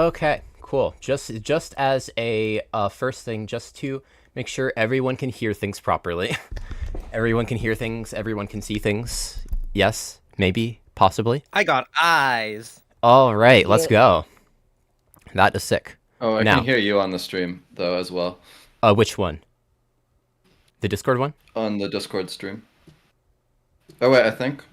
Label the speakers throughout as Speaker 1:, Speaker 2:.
Speaker 1: Okay, cool. Just as a first thing, just to make sure everyone can hear things properly. Everyone can hear things. Everyone can see things. Yes, maybe, possibly.
Speaker 2: I got eyes.
Speaker 1: All right, let's go. That is sick.
Speaker 3: Oh, I can hear you on the stream though as well.
Speaker 1: Which one? The Discord one?
Speaker 3: On the Discord stream. Oh wait, I think.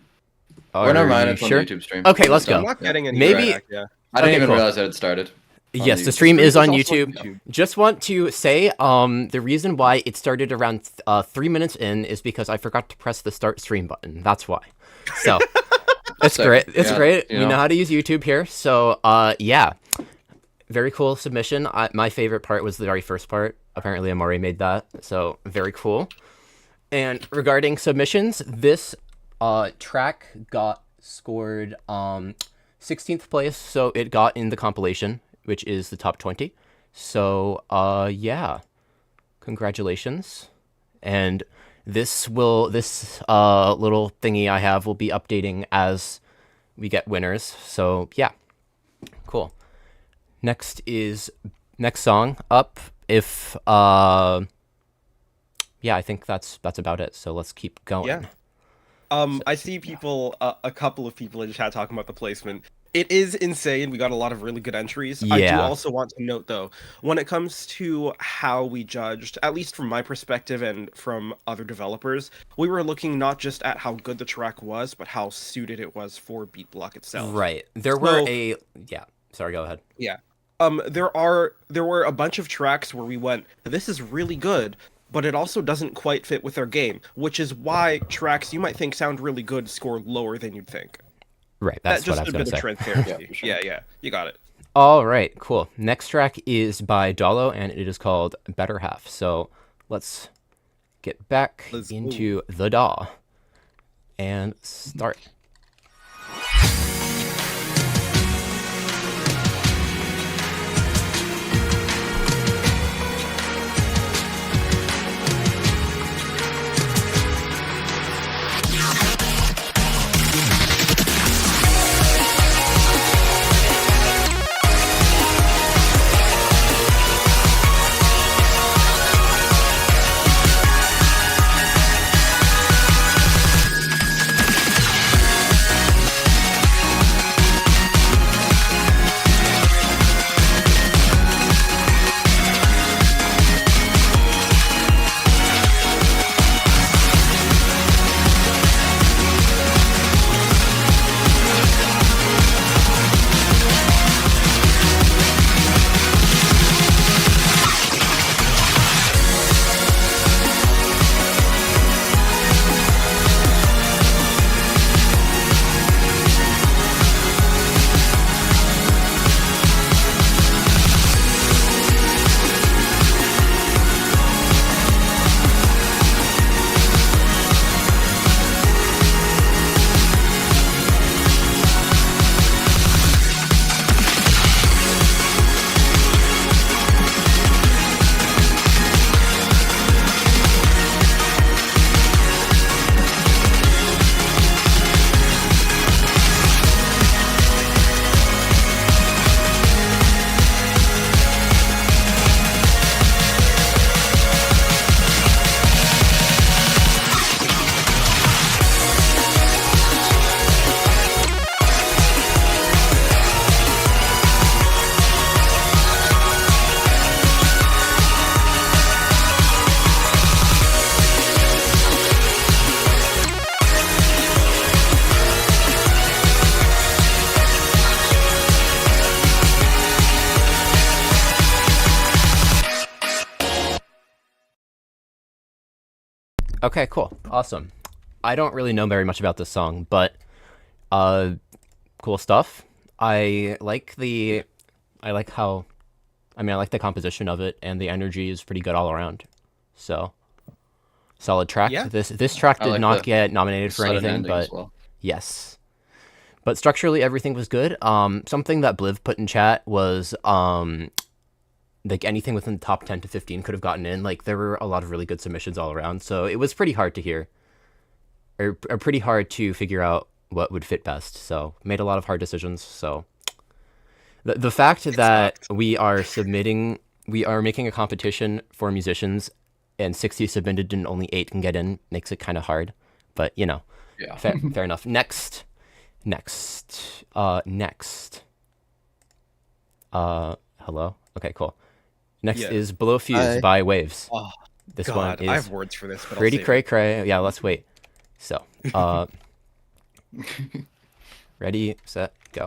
Speaker 1: Or
Speaker 3: never mind, it's
Speaker 1: sure?
Speaker 3: on the YouTube stream.
Speaker 1: Okay, let's go.
Speaker 2: I'm not getting any
Speaker 1: Maybe.
Speaker 2: feedback, yeah.
Speaker 3: I didn't
Speaker 1: Okay,
Speaker 3: even
Speaker 1: cool.
Speaker 3: realize that it started.
Speaker 1: Yes, the stream is on
Speaker 2: also
Speaker 1: YouTube.
Speaker 2: on YouTube.
Speaker 1: Just want to say, the reason why it started around 3 minutes in is because I forgot to press the start stream button. That's why. So, it's great. It's great. We know how to use YouTube here. So, yeah. Very cool submission. My favorite part was the very first part. Apparently, Amari made that. So, very cool. And regarding submissions, this track got scored 16th place. So, it got in the compilation, which is the top 20. So, yeah. Congratulations. And this little thingy I have will be updating as we get winners. So, yeah. Cool. Next song up. If yeah, I think that's about it. So let's keep going.
Speaker 2: Yeah. I see people, a couple of people in the chat talking about the placement. It is insane. We got a lot of really good entries.
Speaker 1: Yeah.
Speaker 2: I do also want to note, though, when it comes to how we judged, at least from my perspective and from other developers, we were looking not just at how good the track was, but how suited it was for BEATBLOCK itself.
Speaker 1: Right. There yeah. Sorry, go ahead.
Speaker 2: Yeah. There were a bunch of tracks where we went, this is really good, but it also doesn't quite fit with our game, which is why tracks you might think sound really good score lower than you'd think.
Speaker 1: Right, that's what I was going to say.
Speaker 2: Just a bit of transparency. Yeah, you got it.
Speaker 1: All right, cool. Next track is by Dolo, and it is called Better Half. So let's get back into the DAW and start. Okay, cool. Awesome. I don't really know very much about this song, but cool stuff. I like the composition of it, and the energy is pretty good all around. So, solid track.
Speaker 2: Yeah.
Speaker 1: This track did not get nominated for anything, but yes. But structurally, everything was good. Something that Bliv put in chat was like anything within the top 10 to 15 could have gotten in. Like, there were a lot of really good submissions all around, so it was pretty hard to hear, or pretty hard to figure out what would fit best. So made a lot of hard decisions. So The fact that we are making a competition for musicians, and 60 submitted and only 8 can get in makes it kind of hard. But
Speaker 3: Yeah.
Speaker 1: fair enough. Next. Hello. Okay, cool. Next is Below Fuse by Waves.
Speaker 2: Oh,
Speaker 1: this
Speaker 2: God,
Speaker 1: one is
Speaker 2: I have words for this, but
Speaker 1: pretty cray. Yeah, let's wait. So, ready, set, go.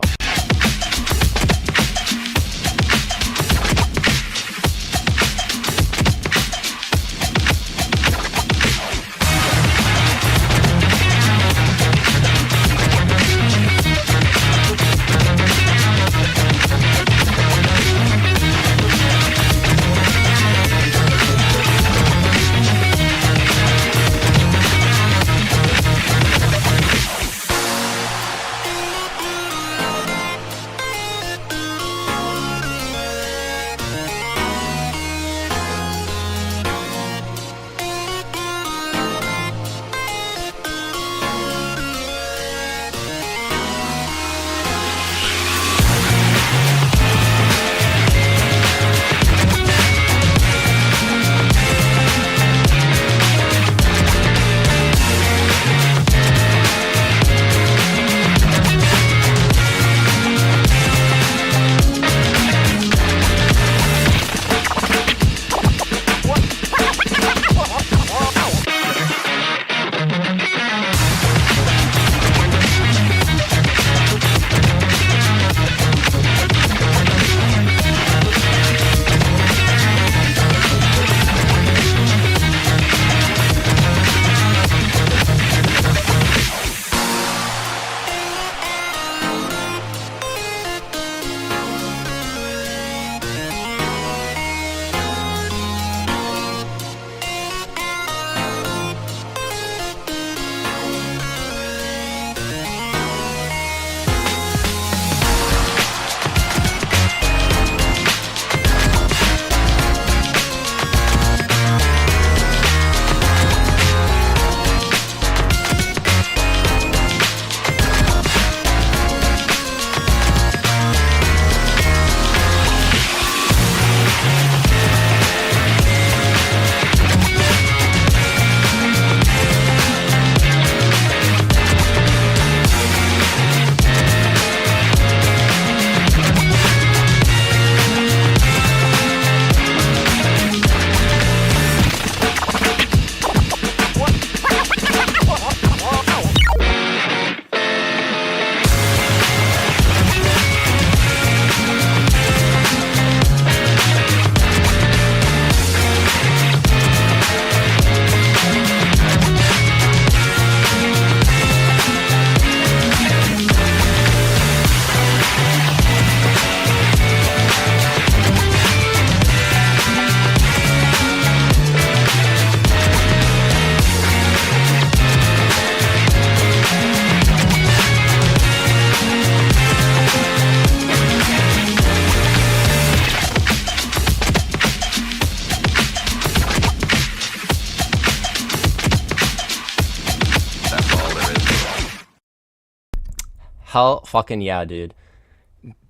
Speaker 1: Hell fucking yeah, dude.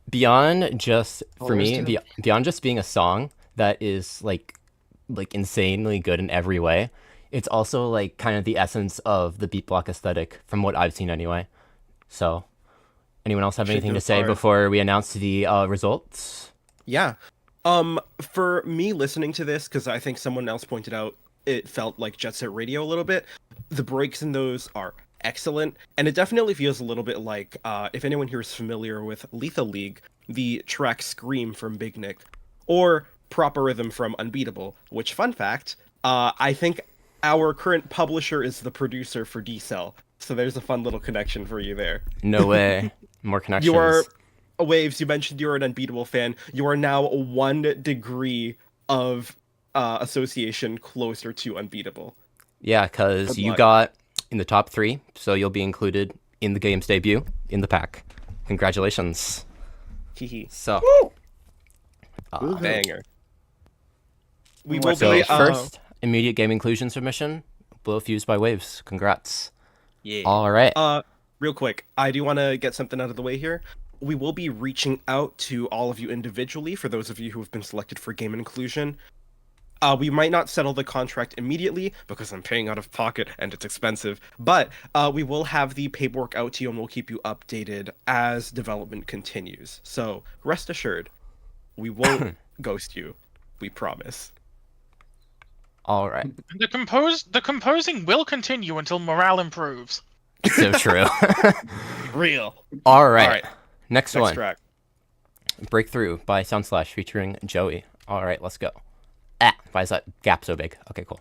Speaker 1: Beyond just, for me, beyond just being a song that is like insanely good in every way, it's also like kind of the essence of the beat block aesthetic from what I've seen anyway. So, anyone else have anything to say before we announce the results?
Speaker 2: Yeah. For me listening to this, because I think someone else pointed out it felt like Jet Set Radio a little bit, the breaks in those are excellent, and it definitely feels a little bit like, if anyone here is familiar with Lethal League, the track Scream from Big Nick, or Proper Rhythm from Unbeatable, which, fun fact, I think our current publisher is the producer for D-Cell, so there's a fun little connection for you there.
Speaker 1: No way. More connections.
Speaker 2: You are, Waves, you mentioned you're an Unbeatable fan. You are now 1 degree of association closer to Unbeatable.
Speaker 1: Yeah, because you got in the top 3, so you'll be included in the game's debut in the pack. Congratulations. So,
Speaker 2: banger. We
Speaker 1: will be first immediate game inclusion submission. Blow Fuse by Waves. Congrats.
Speaker 2: Yeah.
Speaker 1: All right.
Speaker 2: Real quick, I do want to get something out of the way here. we will be reaching out to all of you individually for those of you who have been selected for game inclusion. We might not settle the contract immediately because I'm paying out of pocket and it's expensive, but we will have the paperwork out to you and we'll keep you updated as development continues. So rest assured, we won't ghost you. We promise.
Speaker 1: All right.
Speaker 4: The composing will continue until morale improves.
Speaker 1: So true.
Speaker 2: Real.
Speaker 1: All right. Next one.
Speaker 2: Track.
Speaker 1: Breakthrough by Soundslash featuring Joey. All right, let's go. Why is that gap so big? Okay, cool.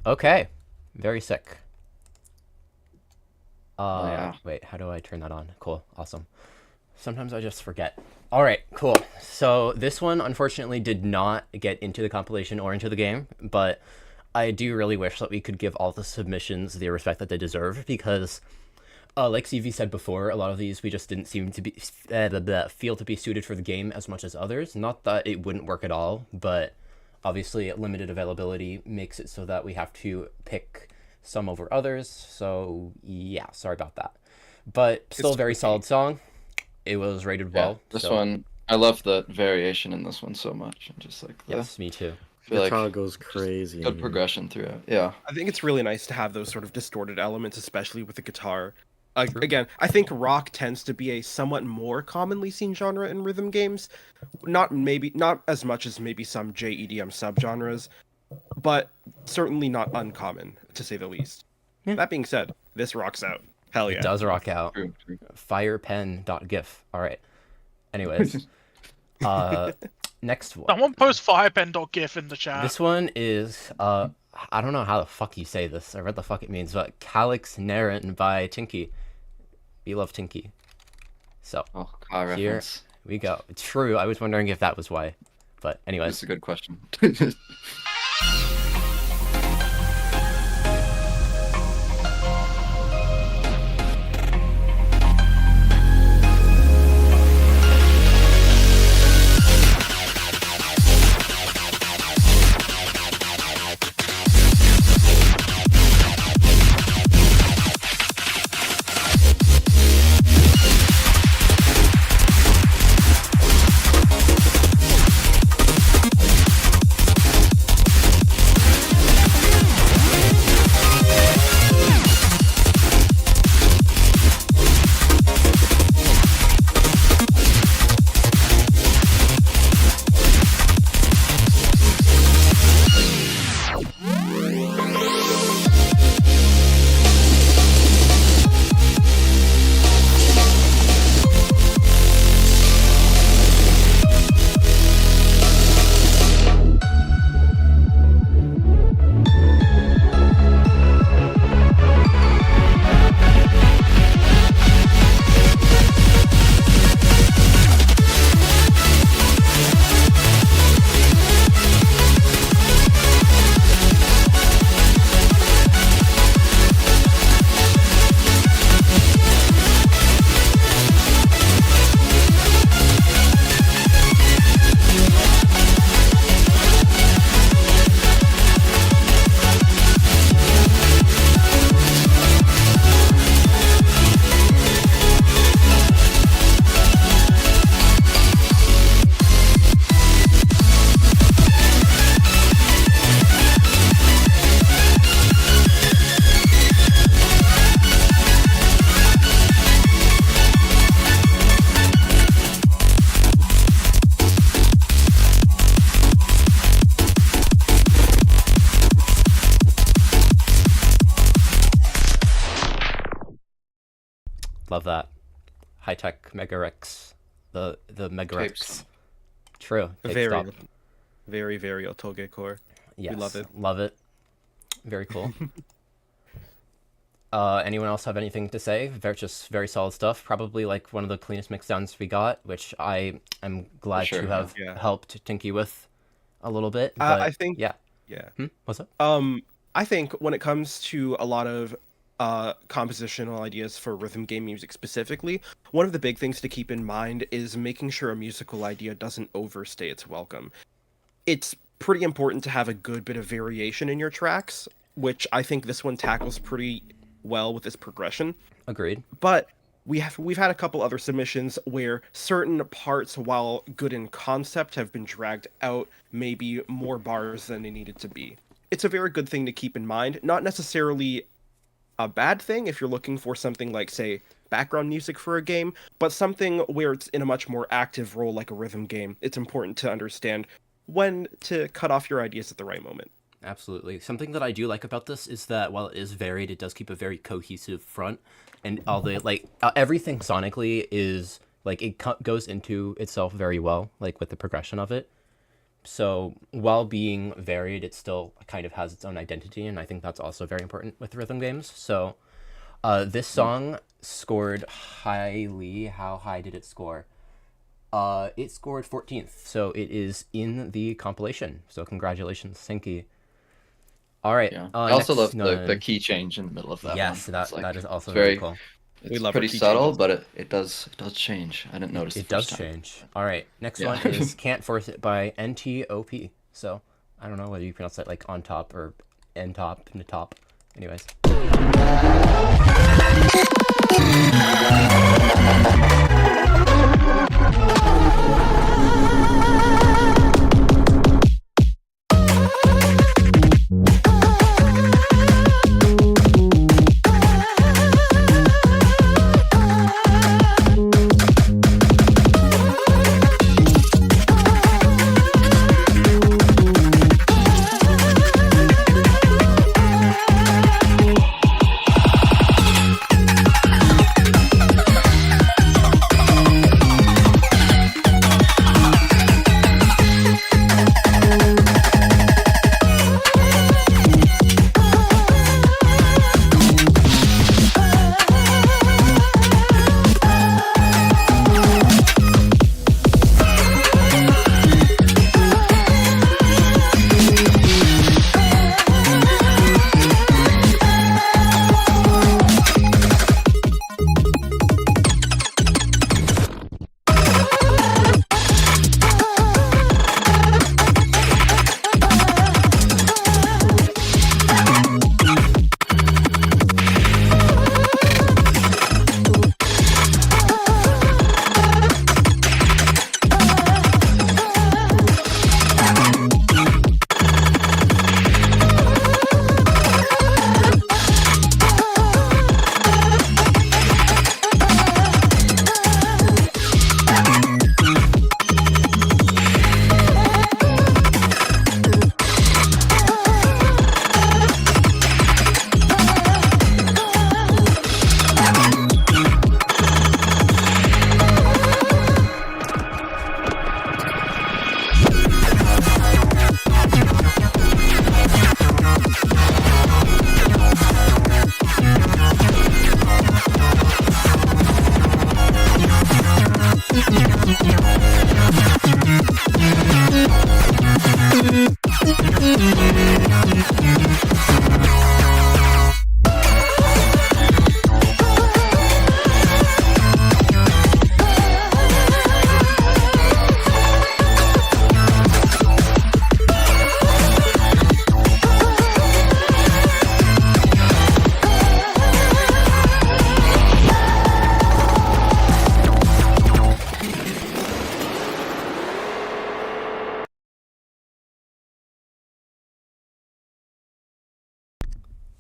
Speaker 1: Okay, very sick. Wait, how do I turn that on? Cool, awesome. Sometimes I just forget. All right, cool. So this one, unfortunately, did not get into the compilation or into the game, but I do really wish that we could give all the submissions the respect that they deserve, because, like CV said before, a lot of these we just didn't seem to be feel to be suited for the game as much as others. Not that it wouldn't work at all, but obviously limited availability makes it so that we have to pick some over others. So yeah, sorry about that. But still a very solid song. It was rated well.
Speaker 3: This one, I love the variation in this one so much. And just like
Speaker 1: yes, me too.
Speaker 5: The guitar goes crazy.
Speaker 3: Good progression throughout. Yeah.
Speaker 2: I think it's really nice to have those sort of distorted elements, especially with the guitar. Again, I think rock tends to be a somewhat more commonly seen genre in rhythm games. Not as much as maybe some JEDM subgenres, but certainly not uncommon, to say the least. Yeah. That being said, this rocks out. Hell yeah.
Speaker 1: It does rock out.
Speaker 3: True.
Speaker 1: Firepen.gif. All right. Anyways. Next one.
Speaker 4: Someone post firepen.gif in the chat.
Speaker 1: This one is, I don't know how the fuck you say this, or what the fuck it means, but Cix Narin by Tnky. We love Tnky. So, here we go. It's true, I was wondering if that was why. But anyways.
Speaker 3: That's a good question.
Speaker 1: Love that. High-tech Megarex. The Megarex. True.
Speaker 2: Very, very, very Otoge core.
Speaker 1: Yes.
Speaker 2: We love it.
Speaker 1: Love it. Very cool. Anyone else have anything to say? Just very solid stuff. Probably like one of the cleanest mixdowns we got, which I am glad to have helped Tnky with a little bit. But,
Speaker 2: I think.
Speaker 1: Yeah.
Speaker 2: Yeah.
Speaker 1: What's up?
Speaker 2: I think when it comes to a lot of compositional ideas for rhythm game music specifically, one of the big things to keep in mind is making sure a musical idea doesn't overstay its welcome. It's pretty important to have a good bit of variation in your tracks, which I think this one tackles pretty well with its progression.
Speaker 1: Agreed.
Speaker 2: But we've had a couple other submissions where certain parts, while good in concept, have been dragged out maybe more bars than they needed to be. It's a very good thing to keep in mind. Not necessarily a bad thing if you're looking for something like, say, background music for a game, but something where it's in a much more active role like a rhythm game. It's important to understand when to cut off your ideas at the right moment.
Speaker 1: Absolutely. Something that I do like about this is that while it is varied, it does keep a very cohesive front, and all the everything sonically is like it goes into itself very well, like with the progression of it. So while being varied, it still kind of has its own identity, and I think that's also very important with rhythm games. So this song scored highly. How high did it score? It scored 14th, so it is in the compilation. So congratulations, Tnky. All right.
Speaker 3: Yeah. I also love the key change in the middle of that.
Speaker 1: Yes,
Speaker 3: one.
Speaker 1: that is also very cool.
Speaker 3: It's pretty subtle, but it does change. I didn't notice.
Speaker 1: It does change. All right. Next one is "Can't Force It" by NTOP. So I don't know whether you pronounce that like on top or n top, top. Anyways.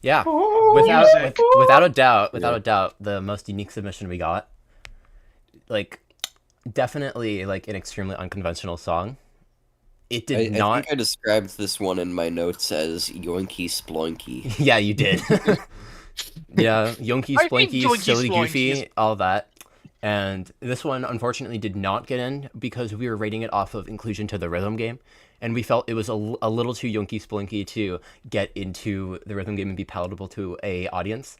Speaker 1: Yeah, without a doubt, the most unique submission we got. Like, definitely like an extremely unconventional song. It did not.
Speaker 6: I think I described this one in my notes as yoinky sploinky.
Speaker 1: Yeah, you did. Yeah, Yonky
Speaker 4: I think
Speaker 1: Splinky,
Speaker 4: Yoinky
Speaker 1: Silly
Speaker 4: Sploinky
Speaker 1: Goofy,
Speaker 4: is-
Speaker 1: all that. And this one, unfortunately, did not get in because we were rating it off of inclusion to the rhythm game. And we felt it was a little too Yonky Splinky to get into the rhythm game and be palatable to a audience.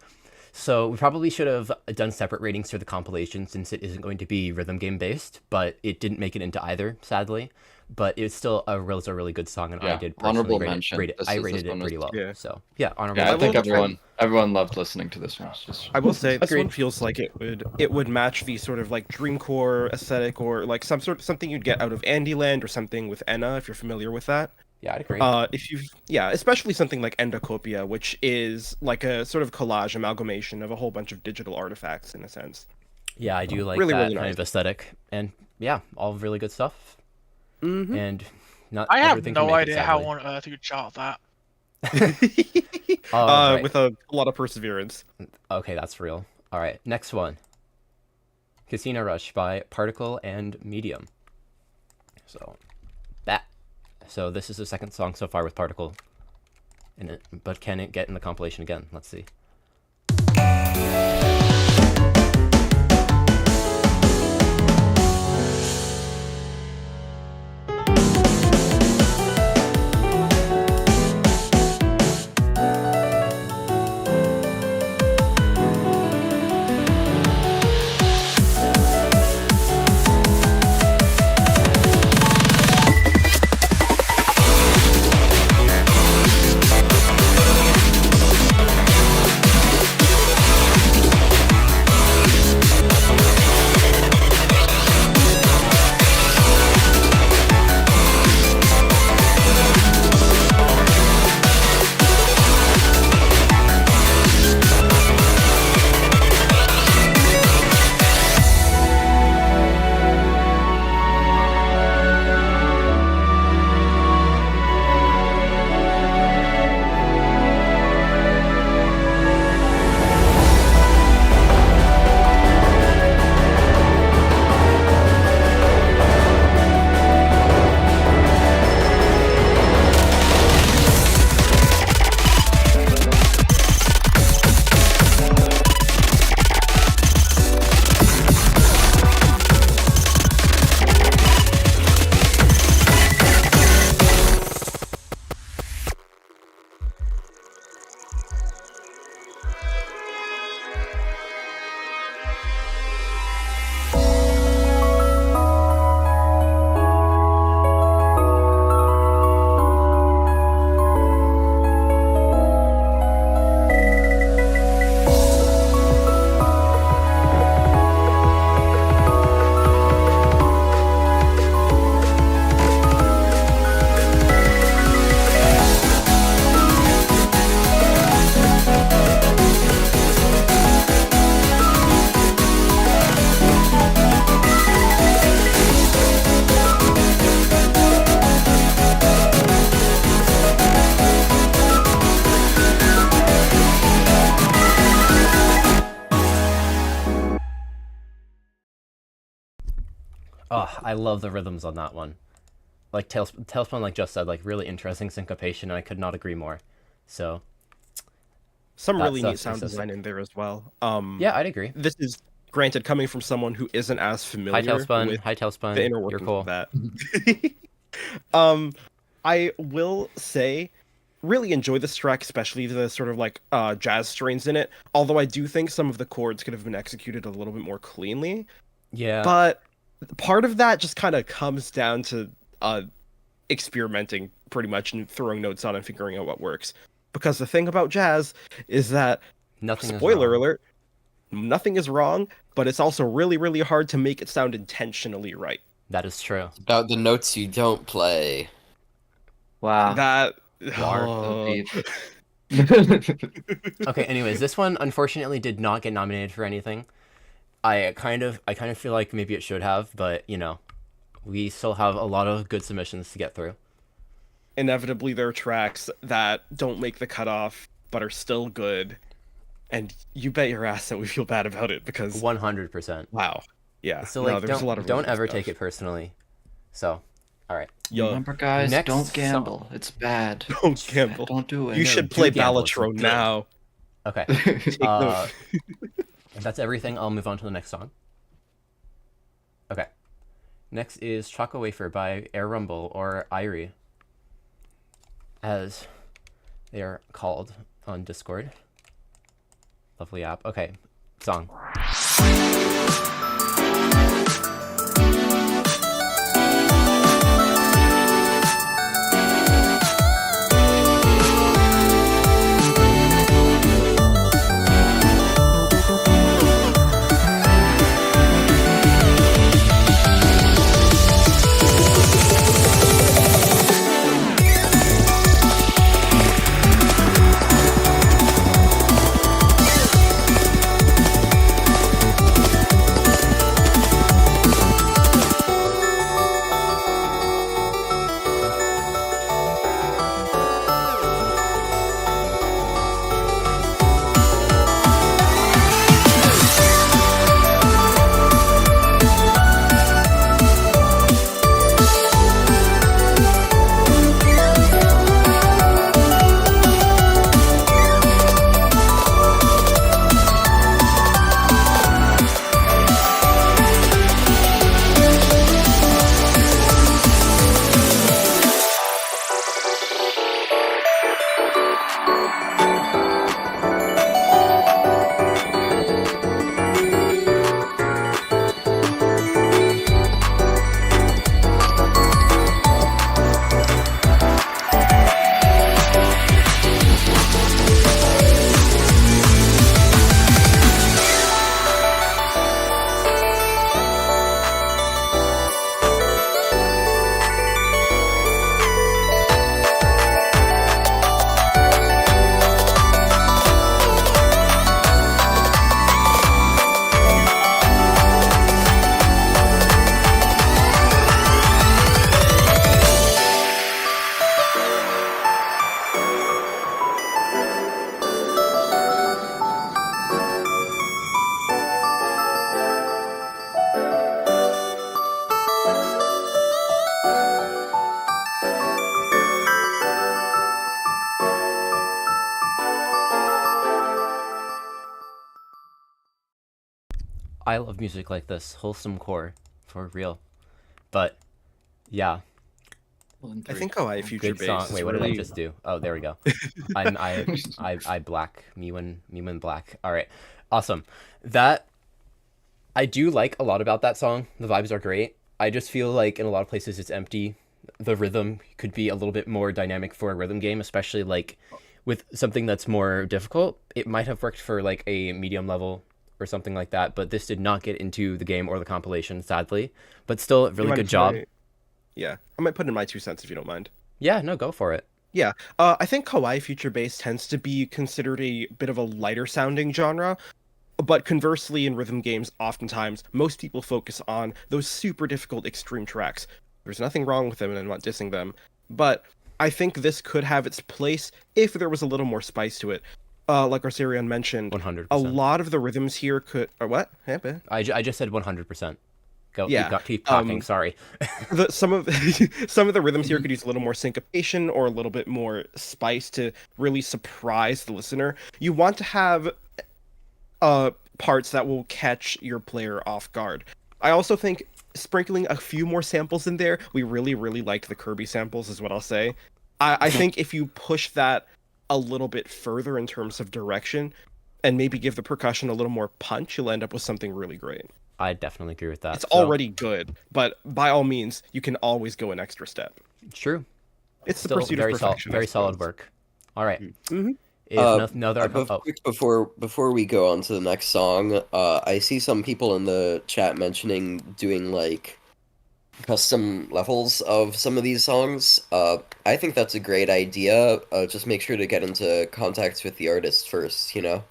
Speaker 1: So we probably should have done separate ratings for the compilation since it isn't going to be rhythm game based, but it didn't make it into either, sadly. But it's still was a really good song, and I did
Speaker 3: honorable
Speaker 1: personally
Speaker 3: mention.
Speaker 1: I rated it pretty low.
Speaker 2: Yeah.
Speaker 1: So yeah, honorable.
Speaker 3: Yeah, I
Speaker 1: mention.
Speaker 3: think everyone loved listening to this one. It's just...
Speaker 2: I will say this
Speaker 1: Agreed.
Speaker 2: one feels like it would match the sort of like dreamcore aesthetic, or like something you'd get out of Andyland or something with Enna, if you're familiar with that.
Speaker 1: Yeah, I'd agree.
Speaker 2: Especially something like Endocopia, which is like a sort of collage amalgamation of a whole bunch of digital artifacts in a sense.
Speaker 1: Yeah, I do like
Speaker 2: really,
Speaker 1: that
Speaker 2: really
Speaker 1: kind
Speaker 2: nice.
Speaker 1: of aesthetic, and yeah, all really good stuff.
Speaker 2: Mm-hmm.
Speaker 1: And not
Speaker 4: I have
Speaker 1: everything can
Speaker 4: no
Speaker 1: make it,
Speaker 4: idea how
Speaker 1: sadly.
Speaker 4: on earth you could chart that.
Speaker 1: Right.
Speaker 2: With a lot of perseverance.
Speaker 1: Okay, that's real. All right, next one. Casino Rush by Prtccl and Medium. So this is the second song so far with Prtccl in it, but can it get in the compilation again? Let's see. Oh, I love the rhythms on that one. Like Tailspun, like just said, like really interesting syncopation, and I could not agree more. So
Speaker 2: Some
Speaker 1: That
Speaker 2: really neat
Speaker 1: stuff
Speaker 2: sound
Speaker 1: is just-
Speaker 2: design in there as well.
Speaker 1: yeah, I'd agree.
Speaker 2: This is granted coming from someone who isn't as familiar
Speaker 1: Hi Tailspun,
Speaker 2: with
Speaker 1: hi Tailspun.
Speaker 2: the inner
Speaker 1: You're
Speaker 2: workings
Speaker 1: cool.
Speaker 2: of that. I will say, really enjoy this track, especially the sort of like jazz strains in it. Although I do think some of the chords could have been executed a little bit more cleanly.
Speaker 1: Yeah,
Speaker 2: But part of that just kind of comes down to experimenting pretty much and throwing notes on and figuring out what works. Because the thing about jazz is that,
Speaker 1: nothing.
Speaker 2: spoiler
Speaker 1: is wrong.
Speaker 2: alert, nothing is wrong, but it's also really, really hard to make it sound intentionally right.
Speaker 1: That is true.
Speaker 6: About the notes you don't play.
Speaker 3: Wow.
Speaker 2: That
Speaker 3: Art
Speaker 2: oh.
Speaker 3: of
Speaker 1: Okay, anyways, this one unfortunately did not get nominated for anything. I kind of feel like maybe it should have, but you know, we still have a lot of good submissions to get through.
Speaker 2: Inevitably, there are tracks that don't make the cutoff but are still good, and you bet your ass that we feel bad about it because
Speaker 1: 100%.
Speaker 2: wow, yeah.
Speaker 1: So
Speaker 2: no,
Speaker 1: like,
Speaker 2: there's a lot of
Speaker 1: don't
Speaker 2: really good
Speaker 1: ever
Speaker 2: stuff.
Speaker 1: take it personally. So, all right.
Speaker 2: Yo,
Speaker 3: Remember, guys,
Speaker 1: Next
Speaker 3: don't
Speaker 1: song.
Speaker 3: gamble. It's bad.
Speaker 2: don't
Speaker 3: It's bad.
Speaker 2: gamble.
Speaker 3: Don't do it.
Speaker 2: You
Speaker 1: No,
Speaker 2: should
Speaker 1: do
Speaker 2: play
Speaker 1: gamble, it's
Speaker 2: Balatro
Speaker 1: good.
Speaker 2: now.
Speaker 1: Okay.
Speaker 2: Take note.
Speaker 1: If that's everything, I'll move on to the next song. Okay. Next is Choco Wafer by AirRumbel, or Irie, as they are called on Discord. Lovely app. Okay, song. I love music like this, wholesome core, for real. But yeah,
Speaker 2: I think Kawaii Future
Speaker 1: good song.
Speaker 2: Bass.
Speaker 1: Wait, what did I just do? Oh, there we go. I black me when black. All right, awesome. That I do like a lot about that song. The vibes are great. I just feel like in a lot of places it's empty. The rhythm could be a little bit more dynamic for a rhythm game, especially like with something that's more difficult. It might have worked for like a medium level or something like that, but this did not get into the game or the compilation, sadly. But still, really good job.
Speaker 2: Yeah, I might put in my 2 cents if you don't mind.
Speaker 1: Yeah, no, go for it.
Speaker 2: Yeah, I think Kawaii Future Bass tends to be considered a bit of a lighter sounding genre, but conversely in rhythm games, oftentimes, most people focus on those super difficult extreme tracks. There's nothing wrong with them, and I'm not dissing them, but I think this could have its place if there was a little more spice to it. Like Arsarion mentioned,
Speaker 1: 100%.
Speaker 2: a lot of the rhythms here could... Or what?
Speaker 1: I just said 100%. Go,
Speaker 2: yeah.
Speaker 1: keep talking, sorry.
Speaker 2: Some of the rhythms here could use a little more syncopation or a little bit more spice to really surprise the listener. You want to have parts that will catch your player off guard. I also think sprinkling a few more samples in there, we really, really liked the Kirby samples, is what I'll say. I think if you push that a little bit further in terms of direction, and maybe give the percussion a little more punch, you'll end up with something really great.
Speaker 1: I definitely agree with that.
Speaker 2: It's already good, but by all means, you can always go an extra step.
Speaker 1: True.
Speaker 2: It's
Speaker 1: still
Speaker 2: the pursuit of perfection.
Speaker 1: Very solid work. All right.
Speaker 2: Mm-hmm.
Speaker 6: Before we go on to the next song, I see some people in the chat mentioning doing like custom levels of some of these songs. I think that's a great idea. Just make sure to get into contact with the artist first, you know?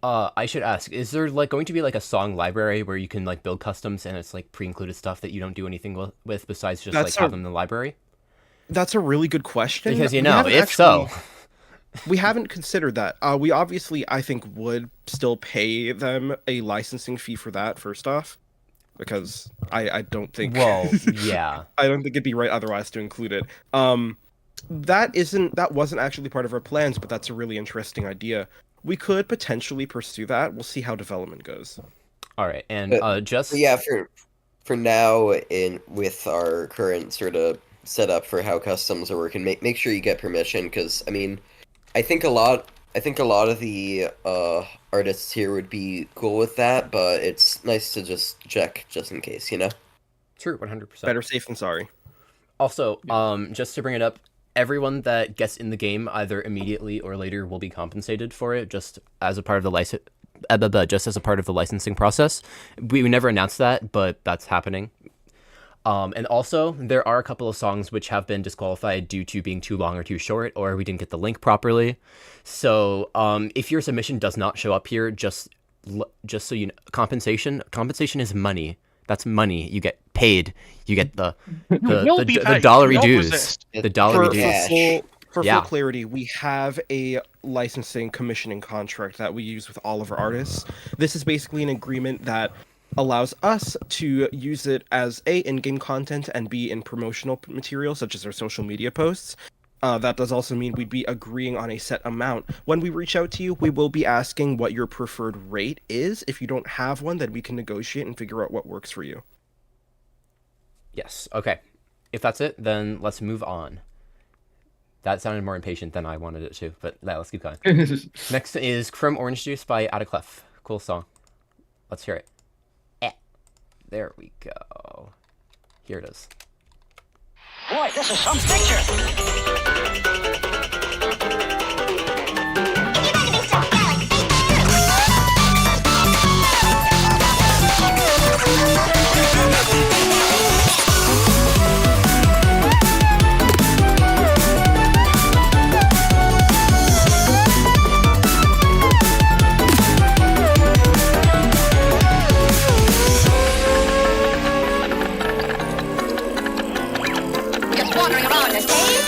Speaker 1: I should ask, is there like going to be like a song library where you can like build customs and it's like pre-included stuff that you don't do anything with besides just have them in the library?
Speaker 2: That's a really good question.
Speaker 1: Because if so...
Speaker 2: We haven't considered that. We obviously, I think, would still pay them a licensing fee for that, first off. Because I don't think...
Speaker 1: Well, yeah.
Speaker 2: I don't think it'd be right otherwise to include it. That wasn't actually part of our plans, but that's a really interesting idea. we could potentially pursue that. We'll see how development goes.
Speaker 1: All right, and just
Speaker 6: Yeah, for now, with our current sort of setup for how customs are working, make sure you get permission, because I mean, I think a lot of the artists here would be cool with that, but it's nice to just check just in case, you know.
Speaker 1: True, 100%.
Speaker 2: Better safe than sorry.
Speaker 1: Also, just to bring it up, everyone that gets in the game either immediately or later will be compensated for it, just as a part of the licensing process. We never announced that, but that's happening. And also, there are a couple of songs which have been disqualified due to being too long or too short, or we didn't get the link properly. So, if your submission does not show up here, just so you know, compensation is money. That's money. You get paid. You get the dollary dues. The dollary dues.
Speaker 2: For full clarity, we have a licensing commissioning contract that we use with all of our artists. This is basically an agreement that allows us to use it as A, in-game content, and B, in promotional material, such as our social media posts. That does also mean we'd be agreeing on a set amount. When we reach out to you, we will be asking what your preferred rate is. If you don't have one, then we can negotiate and figure out what works for you.
Speaker 1: Yes, okay. If that's it, then let's move on. That sounded more impatient than I wanted it to, but let's keep going. Next is Chrome Orange Juice by Attoclef. Cool song. Let's hear it. There we go. Here it is.
Speaker 7: Boy, this is some picture. Just wandering around this cave.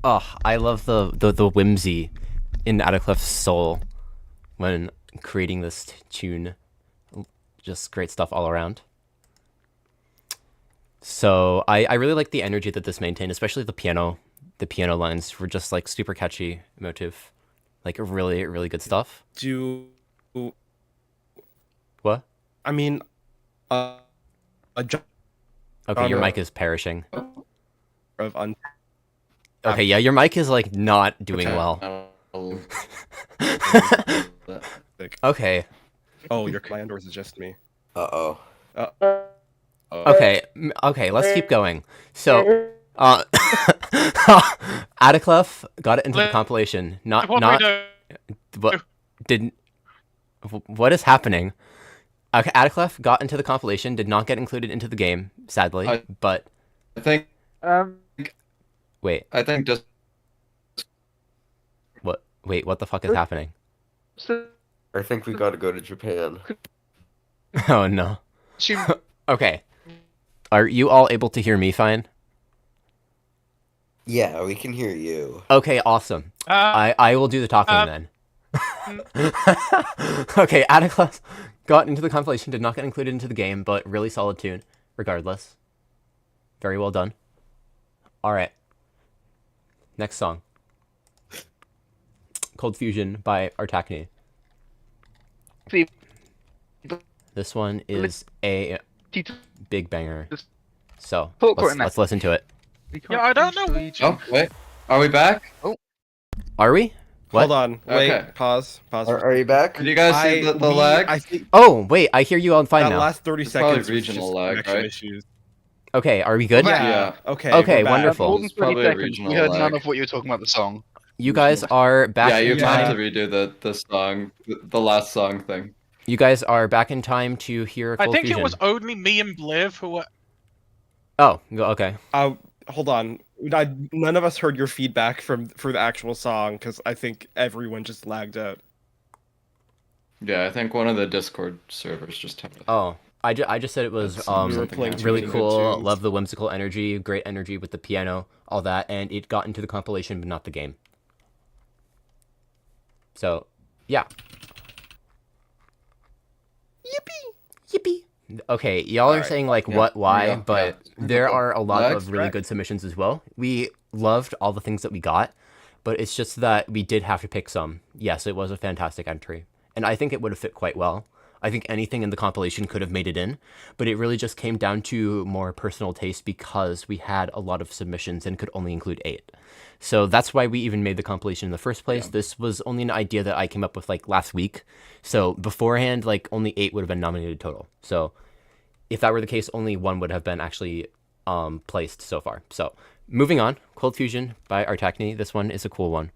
Speaker 1: Oh, I love the whimsy in Attoclef's soul when creating this tune. Just great stuff all around. So I really like the energy that this maintained, especially the piano. The piano lines were just like super catchy, emotive, like really, really good stuff. What?
Speaker 2: I mean,
Speaker 1: Okay, your mic is perishing.
Speaker 2: of
Speaker 1: Okay, yeah, your mic is like not doing well. Okay.
Speaker 2: Oh, your command doors is just me.
Speaker 6: Uh-oh.
Speaker 1: Okay, okay, let's keep going. So, Attoclef got it into the compilation. Not, what, didn't, what is happening? Okay, Attoclef got into the compilation, did not get included into the game, sadly, but...
Speaker 3: I think...
Speaker 1: Wait.
Speaker 3: I think just...
Speaker 1: What? Wait, what the fuck is happening?
Speaker 6: I think we gotta go to Japan.
Speaker 1: Oh, no. Okay. Are you all able to hear me fine?
Speaker 6: Yeah, we can hear you.
Speaker 1: Okay, awesome. I will do the talking then. Okay, Attoclef got into the compilation, did not get included into the game, but really solid tune, regardless. Very well done. Alright. Next song. Cold Fusion by Artackni. This one is a big banger. So, let's listen to it.
Speaker 4: Yeah, I don't know.
Speaker 3: Oh, wait. Are we back?
Speaker 1: Are we? What?
Speaker 2: Hold on. Wait.
Speaker 3: Okay.
Speaker 2: Pause.
Speaker 6: Are you back?
Speaker 3: Did you guys see the lag?
Speaker 2: I think
Speaker 1: Oh, wait, I hear you on fine
Speaker 2: that
Speaker 1: now.
Speaker 2: last 30
Speaker 3: It's probably
Speaker 2: seconds was
Speaker 3: regional
Speaker 2: just
Speaker 3: lag,
Speaker 2: connection
Speaker 3: right?
Speaker 2: issues.
Speaker 1: Okay, are we good?
Speaker 3: Yeah.
Speaker 2: Okay.
Speaker 1: Okay,
Speaker 2: we're back.
Speaker 1: wonderful.
Speaker 8: More than 30
Speaker 3: probably a
Speaker 8: seconds.
Speaker 3: regional
Speaker 8: We heard
Speaker 3: lag.
Speaker 8: none of what you were talking about the song.
Speaker 1: You guys are back
Speaker 3: Yeah, you
Speaker 1: in
Speaker 3: have
Speaker 1: time.
Speaker 3: to redo the song, the last song thing.
Speaker 1: You guys are back in time to hear
Speaker 4: I
Speaker 1: Cold
Speaker 4: think
Speaker 1: Fusion.
Speaker 4: it was only me and Bliv who were.
Speaker 1: Oh, okay.
Speaker 2: Hold on. None of us heard your feedback for the actual song because I think everyone just lagged out.
Speaker 3: Yeah, I think one of the Discord servers just had it.
Speaker 1: Oh, I just said it was
Speaker 2: We were playing too
Speaker 1: really
Speaker 2: many good
Speaker 1: cool.
Speaker 2: tunes.
Speaker 1: Love the whimsical energy, great energy with the piano, all that, and it got into the compilation but not the game. So, yeah. Yippee! Okay, y'all are
Speaker 2: Alright.
Speaker 1: saying like
Speaker 3: Yeah,
Speaker 1: what, why,
Speaker 3: yeah,
Speaker 1: but
Speaker 3: yeah.
Speaker 1: there are a lot
Speaker 3: That's
Speaker 1: of really
Speaker 3: correct.
Speaker 1: good submissions as well. We loved all the things that we got, but it's just that we did have to pick some. Yes, it was a fantastic entry, and I think it would have fit quite well. I think anything in the compilation could have made it in, but it really just came down to more personal taste because we had a lot of submissions and could only include 8. So that's why we even made the compilation in the first place.
Speaker 3: Yeah.
Speaker 1: This was only an idea that I came up with like last week. So beforehand, like only 8 would have been nominated total. So if that were the case, only 1 would have been actually placed so far. So moving on, Cold Fusion by Artackni. This one is a cool one.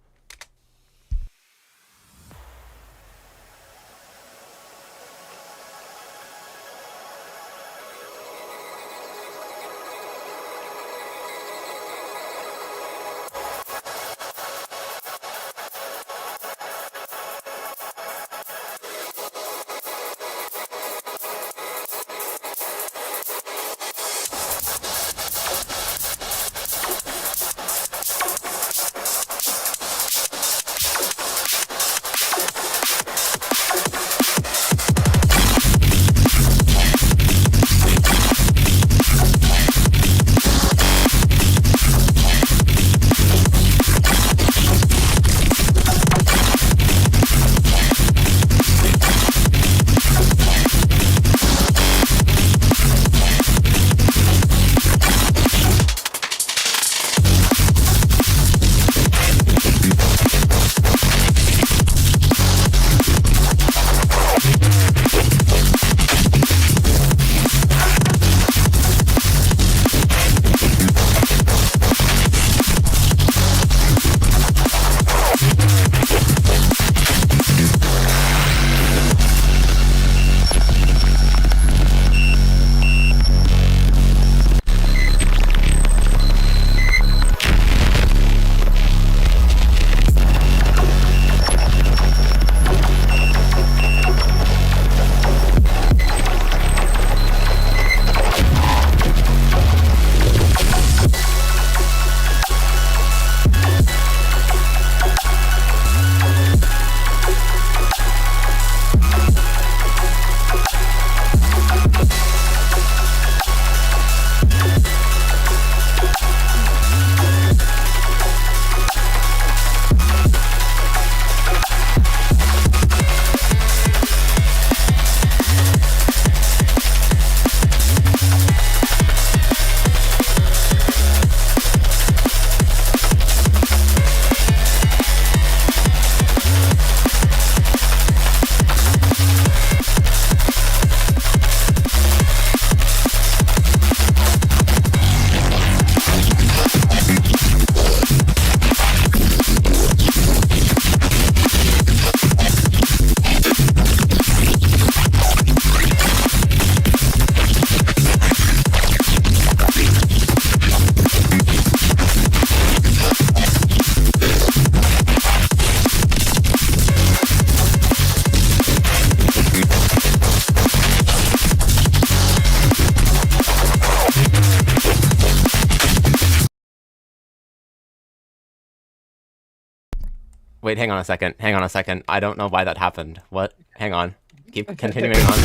Speaker 1: Wait, hang on a second. I don't know why that happened. What? Hang on. Keep continuing on.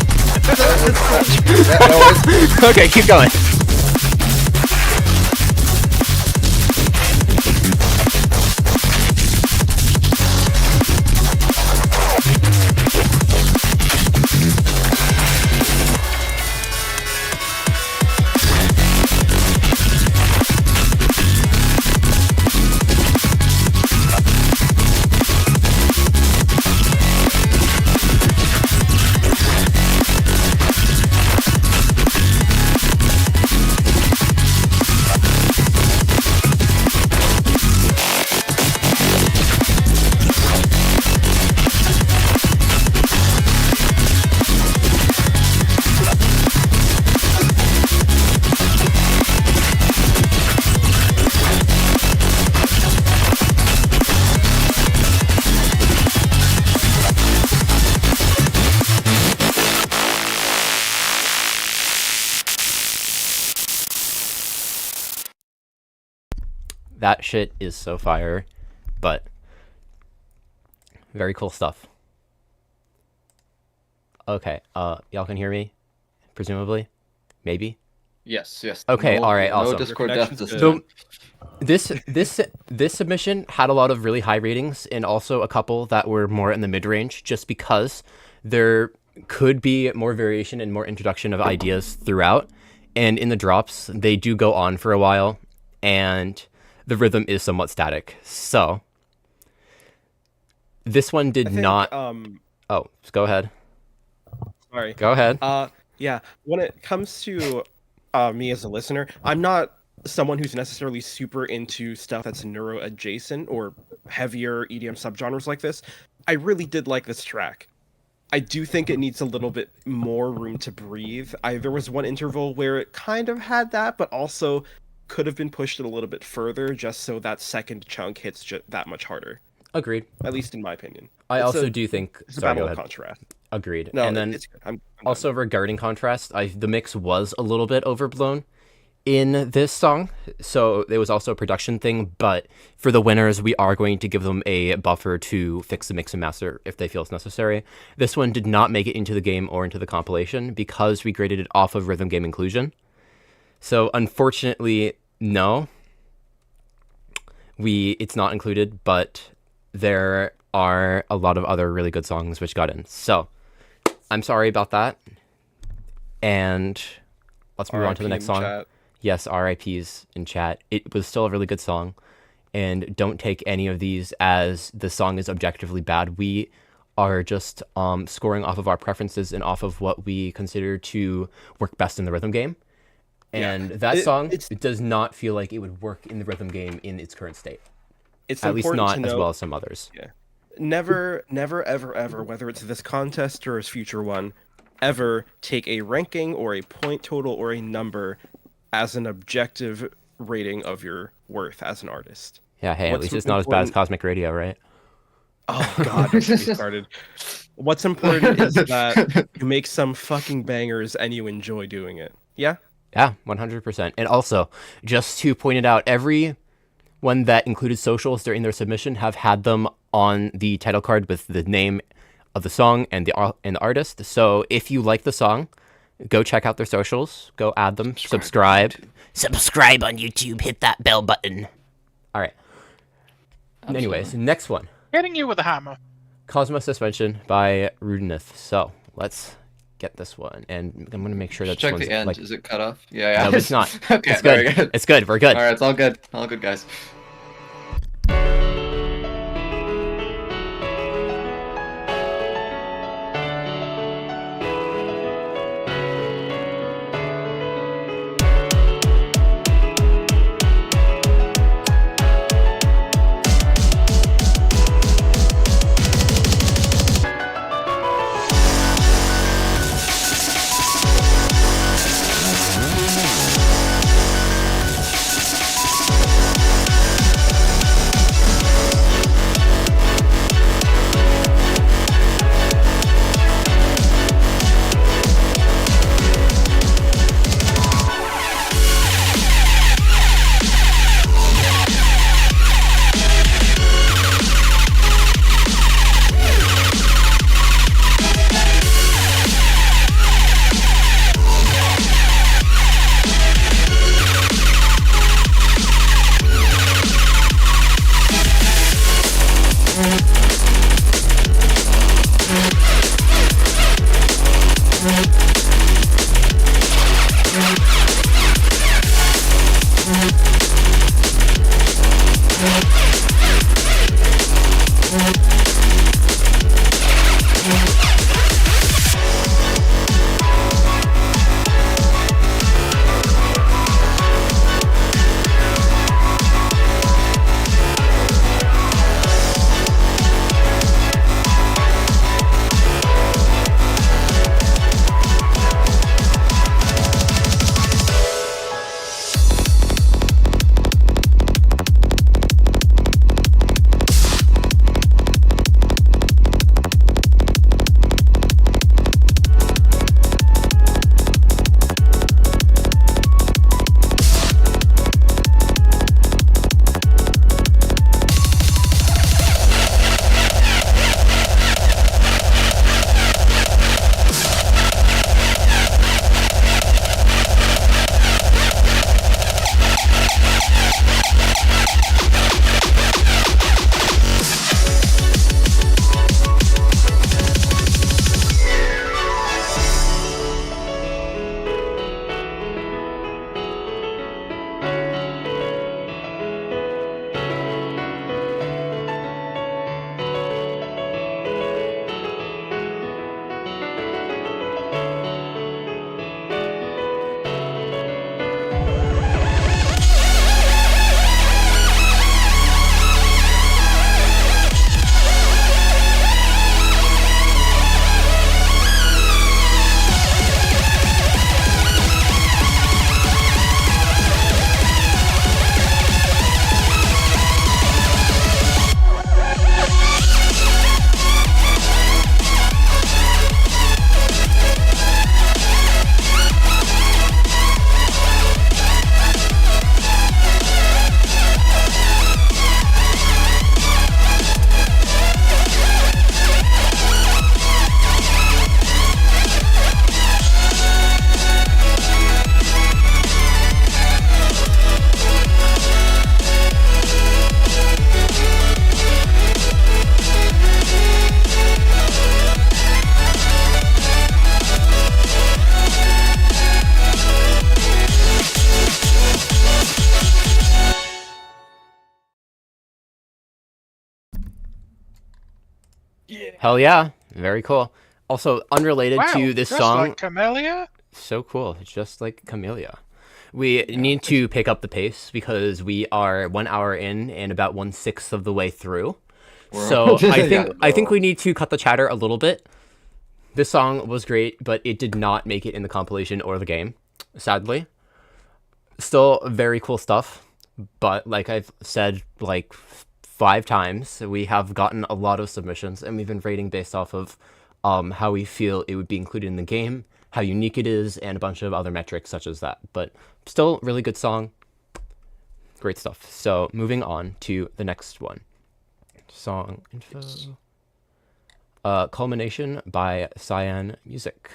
Speaker 1: Okay, keep going. That shit is so fire, but very cool stuff. Okay, y'all can hear me, presumably, maybe.
Speaker 3: Yes.
Speaker 1: Okay, all right, awesome.
Speaker 3: No Discord death this
Speaker 1: So this submission had a lot of really high ratings and also a couple that were more in the mid range, just because there could be more variation and more introduction of ideas throughout. And in the drops, they do go on for a while, and the rhythm is somewhat static. So this one did not. Oh, go ahead.
Speaker 2: Sorry.
Speaker 1: Go ahead.
Speaker 2: Yeah. When it comes to me as a listener, I'm not someone who's necessarily super into stuff that's neuro adjacent or heavier EDM subgenres like this. I really did like this track. I do think it needs a little bit more room to breathe. There was one interval where it kind of had that, but also could have been pushed a little bit further just so that second chunk hits that much harder.
Speaker 1: Agreed.
Speaker 2: At least in my opinion.
Speaker 1: I also do think.
Speaker 2: It's a
Speaker 1: Sorry,
Speaker 2: battle
Speaker 1: go
Speaker 2: of
Speaker 1: ahead.
Speaker 2: contrast.
Speaker 1: Agreed.
Speaker 2: No,
Speaker 1: and then
Speaker 2: it's good. I'm
Speaker 1: also regarding contrast, the mix was a little bit overblown in this song, so it was also a production thing. But for the winners, we are going to give them a buffer to fix the mix and master if they feel it's necessary. This one did not make it into the game or into the compilation because we graded it off of rhythm game inclusion. So unfortunately, no, it's not included, but there are a lot of other really good songs which got in. So I'm sorry about that. And let's move on to the next song.
Speaker 2: Chat.
Speaker 1: Yes, RIPs in chat. It was still a really good song. And don't take any of these as the song is objectively bad. We are just scoring off of our preferences and off of what we consider to work best in the rhythm game. And that song, it does not feel like it would work in the rhythm game in its current state.
Speaker 2: It's
Speaker 1: at least
Speaker 2: important
Speaker 1: not
Speaker 2: to
Speaker 1: as
Speaker 2: note,
Speaker 1: well as some others.
Speaker 2: Yeah. Never, ever, whether it's this contest or a future one, ever take a ranking or a point total or a number as an objective rating of your worth as an artist.
Speaker 1: Yeah, hey, at least it's not as bad as Cosmic Radio, right?
Speaker 2: Oh god, we started. What's important is that you make some fucking bangers and you enjoy doing it. Yeah?
Speaker 1: Yeah, 100%. And also, just to point it out, every one that included socials during their submission have had them on the title card with the name of the song and the artist. So if you like the song, go check out their socials, go add them, subscribe on YouTube, hit that bell button. All right.
Speaker 3: Absolutely.
Speaker 1: Anyways, next one.
Speaker 4: Hitting you with a hammer.
Speaker 1: Cosmosuspension by Rudanith. So let's get this one, and I'm gonna make sure that
Speaker 3: Check
Speaker 1: this one's
Speaker 3: the end.
Speaker 1: like.
Speaker 3: Is it cut off? Yeah.
Speaker 1: No, it's not.
Speaker 3: Okay,
Speaker 1: it's good.
Speaker 3: very good.
Speaker 1: It's good. We're good.
Speaker 3: All right, it's all good. All good, guys.
Speaker 1: Hell yeah. Very cool. Also, unrelated
Speaker 4: Wow,
Speaker 1: to this
Speaker 4: just
Speaker 1: song.
Speaker 4: like Camellia?
Speaker 1: So cool. It's just like Camellia. We need to pick up the pace because we are 1 hour in and about 1/6 of the way through. So I think we need to cut the chatter a little bit. This song was great, but it did not make it in the compilation or the game, sadly. Still very cool stuff, but like I've said like 5 times, we have gotten a lot of submissions, and we've been rating based off of how we feel it would be included in the game, how unique it is, and a bunch of other metrics such as that. But still, really good song. Great stuff. So moving on to the next one. Song info. Culmination by Cyan Music.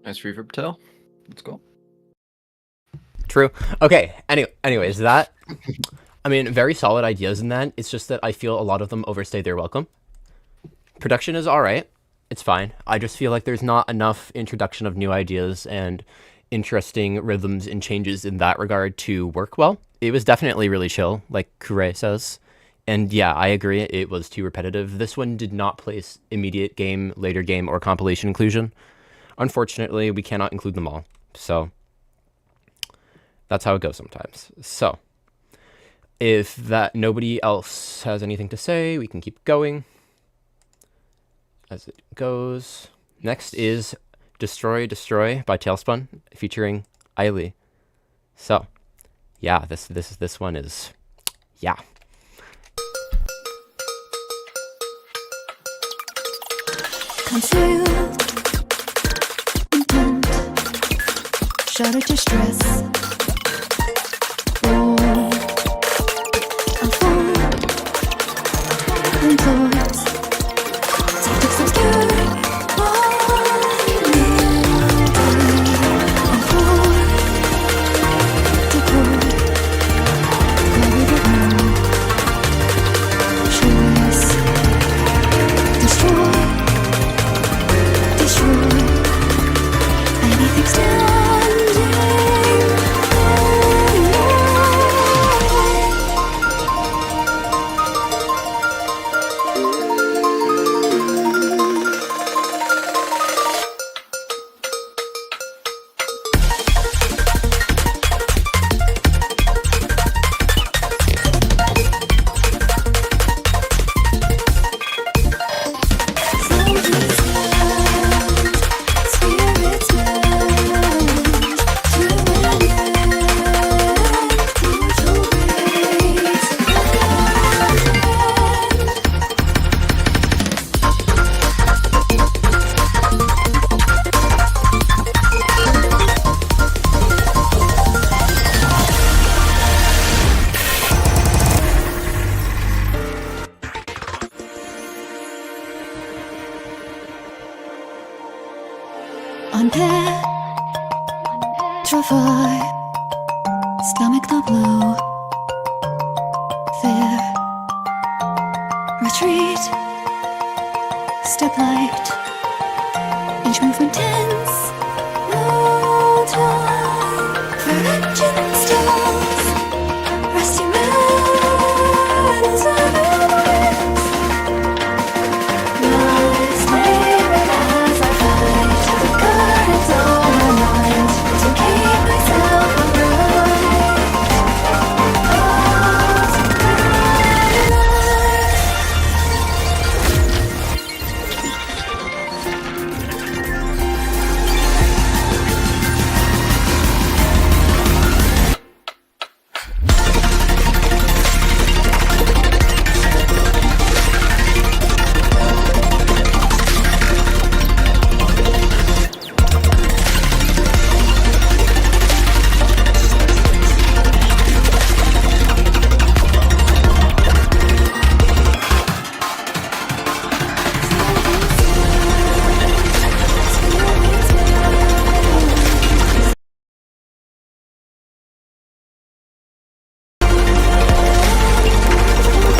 Speaker 3: Nice reverb tail. Let's go.
Speaker 1: True. Okay. Anyways, that. I mean, very solid ideas in that. It's just that I feel a lot of them overstay their welcome. Production is all right. It's fine. I just feel like there's not enough introduction of new ideas and interesting rhythms and changes in that regard to work well. It was definitely really chill, like Kure says. And yeah, I agree, it was too repetitive. This one did not place immediate game, later game, or compilation inclusion. Unfortunately, we cannot include them all. So, that's how it goes sometimes. So, if that nobody else has anything to say, we can keep going. As it goes. Next is Destroy by Tailspun, featuring Ailey. So, yeah, this one is, yeah.
Speaker 8: Concealed intent, shudder distress. Roll and fall in thoughts. Tactics obscure. Unpetrified, stomach the blue. Fear, retreat, step light, inch movement tense. No time for engine stalls. Rest your minds on your wings. Lies living as I fight the currents on my mind to keep myself upright.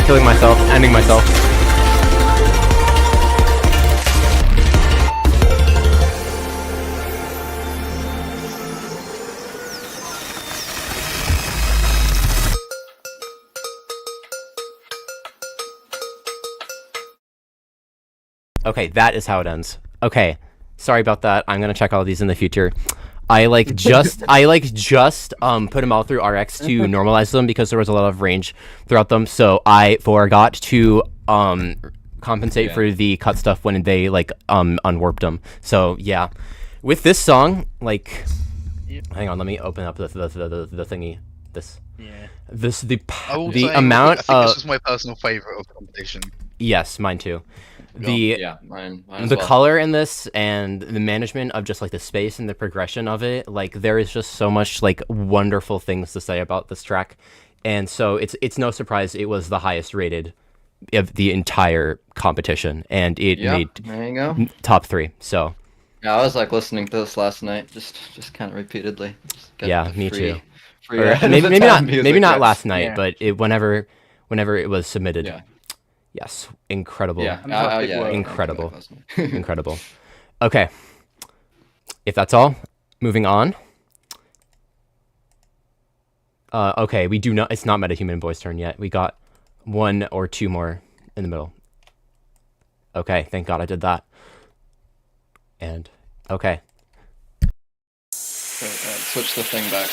Speaker 1: Killing myself, ending myself. Okay, that is how it ends. Okay, sorry about that. I'm gonna check all these in the future. I just put them all through RX to normalize them because there was a lot of range throughout them. So I forgot to compensate for the cut stuff when they unwarped them. So yeah, with this song, hang on, let me open up the thingy. The amount
Speaker 9: I think this was my personal favorite of the competition.
Speaker 1: Yes, mine too.
Speaker 3: Mine as
Speaker 1: The
Speaker 3: well.
Speaker 1: color in this and the management of just the space and the progression of it, there is just so much wonderful things to say about this track, and so it's no surprise it was the highest rated of the entire competition, and it made
Speaker 3: There you go.
Speaker 1: top 3. So
Speaker 3: Yeah, I was like listening to this last night, just kind of repeatedly. Just get
Speaker 1: Yeah,
Speaker 3: the
Speaker 1: me too.
Speaker 3: Free
Speaker 1: Or
Speaker 3: ahead of
Speaker 1: maybe
Speaker 3: the time
Speaker 1: maybe
Speaker 3: music,
Speaker 1: not
Speaker 3: yes.
Speaker 1: last night,
Speaker 10: Yeah.
Speaker 1: but whenever it was submitted.
Speaker 3: Yeah.
Speaker 1: Yes, incredible.
Speaker 3: Yeah.
Speaker 10: I'm not big
Speaker 3: Yeah.
Speaker 10: Will.
Speaker 1: Incredible.
Speaker 3: Last night.
Speaker 1: Incredible. Okay. If that's all, moving on. Okay, we do not. It's not MetaHuman Boy's turn yet. We got 1 or 2 more in the middle. Okay, thank God I did that. And okay.
Speaker 3: So, switch the thing back.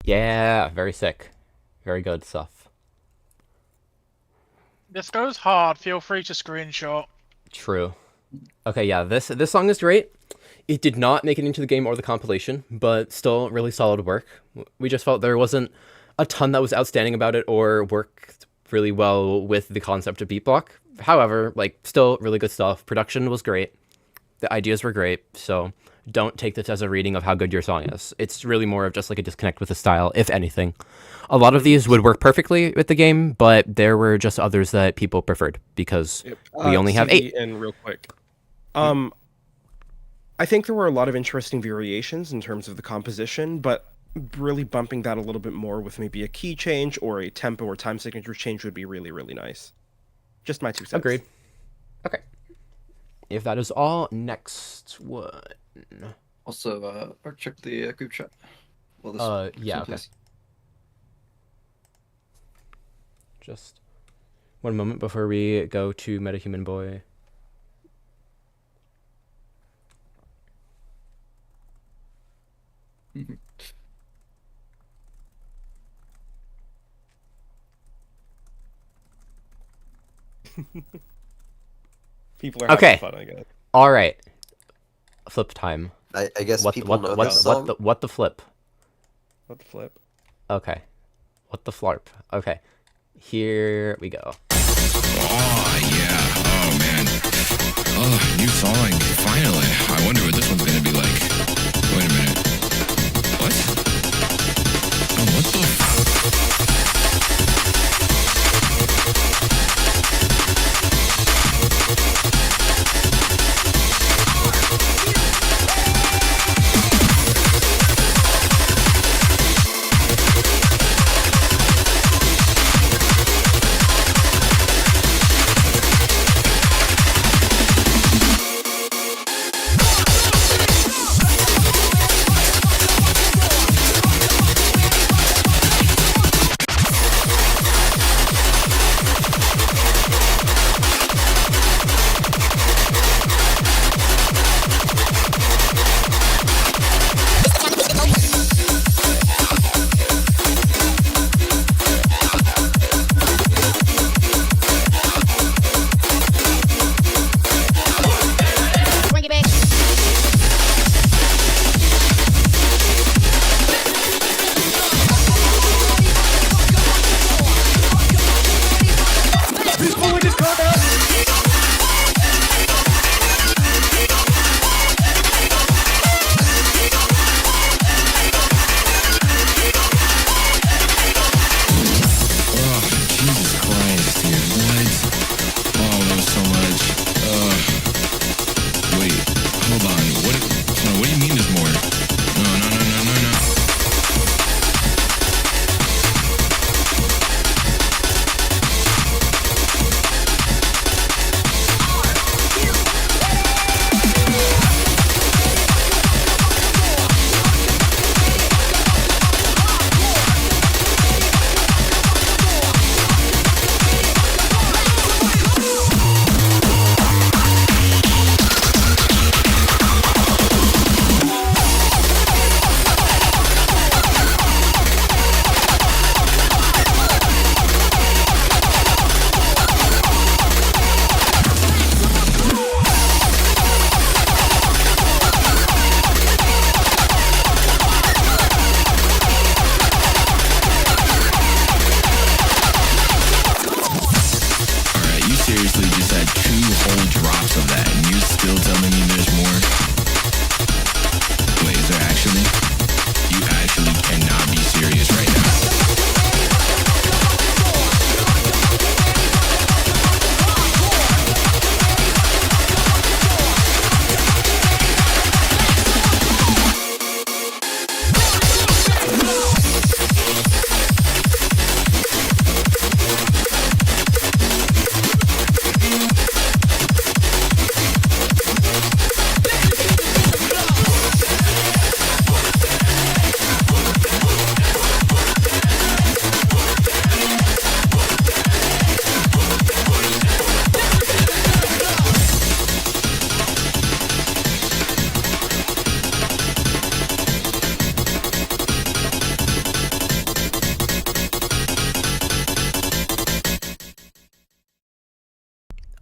Speaker 1: Yeah, very sick. Very good stuff.
Speaker 4: This goes hard. Feel free to screenshot.
Speaker 1: True. Okay, yeah, this song is great. It did not make it into the game or the compilation, but still really solid work. We just felt there wasn't a ton that was outstanding about it or worked really well with the concept of BEATBLOCK. However, like, still really good stuff. Production was great. The ideas were great, so don't take this as a reading of how good your song is. It's really more of just like a disconnect with the style, if anything. A lot of these would work perfectly with the game, but there were just others that people preferred because we only have 8.
Speaker 2: And real quick, I think there were a lot of interesting variations in terms of the composition, but really bumping that a little bit more with maybe a key change or a tempo or time signature change would be really, really nice. Just my 2 cents.
Speaker 1: Agreed. Okay. If that is all, next one.
Speaker 3: Also, or check the group chat. Well,
Speaker 1: yeah, okay. Just one moment before we go to Metahuman Boy.
Speaker 2: People are having fun, I guess.
Speaker 1: All right. Flip time.
Speaker 6: I guess people know
Speaker 1: what,
Speaker 6: this song.
Speaker 1: What the flip?
Speaker 2: What the flip?
Speaker 1: Okay. What the flarp? Okay. Here we go.
Speaker 10: Oh, yeah. Oh, man. Oh, new song. Finally. I wonder what this one's gonna be like. Wait a minute. What? Oh, what the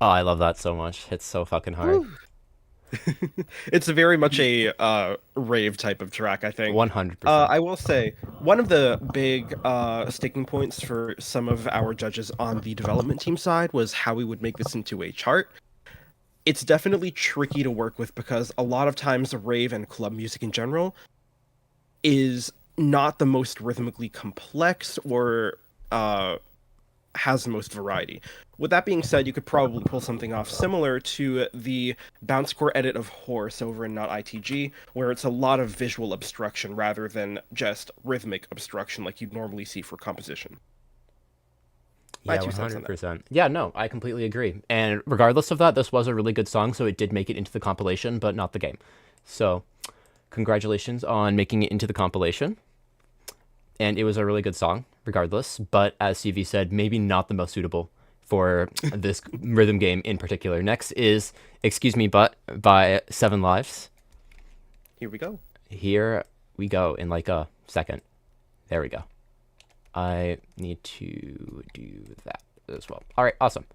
Speaker 1: Oh, I love that so much. It's so fucking hard.
Speaker 2: It's very much a rave type of track, I think.
Speaker 1: 100%.
Speaker 2: I will say, one of the big sticking points for some of our judges on the development team side was how we would make this into a chart. It's definitely tricky to work with because a lot of times rave and club music in general is not the most rhythmically complex or has the most variety. With that being said, you could probably pull something off similar to the bounce core edit of Horse over in Not ITG, where it's a lot of visual obstruction rather than just rhythmic obstruction like you'd normally see for composition.
Speaker 1: Yeah, 100%. Yeah, no, I completely agree. And regardless of that, this was a really good song, so it did make it into the compilation, but not the game. So, congratulations on making it into the compilation. And it was a really good song, regardless. But as CV said, maybe not the most suitable for this rhythm game in particular. Next is Excuse Me But by Seven Lives.
Speaker 2: Here we go.
Speaker 1: Here we go in like a second. There we go. I need to do that as well. All right, awesome.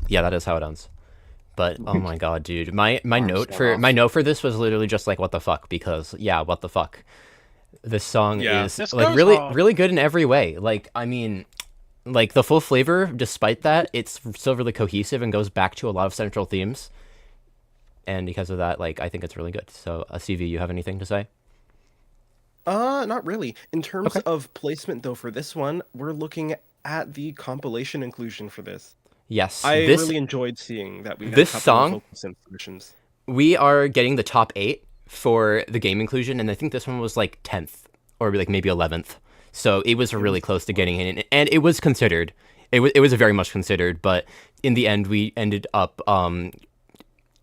Speaker 1: Yeah, that is how it ends. But oh my god, dude, my note for this was literally just like what the fuck, because yeah, what the fuck. This song is
Speaker 4: This
Speaker 1: like
Speaker 4: goes
Speaker 1: really
Speaker 4: hard.
Speaker 1: really good in every way. Like I mean, like the full flavor, despite that, it's still really cohesive and goes back to a lot of central themes. And because of that, like I think it's really good. So, CV, you have anything to say?
Speaker 2: Not really. In terms
Speaker 1: Okay.
Speaker 2: of placement, though, for this one, we're looking at the compilation inclusion for this.
Speaker 1: Yes,
Speaker 2: I
Speaker 1: this
Speaker 2: really enjoyed seeing that we got
Speaker 1: this
Speaker 2: a couple
Speaker 1: song-
Speaker 2: of vocal synth submissions.
Speaker 1: we are getting the top 8 for the game inclusion, and I think this one was like 10th or like maybe 11th. So it was really close to getting in, and it was considered. It was very much considered, but in the end, we ended up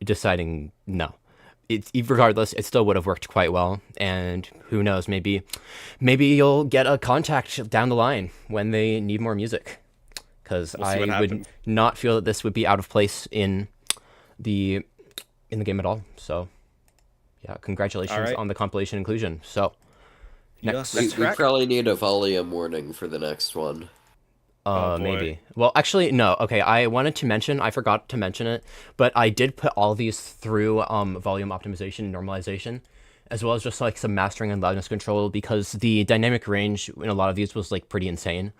Speaker 1: deciding no. Regardless, it still would have worked quite well, and who knows, maybe you'll get a contact down the line when they need more music, because
Speaker 2: We'll see what
Speaker 1: I would
Speaker 2: happens.
Speaker 1: not feel that this would be out of place in the game at all. So yeah, congratulations
Speaker 2: Alright.
Speaker 1: on the compilation inclusion. So next,
Speaker 2: Next
Speaker 6: We
Speaker 2: track?
Speaker 6: probably need a volume warning for the next one.
Speaker 2: Oh, boy.
Speaker 1: maybe. Well, actually, no. Okay, I forgot to mention it, but I did put all these through volume optimization and normalization, as well as just like some mastering and loudness control, because the dynamic range in a lot of these was like pretty insane.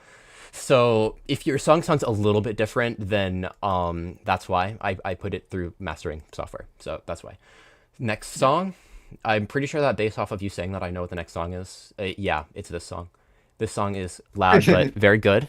Speaker 1: So if your song sounds a little bit different, then that's why I put it through mastering software. So that's why. Next song, I'm pretty sure that based off of you saying that, I know what the next song is. Yeah, it's this song. This song is loud but very good.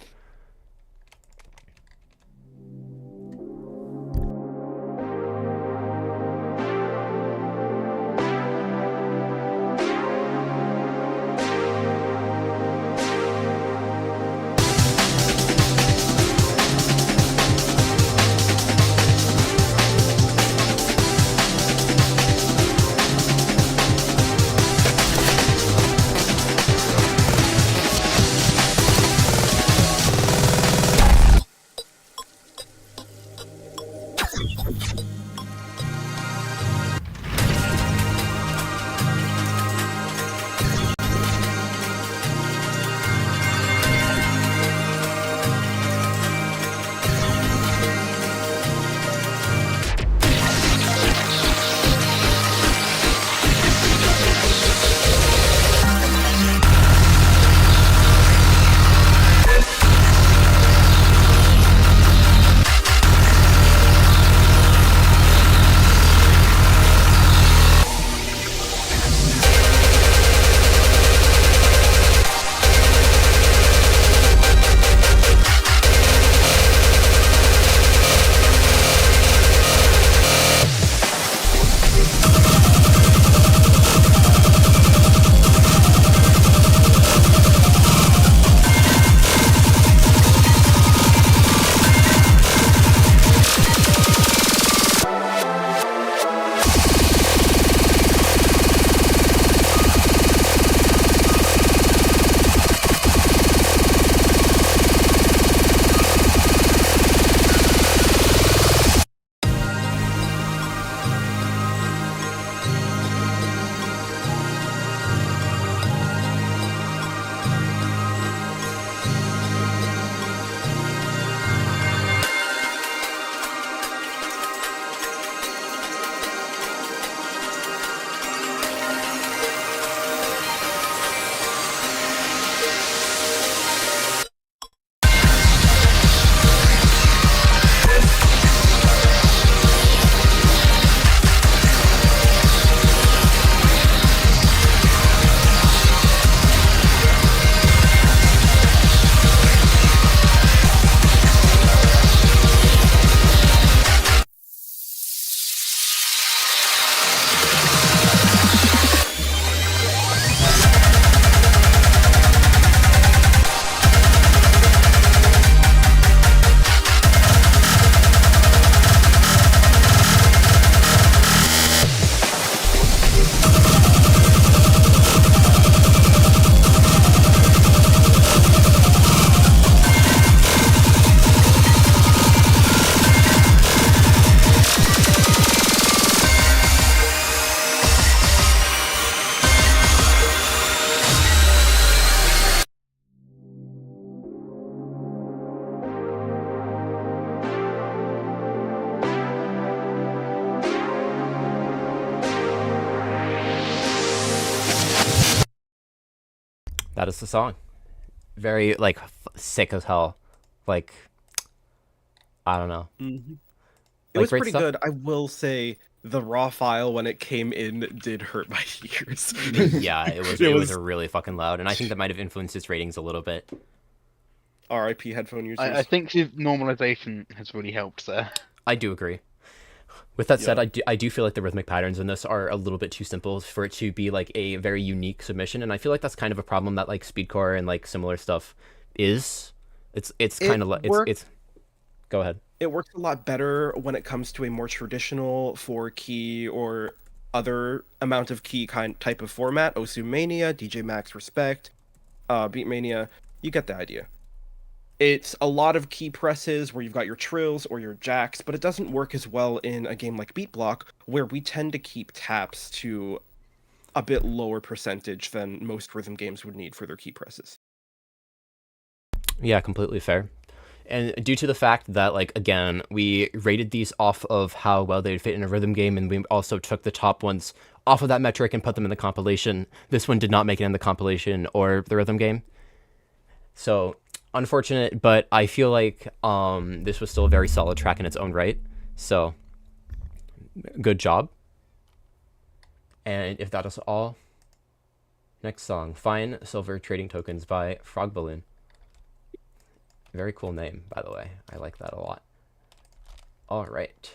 Speaker 1: that is the song. Very like sick as hell. Like, I don't know.
Speaker 2: Mm-hmm. It
Speaker 1: Like,
Speaker 2: was
Speaker 1: great
Speaker 2: pretty
Speaker 1: stuff.
Speaker 2: good. I will say the raw file when it came in did hurt my ears.
Speaker 1: Yeah, it was really fucking loud, and I think that might have influenced its ratings a little bit.
Speaker 2: RIP headphone users.
Speaker 9: I think the normalization has really helped there.
Speaker 1: I do agree. With that said, I do feel like the rhythmic patterns in this are a little bit too simple for it to be like a very unique submission, and I feel like that's kind of a problem that like Speedcore and like similar stuff is. It's kind of like it's. Go ahead.
Speaker 2: It works a lot better when it comes to a more traditional 4-key or other amount of key type of format. Osumania, DJ Max Respect, Beatmania. You get the idea. It's a lot of key presses where you've got your trills or your jacks, but it doesn't work as well in a game like BEATBLOCK, where we tend to keep taps to a bit lower percentage than most rhythm games would need for their key presses.
Speaker 1: Yeah, completely fair. And due to the fact that, like, again, we rated these off of how well they'd fit in a rhythm game, and we also took the top ones off of that metric and put them in the compilation, this one did not make it in the compilation or the rhythm game. So, unfortunate, but I feel like this was still a very solid track in its own right. So, good job. And if that is all, next song, Fine Silver Trading Tokens by Frog Balloon. Very cool name, by the way. I like that a lot. All right.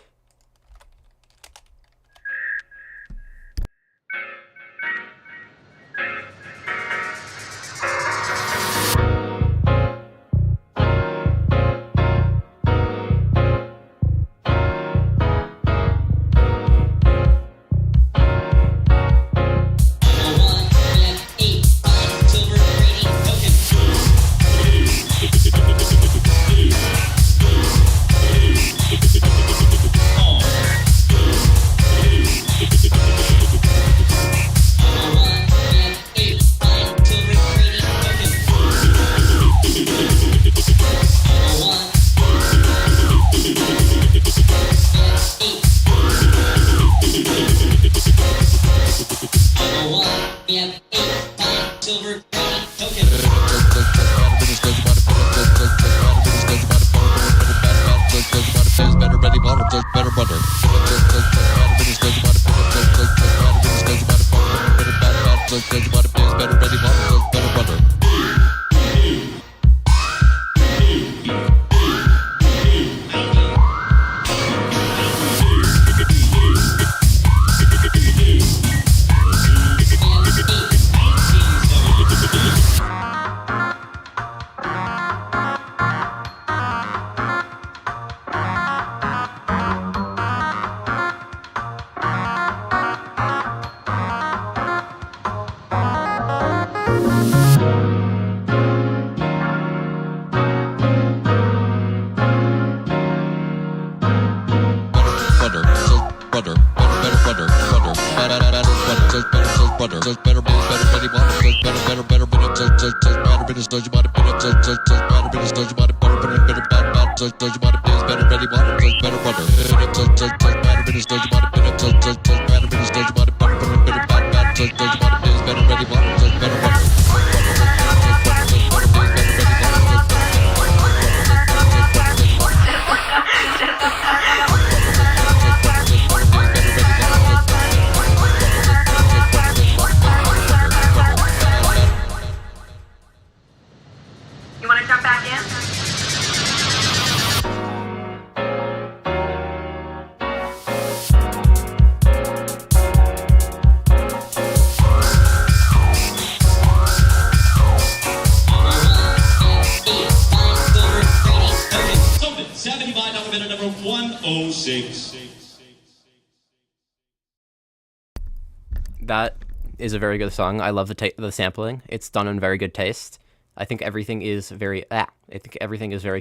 Speaker 1: That is a very good song. I love the sampling. It's done in very good taste. I think everything is very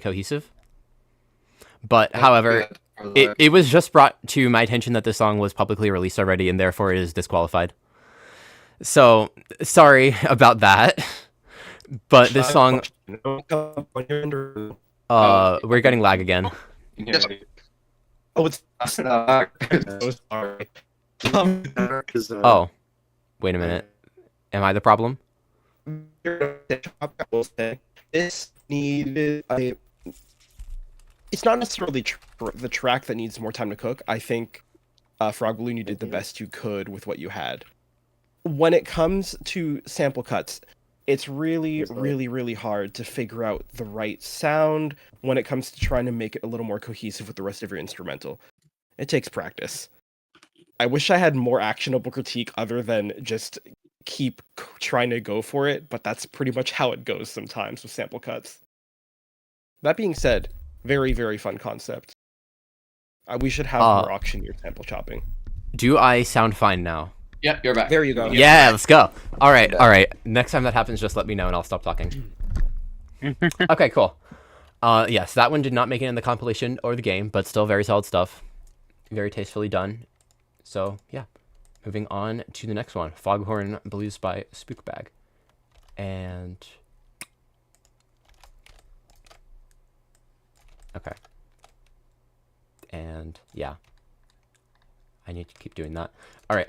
Speaker 1: cohesive. But however, it was just brought to my attention that this song was publicly released already, and therefore it is disqualified. So sorry about that. But this song, we're getting lag again.
Speaker 2: Oh, it's so sorry.
Speaker 1: Oh, wait a minute. Am I the problem?
Speaker 2: This needed it's not necessarily the track that needs more time to cook. I think Frog Balloon, you did the best you could with what you had. When it comes to sample cuts, it's really, really hard to figure out the right sound when it comes to trying to make it a little more cohesive with the rest of your instrumental. It takes practice. I wish I had more actionable critique other than just keep trying to go for it, but that's pretty much how it goes sometimes with sample cuts. That being said, very, very fun concept. We should have more auctioneer sample chopping.
Speaker 1: Do I sound fine now?
Speaker 3: Yeah, you're back.
Speaker 2: There you go.
Speaker 1: Yeah, let's go. All right. Next time that happens, just let me know and I'll stop talking. Okay, cool. Yes, that one did not make it in the compilation or the game, but still very solid stuff. Very tastefully done. So, yeah. Moving on to the next one. Foghorn Blues by Spook Bag. And... okay. And, yeah. I need to keep doing that. All right.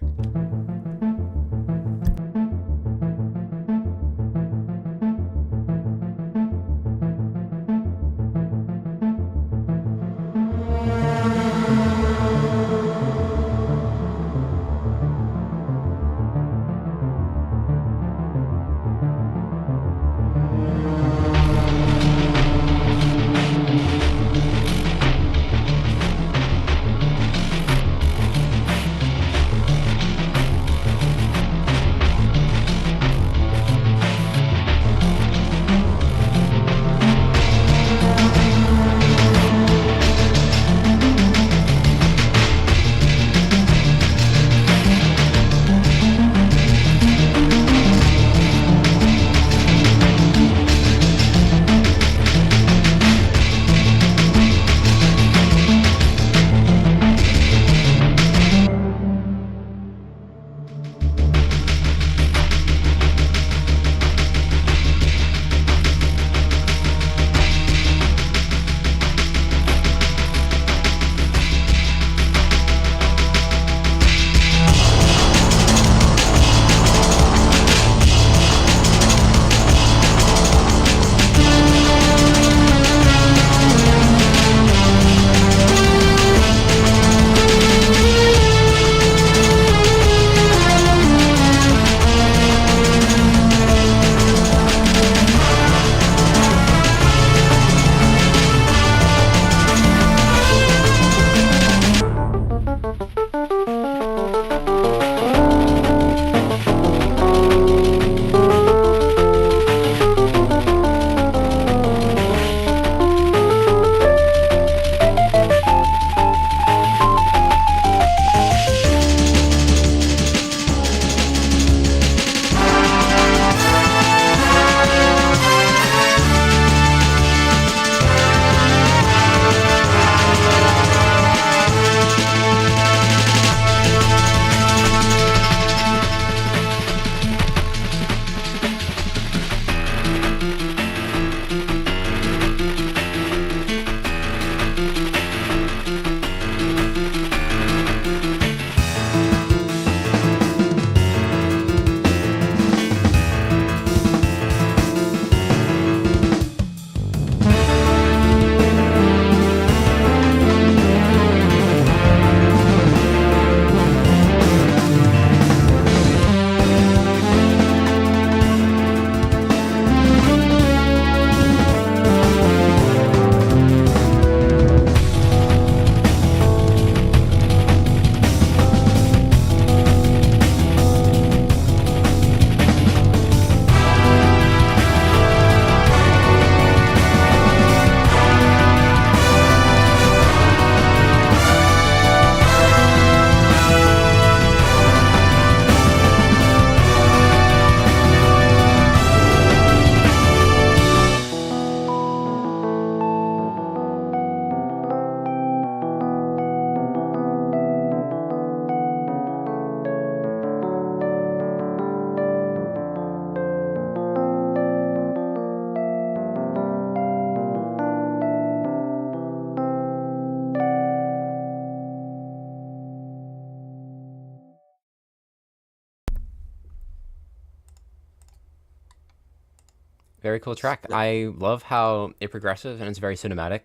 Speaker 1: Very cool track. I love how it progresses and it's very cinematic.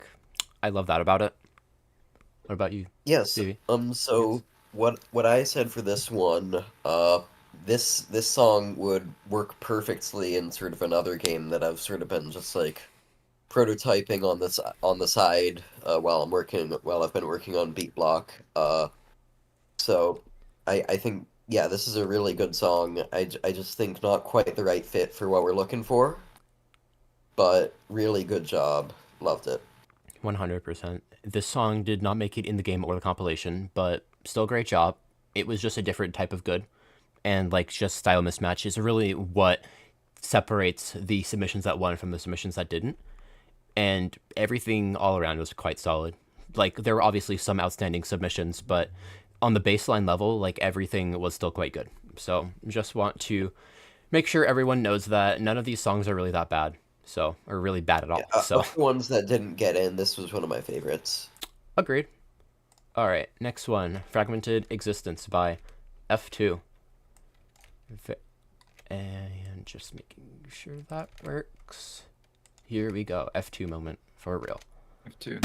Speaker 1: I love that about it. What about you?
Speaker 6: Yes.
Speaker 1: Stevie?
Speaker 6: So what I said for this one, this song would work perfectly in sort of another game that I've sort of been just like prototyping on the side while I've been working on BeatBLOCK. So I think this is a really good song. I just think not quite the right fit for what we're looking for, but really good job. Loved it.
Speaker 1: 100%. This song did not make it in the game or the compilation, but still great job. It was just a different type of good. And like just style mismatch is really what separates the submissions that won from the submissions that didn't. And everything all around was quite solid. Like there were obviously some outstanding submissions, but on the baseline level, like everything was still quite good. So just want to make sure everyone knows that none of these songs are really that bad. So, or really bad at all. So
Speaker 6: Of the ones that didn't get in, this was one of my favorites.
Speaker 1: Agreed. All right, next one, Fragmented Existence by F2. And just making sure that works. Here we go, F2 moment for real.
Speaker 3: F2.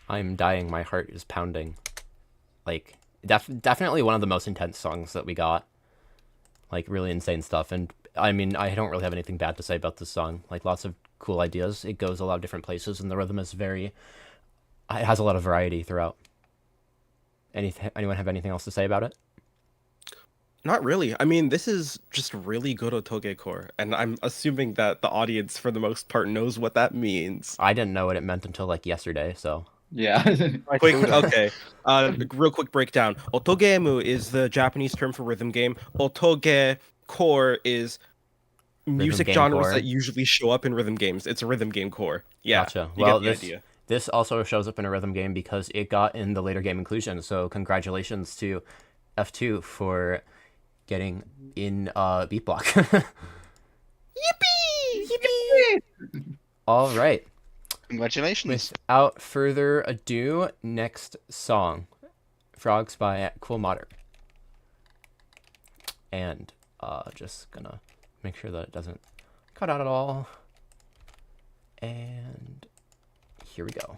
Speaker 1: I'm dying, my heart is pounding. Like, definitely one of the most intense songs that we got. Like, really insane stuff. And, I mean, I don't really have anything bad to say about this song. Like, lots of cool ideas. It goes a lot of different places, and the rhythm is it has a lot of variety throughout. Anyone have anything else to say about it?
Speaker 2: Not really. I mean, this is just really good otoge core, and I'm assuming that the audience, for the most part, knows what that means.
Speaker 1: I didn't know what it meant until, like, yesterday, so...
Speaker 3: Yeah.
Speaker 2: Okay. Real quick breakdown. Otogemu is the Japanese term for rhythm game. Otoge core is music genres that usually show up in rhythm games. It's a rhythm game core. Yeah.
Speaker 1: Gotcha.
Speaker 2: You
Speaker 1: Well,
Speaker 2: get the idea.
Speaker 1: This also shows up in a rhythm game because it got in the later game inclusion. So congratulations to F2 for getting in BeatBLOCK. Yippee! Yippee! All right.
Speaker 9: Congratulations.
Speaker 1: Without further ado, next song Frogs by Cool Modder. And just gonna make sure that it doesn't cut out at all. And here we go.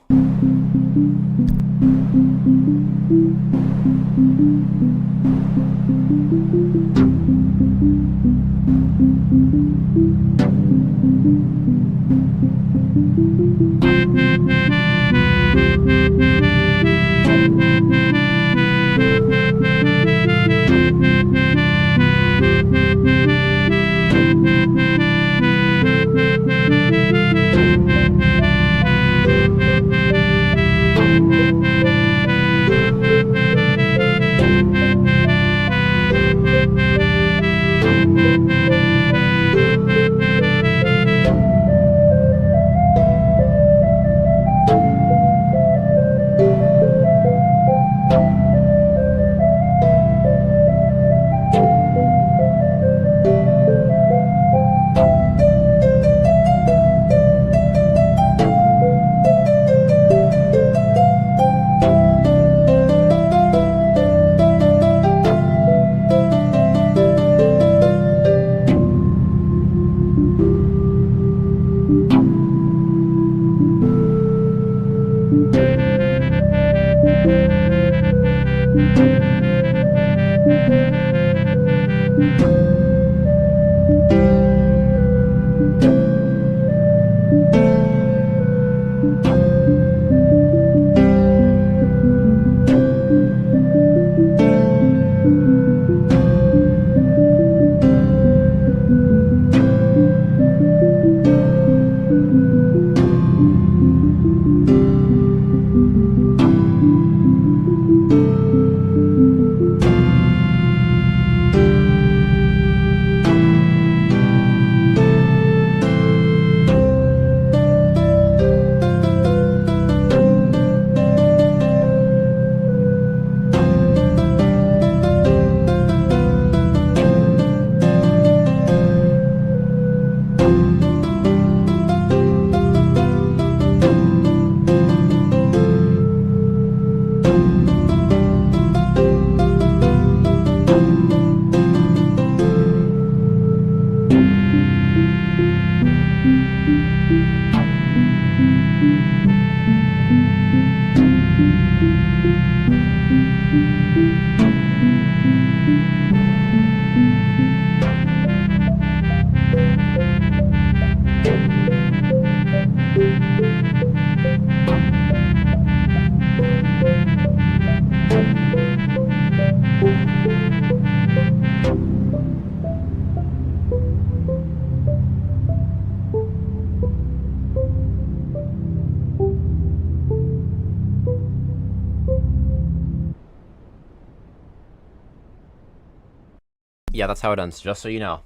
Speaker 1: Yeah, that's how it ends, just so you know.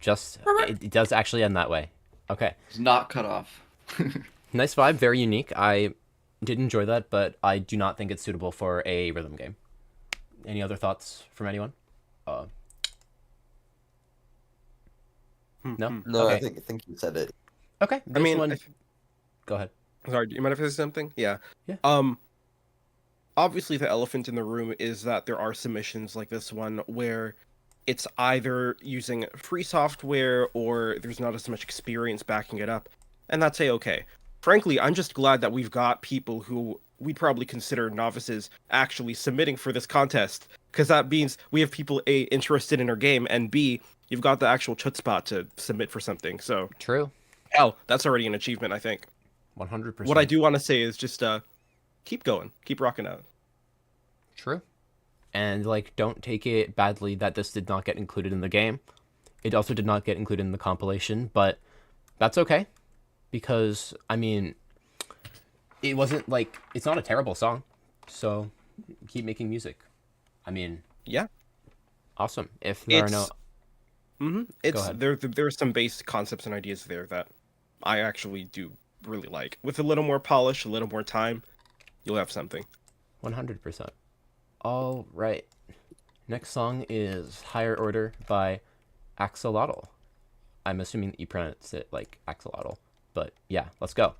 Speaker 1: It does actually end that way. Okay.
Speaker 3: It's not cut off.
Speaker 1: Nice vibe, very unique. I did enjoy that, but I do not think it's suitable for a rhythm game. Any other thoughts from anyone? No?
Speaker 6: No,
Speaker 1: okay.
Speaker 6: I think you said it.
Speaker 1: Okay.
Speaker 2: I mean,
Speaker 1: go ahead.
Speaker 2: Sorry, do you mind if I say something? Yeah.
Speaker 1: Yeah.
Speaker 2: Obviously the elephant in the room is that there are submissions like this one where it's either using free software or there's not as much experience backing it up, and that's A-okay. Frankly, I'm just glad that we've got people who we'd probably consider novices actually submitting for this contest, because that means we have people A, interested in our game, and B, you've got the actual chutzpah to submit for something, so...
Speaker 1: True.
Speaker 2: Hell, that's already an achievement, I think.
Speaker 1: 100%.
Speaker 2: What I do want to say is just, keep going. Keep rocking out.
Speaker 1: True. And, like, don't take it badly that this did not get included in the game. It also did not get included in the compilation, but that's okay. Because, I mean, it wasn't, like, it's not a terrible song. So, keep making music. I mean...
Speaker 2: Yeah.
Speaker 1: Awesome. If there are no...
Speaker 2: There are some basic concepts and ideas there that I actually do really like. With a little more polish, a little more time, you'll have something.
Speaker 1: 100%. All right. Next song is Higher Order by Axolotl. I'm assuming that you pronounce it like Axolotl, but yeah, let's go.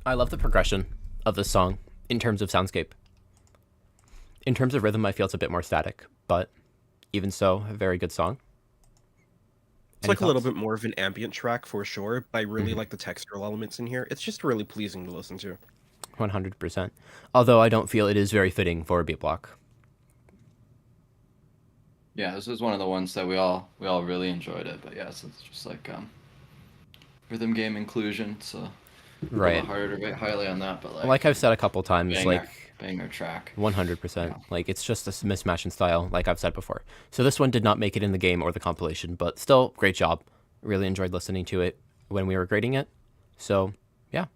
Speaker 1: I love the progression of this song in terms of soundscape. In terms of rhythm, I feel it's a bit more static, but even so, a very good song.
Speaker 2: It's like a little bit more of an ambient track for sure, but I really like the textural elements in here. It's just really pleasing to listen to.
Speaker 1: 100%. Although I don't feel it is very fitting for a beat block.
Speaker 3: Yeah, this was one of the ones that we all really enjoyed it, but yeah, so it's just like rhythm game inclusion, so
Speaker 1: right.
Speaker 3: A little harder to rate highly on that, but
Speaker 1: like I've said a couple times,
Speaker 3: banger track.
Speaker 1: 100%. Yeah. Like it's just a mismatch in style, like I've said before. So this one did not make it in the game or the compilation, but still great job. Really enjoyed listening to it when we were grading it. So yeah,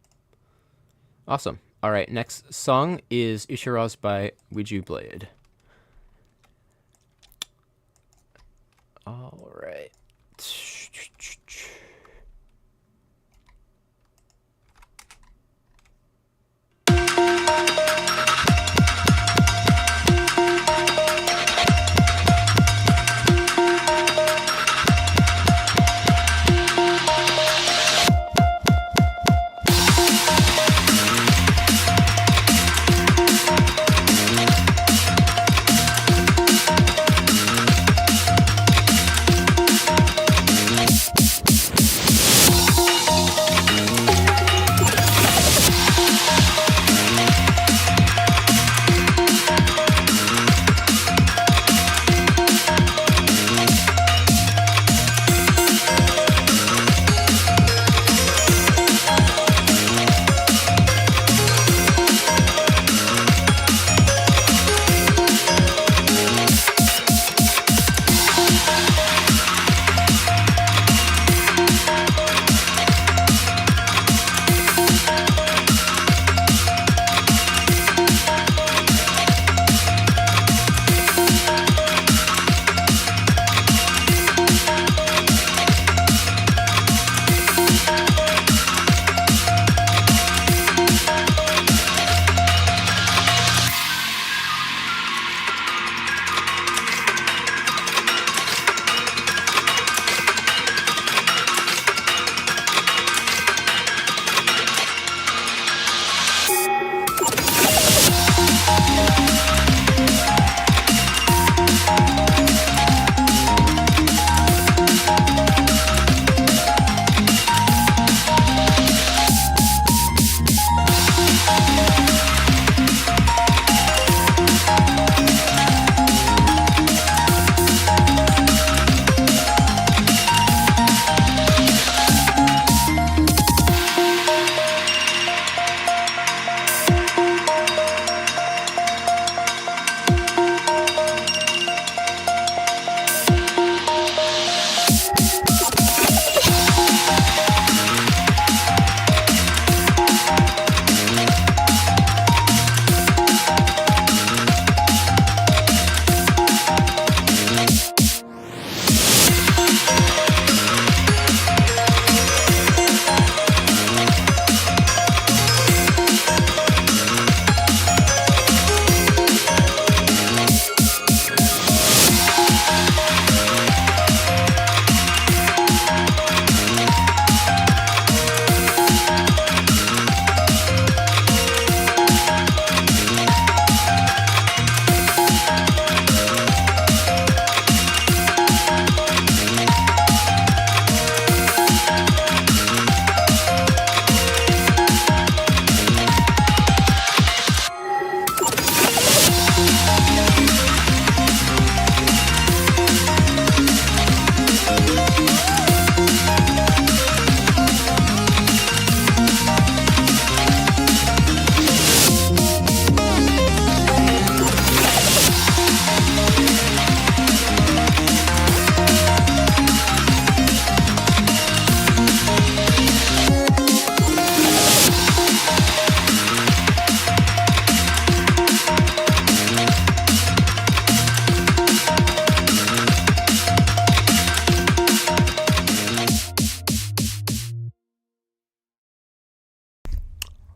Speaker 1: awesome. All right, next song is Ishiro's by Ouija Blade. All right.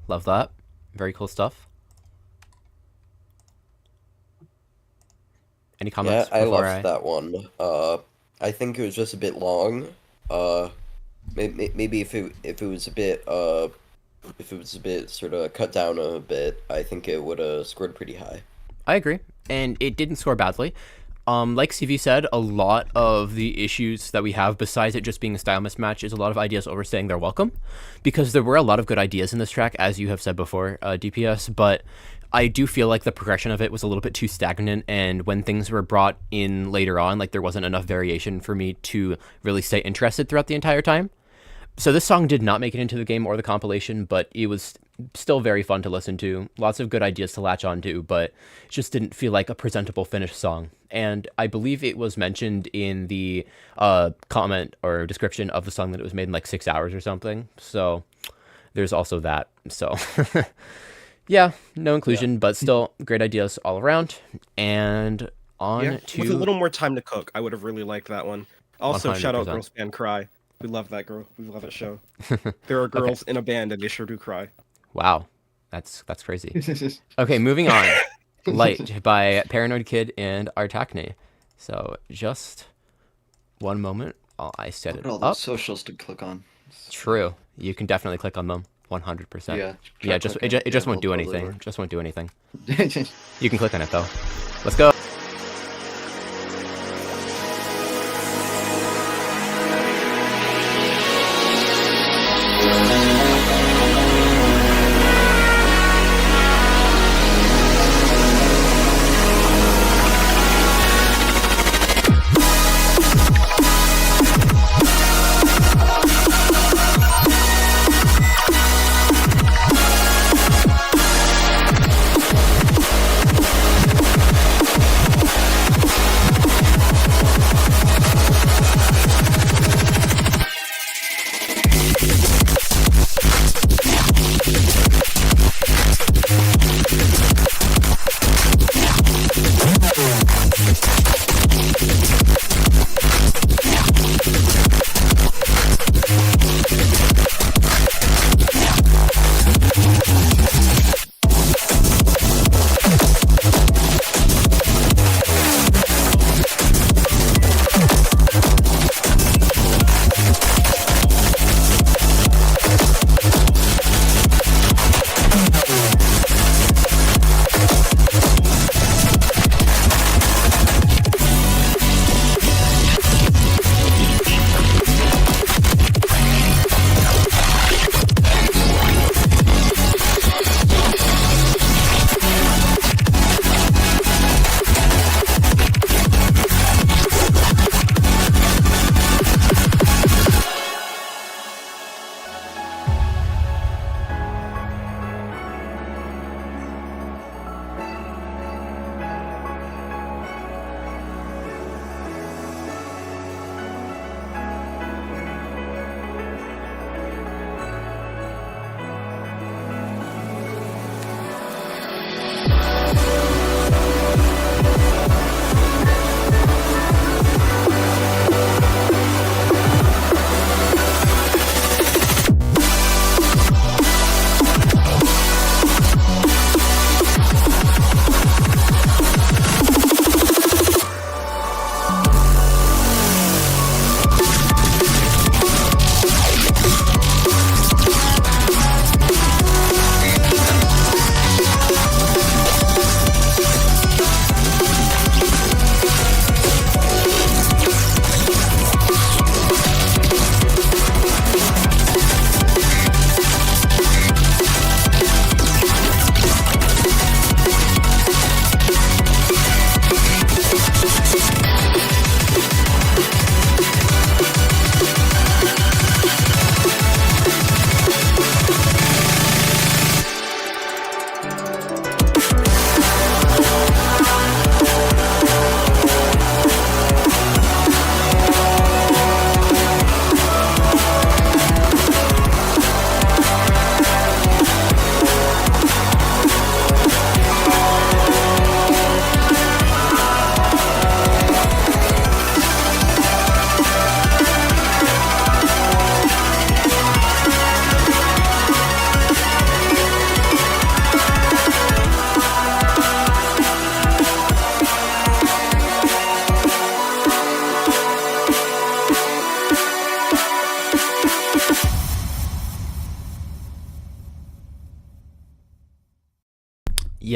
Speaker 1: Love that. Very cool stuff. Any comments?
Speaker 6: Yeah, I loved that one. I think it was just a bit long. Maybe if it was a bit if it was a bit sort of cut down a bit, I think it would have scored pretty high.
Speaker 1: I agree, and it didn't score badly. Like CV said, a lot of the issues that we have, besides it just being a style mismatch, is a lot of ideas overstaying their welcome, because there were a lot of good ideas in this track, as you have said before, DPS, but I do feel like the progression of it was a little bit too stagnant, and when things were brought in later on, like, there wasn't enough variation for me to really stay interested throughout the entire time. So this song did not make it into the game or the compilation, but it was still very fun to listen to. Lots of good ideas to latch onto, but it just didn't feel like a presentable finished song. And I believe it was mentioned in the comment or description of the song that it was made in like 6 hours or something. So there's also that. So yeah, no inclusion, but still great ideas all around. And on to...
Speaker 2: With a little more time to cook, I would have really liked that one. Also, 100%. Shout out Girls Band Cry. We love that girl. We love that show. There are girls in a band and they sure do cry.
Speaker 1: Wow. That's crazy. Okay, moving on. Light by Paranoid Kid and Artackni. So just one moment while I set it
Speaker 3: all
Speaker 1: up.
Speaker 3: Those socials to click on.
Speaker 1: True. You can definitely click on them. 100%.
Speaker 3: Yeah.
Speaker 1: Yeah, it just won't do anything. Just won't do anything. You can click on it though. Let's go.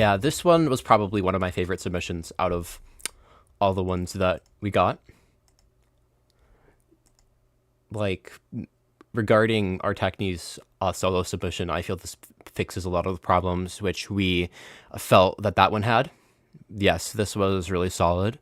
Speaker 1: yeah, this one was probably one of my favorite submissions out of all the ones that we got. Like, regarding Artackni's solo submission, I feel this fixes a lot of the problems which we felt that one had. Yes, this was really solid.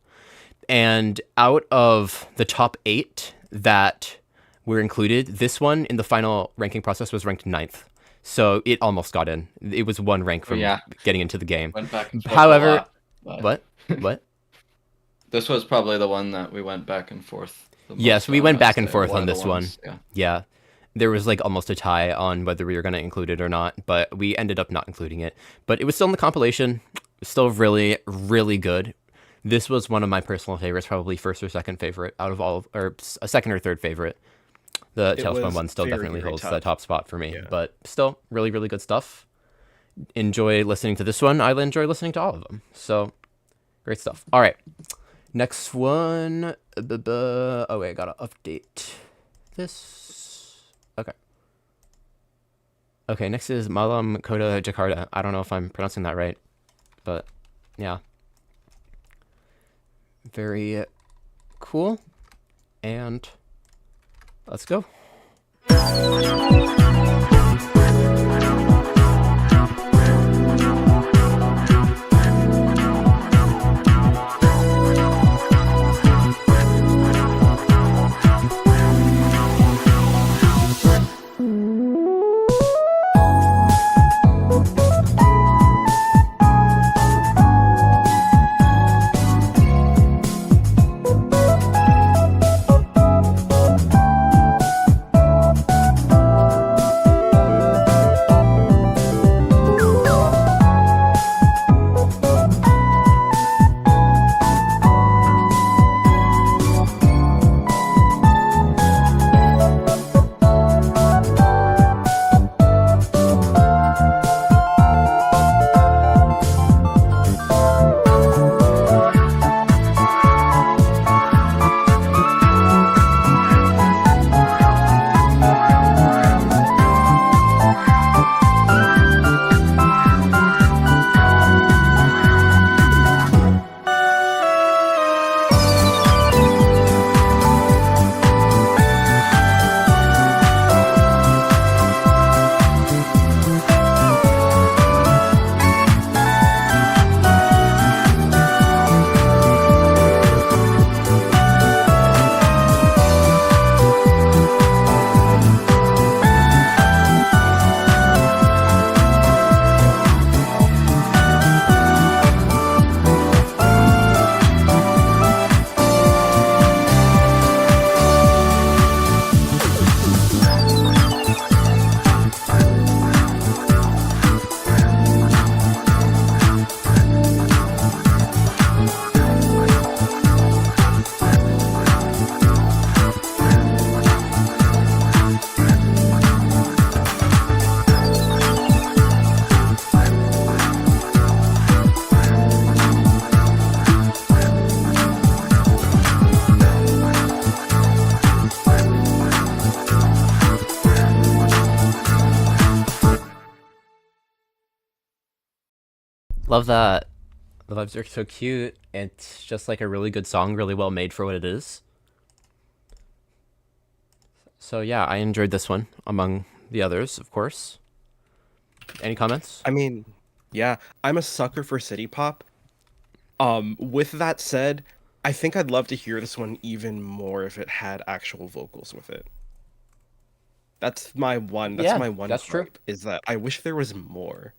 Speaker 1: And out of the top 8 that were included, this one in the final ranking process was ranked 9th. So it almost got in. It was 1 rank from getting into the game.
Speaker 3: Went back and forth
Speaker 1: However,
Speaker 3: a lot,
Speaker 1: what?
Speaker 3: This was probably the one that we went back and forth.
Speaker 1: Yes, we went back and forth on this one.
Speaker 3: Ones,
Speaker 1: Yeah. There was like almost a tie on whether we were going to include it or not, but we ended up not including it. But it was still in the compilation. Still really, really good. This was one of my personal favorites, probably first or second favorite out of all, or a second or third favorite. The Tailspun one still definitely holds the top spot for me, but still really, really good stuff. Enjoy listening to this one. I enjoy listening to all of them. So great stuff. All right. Next one. Oh, wait, I got to update this. Okay. Okay, next is Malam, Koda, Jakarta. I don't know if I'm pronouncing that right, but yeah. Very cool. And let's go. Love that. The vibes are so cute. It's just like a really good song, really well made for what it is. So yeah, I enjoyed this one among the others, of course. Any comments?
Speaker 2: I mean, yeah, I'm a sucker for city pop. With that said, I think I'd love to hear this one even more if it had actual vocals with it. That's my one. That's my one.
Speaker 1: That's true.
Speaker 2: Is that I wish there was more.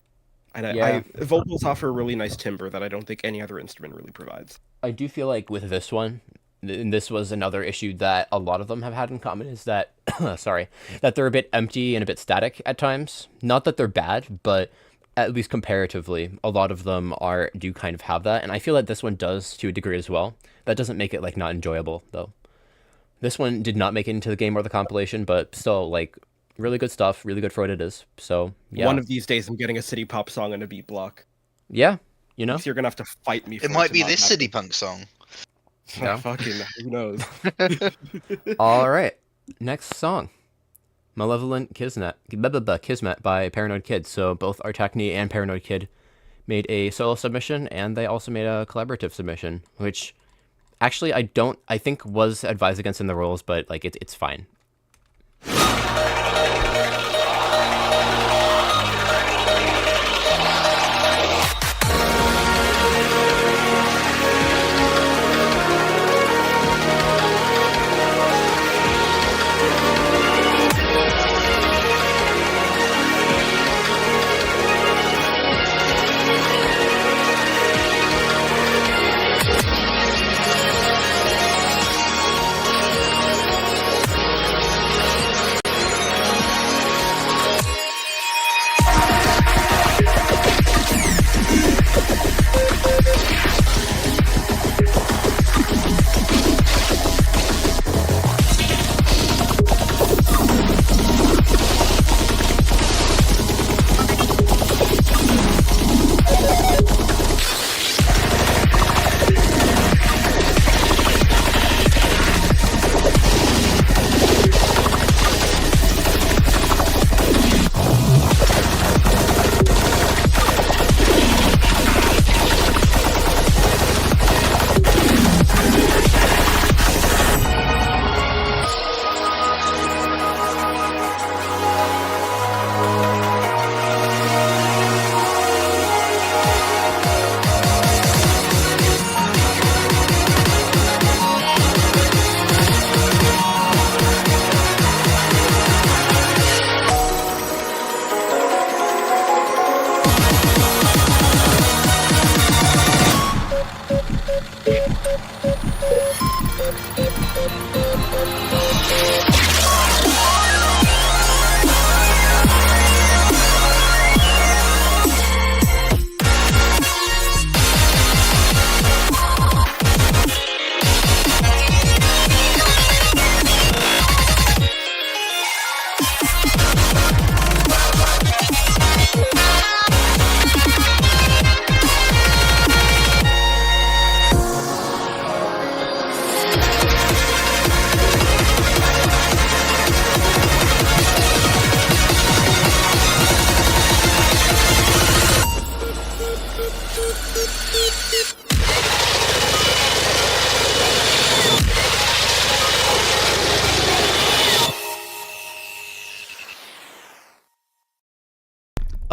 Speaker 2: And vocals offer a really nice timbre that I don't think any other instrument really provides.
Speaker 1: I do feel like with this one, and this was another issue that a lot of them have had in common, is that, that they're a bit empty and a bit static at times. Not that they're bad, but at least comparatively, a lot of them do kind of have that. And I feel that this one does to a degree as well. That doesn't make it like not enjoyable though. This one did not make it into the game or the compilation, but still like really good stuff, really good for what it is. So yeah.
Speaker 2: One of these days I'm getting a city pop song and a beat block.
Speaker 1: Yeah, you know.
Speaker 2: So you're gonna have to fight me for
Speaker 11: it. Might be this city punk song.
Speaker 2: Yeah. Fucking who knows.
Speaker 1: All right. Next song. Malevolent Kismet by Paranoid Kid. So both Artackni and Paranoid Kid made a solo submission, and they also made a collaborative submission, which actually I think was advised against in the rules, but like it's fine.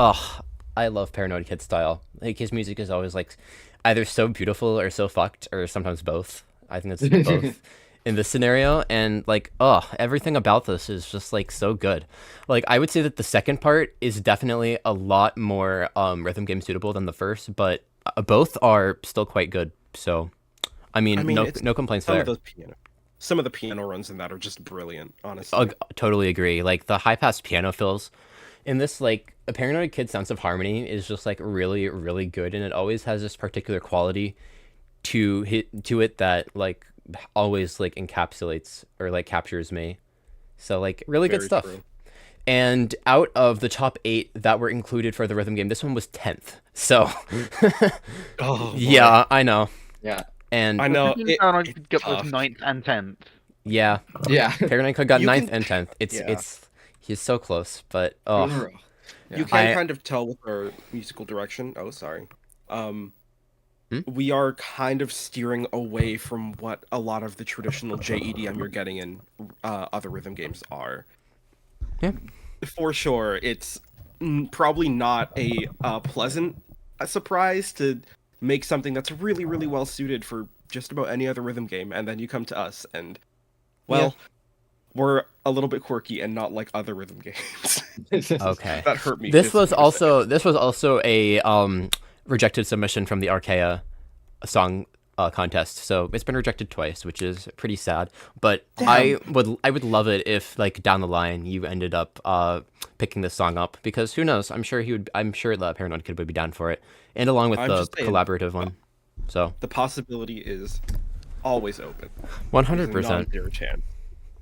Speaker 1: Oh, I love Paranoid Kid style. Like his music is always like either so beautiful or so fucked, or sometimes both. I think it's both in this scenario. And like, oh, everything about this is just like so good. Like I would say that the second part is definitely a lot more rhythm game suitable than the first, but both are still quite good. So, I mean no complaints there.
Speaker 2: Some of the piano runs in that are just brilliant, honestly.
Speaker 1: Totally agree. Like the high pass piano fills in this, like a Paranoid Kid sense of harmony is just like really, really good, and it always has this particular quality to it that like always like encapsulates or like captures me. So like really good stuff. True. And out of the top 8 that were included for the rhythm game, this one was 10th. So yeah, I know.
Speaker 3: Yeah.
Speaker 1: And
Speaker 2: I know
Speaker 9: I could get both 9th and 10th.
Speaker 1: Yeah. Paranoid Kid got 9th and 10th. It's he's so close, but
Speaker 2: you can kind of tell with our musical direction. Oh, sorry. We are kind of steering away from what a lot of the traditional JEDM you're getting in other rhythm games are.
Speaker 1: Yeah.
Speaker 2: For sure, it's probably not a pleasant surprise to make something that's really, really well suited for just about any other rhythm game, and then you come to us and, well, we're a little bit quirky and not like other rhythm games.
Speaker 1: Okay.
Speaker 2: That hurt me.
Speaker 1: This was also a rejected submission from the Archaea song contest, so it's been rejected twice, which is pretty sad. But damn. I would love it if like down the line you ended up picking this song up, because who knows? I'm sure the Paranoid Kid would be down for it, and along with the collaborative one. So
Speaker 2: the possibility is always open.
Speaker 1: 100%.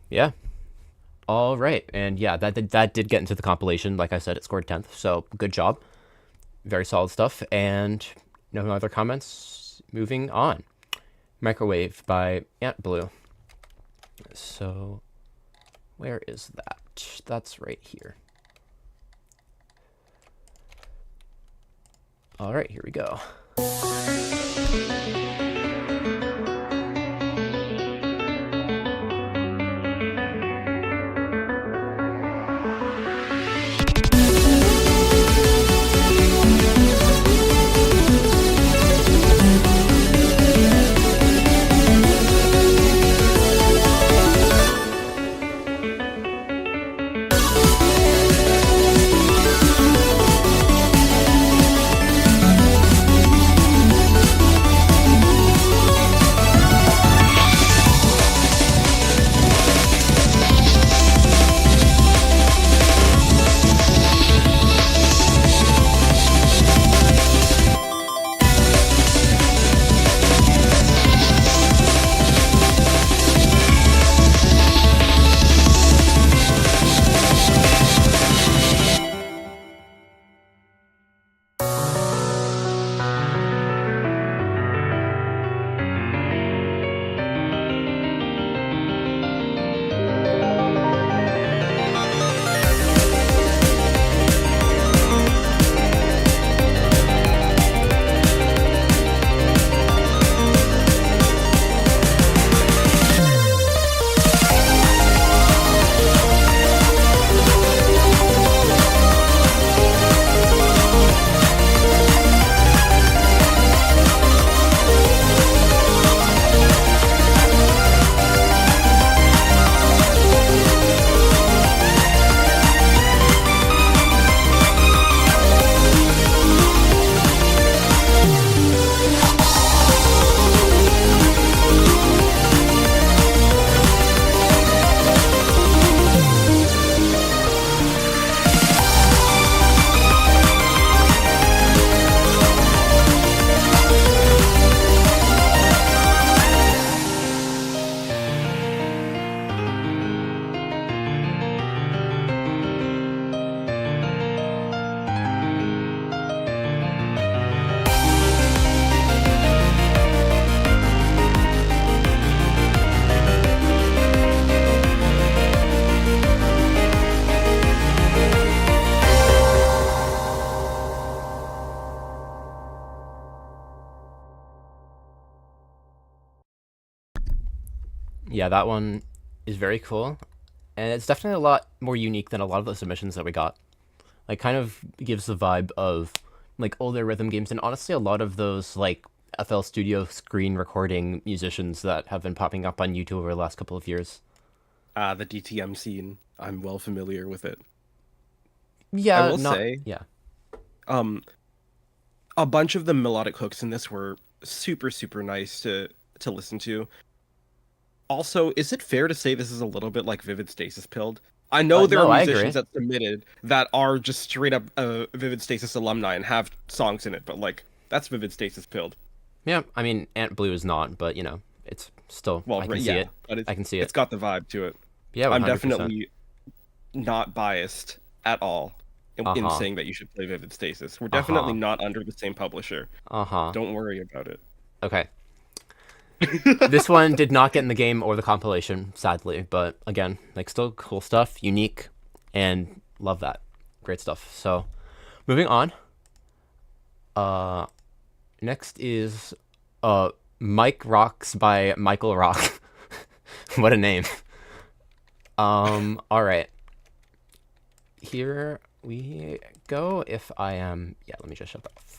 Speaker 1: Yeah. All right, and yeah, that did get into the compilation. Like I said, it scored 10th, so good job. Very solid stuff. And no other comments. Moving on. Microwave by Ant Blue. So, where is that? That's right here. All right, here we go. Yeah, that one is very cool, and it's definitely a lot more unique than a lot of the submissions that we got. Like, kind of gives the vibe of, like, older rhythm games, and honestly a lot of those, like, FL Studio screen recording musicians that have been popping up on YouTube over the last couple of years.
Speaker 2: The DTM scene, I'm well familiar with it.
Speaker 1: Yeah,
Speaker 2: I will say,
Speaker 1: yeah.
Speaker 2: A bunch of the melodic hooks in this were super, super nice to listen to. Also, is it fair to say this is a little bit like Vivid Stasis Pilled? I know there are musicians that submitted that are just straight up Vivid Stasis alumni and have songs in it, but like, that's Vivid Stasis Pilled.
Speaker 1: Yeah, I mean, Ant Blue is not, but you know, it's still, I can see it.
Speaker 2: But
Speaker 1: I can see it.
Speaker 2: It's got the vibe to it.
Speaker 1: Yeah, 100%.
Speaker 2: I'm definitely not biased at all in saying that you should play Vivid Stasis. We're definitely not under the same publisher. Don't worry about it.
Speaker 1: Okay. This one did not get in the game or the compilation, sadly, but again, like, still cool stuff, unique, and love that. Great stuff. So, moving on. Next is Mike Rocks by Michael Rock. What a name. Alright. Here we go. If I am... Yeah, let me just shut that off.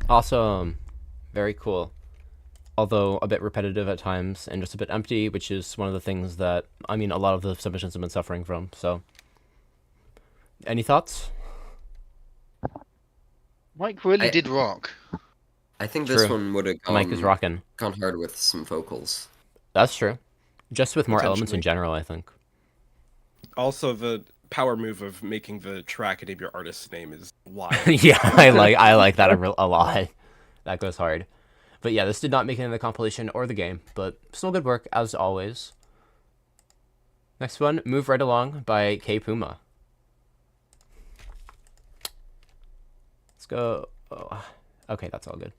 Speaker 1: Awesome. Very cool. Although a bit repetitive at times and just a bit empty, which is one of the things that, I mean, a lot of the submissions have been suffering from, so. Any thoughts?
Speaker 11: Mike really did rock.
Speaker 6: I think this one would have
Speaker 1: Mike is rocking.
Speaker 6: Gone hard with some vocals.
Speaker 1: That's true. Just with more elements in general, I think.
Speaker 2: Also, the power move of making the track a debut artist's name is wild.
Speaker 1: Yeah, I like that a lot. That goes hard. But yeah, this did not make it in the compilation or the game, but still good work, as always. Next one, Move Right Along by K Puma. Let's go. Oh, okay, that's all good.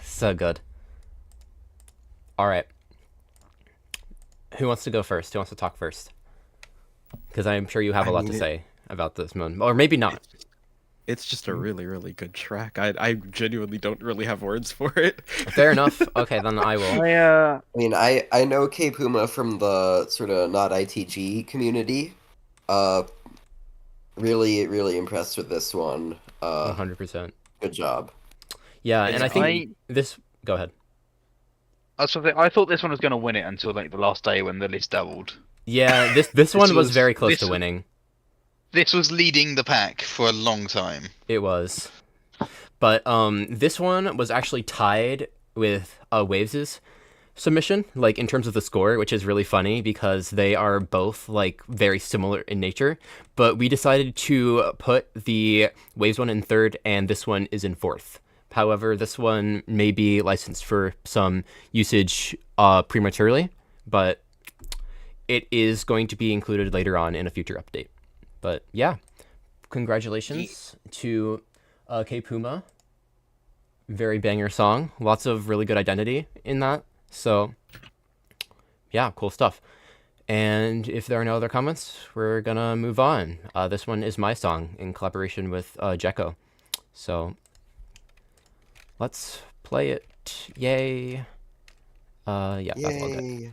Speaker 1: So good. All right. Who wants to go first? Who wants to talk first? Because I'm sure you have a lot to say about this moon, or maybe not.
Speaker 2: It's just a really, really good track. I genuinely don't really have words for it.
Speaker 1: Fair enough. Okay, then I will.
Speaker 6: I mean, I know K Puma from the sort of not ITG community. Really, really impressed with this one.
Speaker 1: 100%.
Speaker 6: Good job.
Speaker 1: Yeah, and I think this. Go ahead.
Speaker 11: I thought this one was going to win it until like the last day when the list doubled.
Speaker 1: Yeah, this one was very close to winning.
Speaker 11: This was leading the pack for a long time.
Speaker 1: It was. But this one was actually tied with Waves' submission, like in terms of the score, which is really funny because they are both like very similar in nature. But we decided to put the Waves one in third and this one is in fourth. However, this one may be licensed for some usage prematurely, but it is going to be included later on in a future update. But yeah, congratulations to K Puma. Very banger song. Lots of really good identity in that. So yeah, cool stuff. And if there are no other comments, we're gonna move on. This one is my song in collaboration with Jekko. So let's play it. Yay. Yeah, that's all good.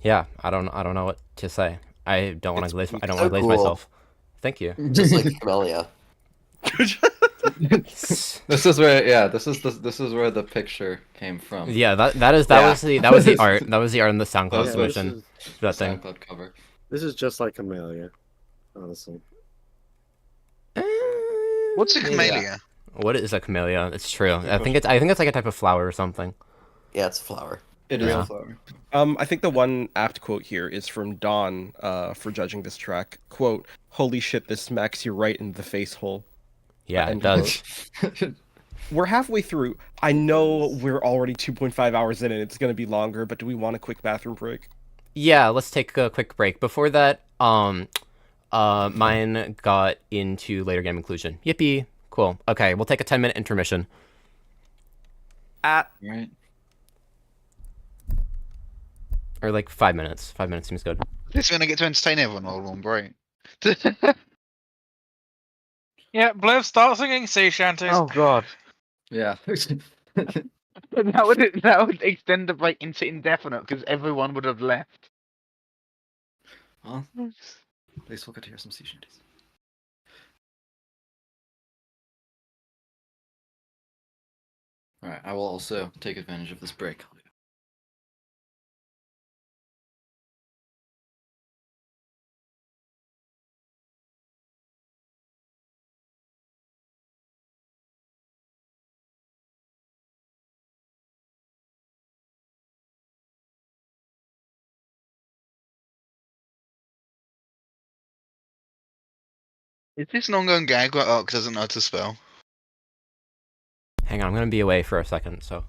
Speaker 1: Yeah, I don't know what to say. I don't want to glaze. I don't want to glaze
Speaker 6: cool.
Speaker 1: myself. Thank you.
Speaker 6: Just like Camellia.
Speaker 3: This is where, yeah, this is where the picture came from.
Speaker 1: Yeah, that was the art. That was the art in the SoundCloud submission. That thing.
Speaker 3: SoundCloud cover.
Speaker 5: This is just like Camellia, honestly.
Speaker 11: What's a camellia?
Speaker 1: What is a camellia? It's true. I think it's like a type of flower or something.
Speaker 6: Yeah, it's a flower.
Speaker 3: It is a flower.
Speaker 2: I think the one apt quote here is from Dawn for judging this track. Quote, "Holy shit, this smacks you right in the face hole."
Speaker 1: Yeah, it does.
Speaker 2: We're halfway through. I know we're already 2.5 hours in and it's going to be longer, but do we want a quick bathroom break?
Speaker 1: Yeah, let's take a quick break. Before that, mine got into later game inclusion. Yippee. Cool. Okay, we'll take a 10-minute intermission.
Speaker 3: Right.
Speaker 1: Or like 5 minutes. 5 minutes seems good.
Speaker 11: This is gonna get to entertain everyone while we're on break.
Speaker 4: Yeah, Bliv, start singing sea shanties.
Speaker 11: Oh god.
Speaker 3: Yeah.
Speaker 11: that would extend the break into indefinite because everyone would have left.
Speaker 3: Well, at least we'll get to hear some sea shanties. Alright, I will also take advantage of this break.
Speaker 11: Is this an ongoing gag where Ark doesn't know how to spell?
Speaker 1: Hang on, I'm gonna be away for a second, so.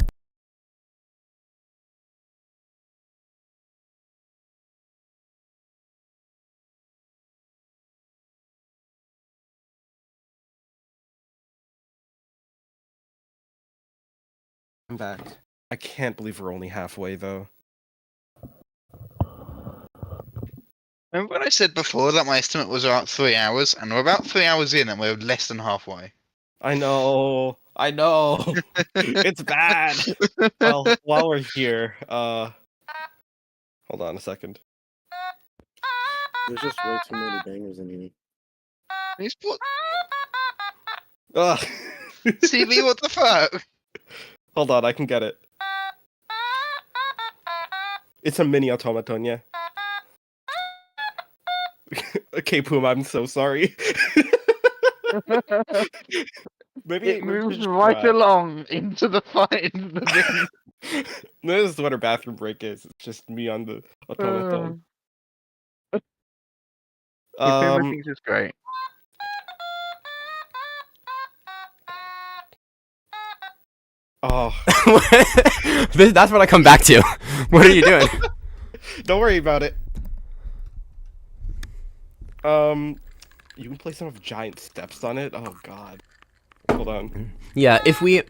Speaker 2: I'm back. I can't believe we're only halfway, though.
Speaker 11: Remember when I said before that my estimate was about 3 hours, and we're about 3 hours in and we're less than halfway.
Speaker 2: I know. It's bad. Well, while we're here, hold on a second.
Speaker 5: There's just way too many bangers in here.
Speaker 11: He's put...
Speaker 2: Ugh.
Speaker 11: CV, what the fuck?
Speaker 2: Hold on, I can get it. It's a mini automaton, yeah. Okay, Puma, I'm so sorry. Maybe
Speaker 11: it moves right along into the fight.
Speaker 2: This is what our bathroom break is. It's just me on the automaton.
Speaker 11: Everything's just great.
Speaker 2: Oh.
Speaker 1: That's what I come back to. What are you doing?
Speaker 2: Don't worry about it. You can play some of Giant Steps on it? Oh god. Hold on.
Speaker 1: Yeah, if we...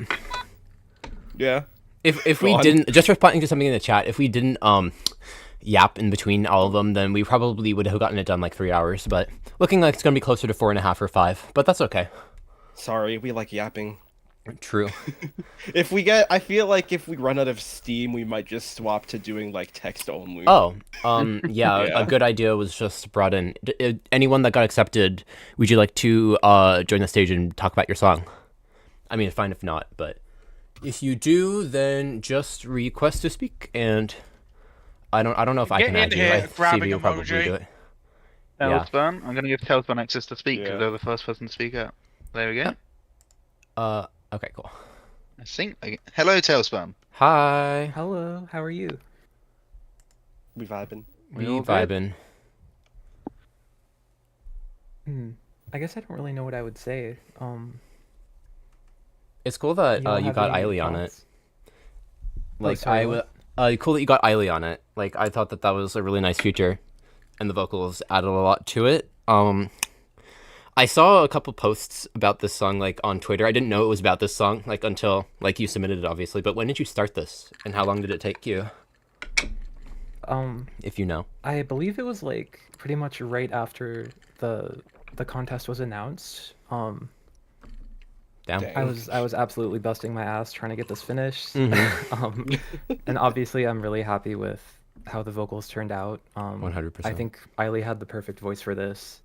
Speaker 2: Yeah?
Speaker 1: If we didn't... Just responding to something in the chat, if we didn't, yap in between all of them, then we probably would have gotten it done like 3 hours, but looking like it's gonna be closer to 4.5 or 5, but that's okay.
Speaker 2: Sorry, we like yapping.
Speaker 1: True.
Speaker 2: I feel like if we run out of steam, we might just swap to doing like text only.
Speaker 1: Oh, yeah, a good idea was just brought in. Anyone that got accepted, would you like to join the stage and talk about your song? I mean, fine if not, but if you do, then just request to speak, and I don't know if I can add you. I think CV will probably do it.
Speaker 11: Tailspun, I'm gonna give Tailspun access to speak because they're the first person to speak up. There we go.
Speaker 1: Okay, cool.
Speaker 11: I think. Hello, Tailspun.
Speaker 1: Hi.
Speaker 12: Hello. How are you?
Speaker 2: We vibing.
Speaker 1: We vibing.
Speaker 12: I guess I don't really know what I would say.
Speaker 1: It's cool that you got Eiley on it. Like
Speaker 12: sorry,
Speaker 1: cool that you got Eiley on it. Like I thought that was a really nice feature, and the vocals added a lot to it. I I saw a couple posts about this song like on Twitter. I didn't know it was about this song like until like you submitted it, obviously. But when did you start this, and how long did it take you? If you know.
Speaker 12: I believe it was like pretty much right after the contest was announced.
Speaker 1: Damn.
Speaker 12: I was absolutely busting my ass trying to get this finished.
Speaker 1: Mm-hmm.
Speaker 12: And obviously I'm really happy with how the vocals turned out.
Speaker 1: 100%.
Speaker 12: I think Eiley had the perfect voice for this.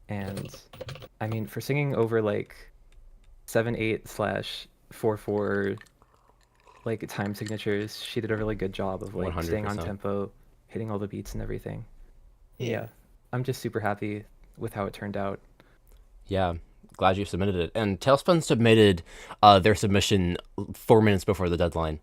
Speaker 12: And I mean, for singing over like 7/8/4/4 like time signatures, she did a really good job of like staying on
Speaker 1: 100%.
Speaker 12: tempo, hitting all the beats and everything. Yeah, I'm just super happy with how it turned out.
Speaker 1: Yeah, glad you submitted it. And Tailspun submitted their submission 4 minutes before the deadline,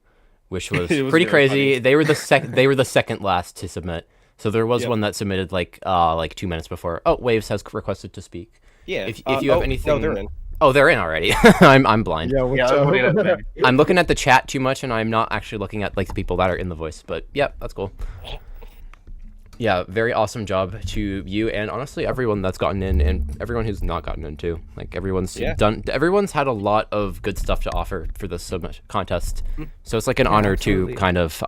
Speaker 1: which was pretty crazy. They were the second last to submit. So there was one that submitted like 2 minutes before. Oh, Waves has requested to speak.
Speaker 2: Yeah.
Speaker 1: If you have anything.
Speaker 2: No, they're in.
Speaker 1: Oh, they're in already. I'm blind.
Speaker 9: Yeah,
Speaker 1: I'm looking at the chat too much, and I'm not actually looking at like the people that are in the voice. But yeah, that's cool. Yeah, very awesome job to you, and honestly, everyone that's gotten in, and everyone who's not gotten in too. Like everyone's done. Everyone's had a lot of good stuff to offer for this contest. So it's like an honor
Speaker 12: absolutely.
Speaker 1: to kind of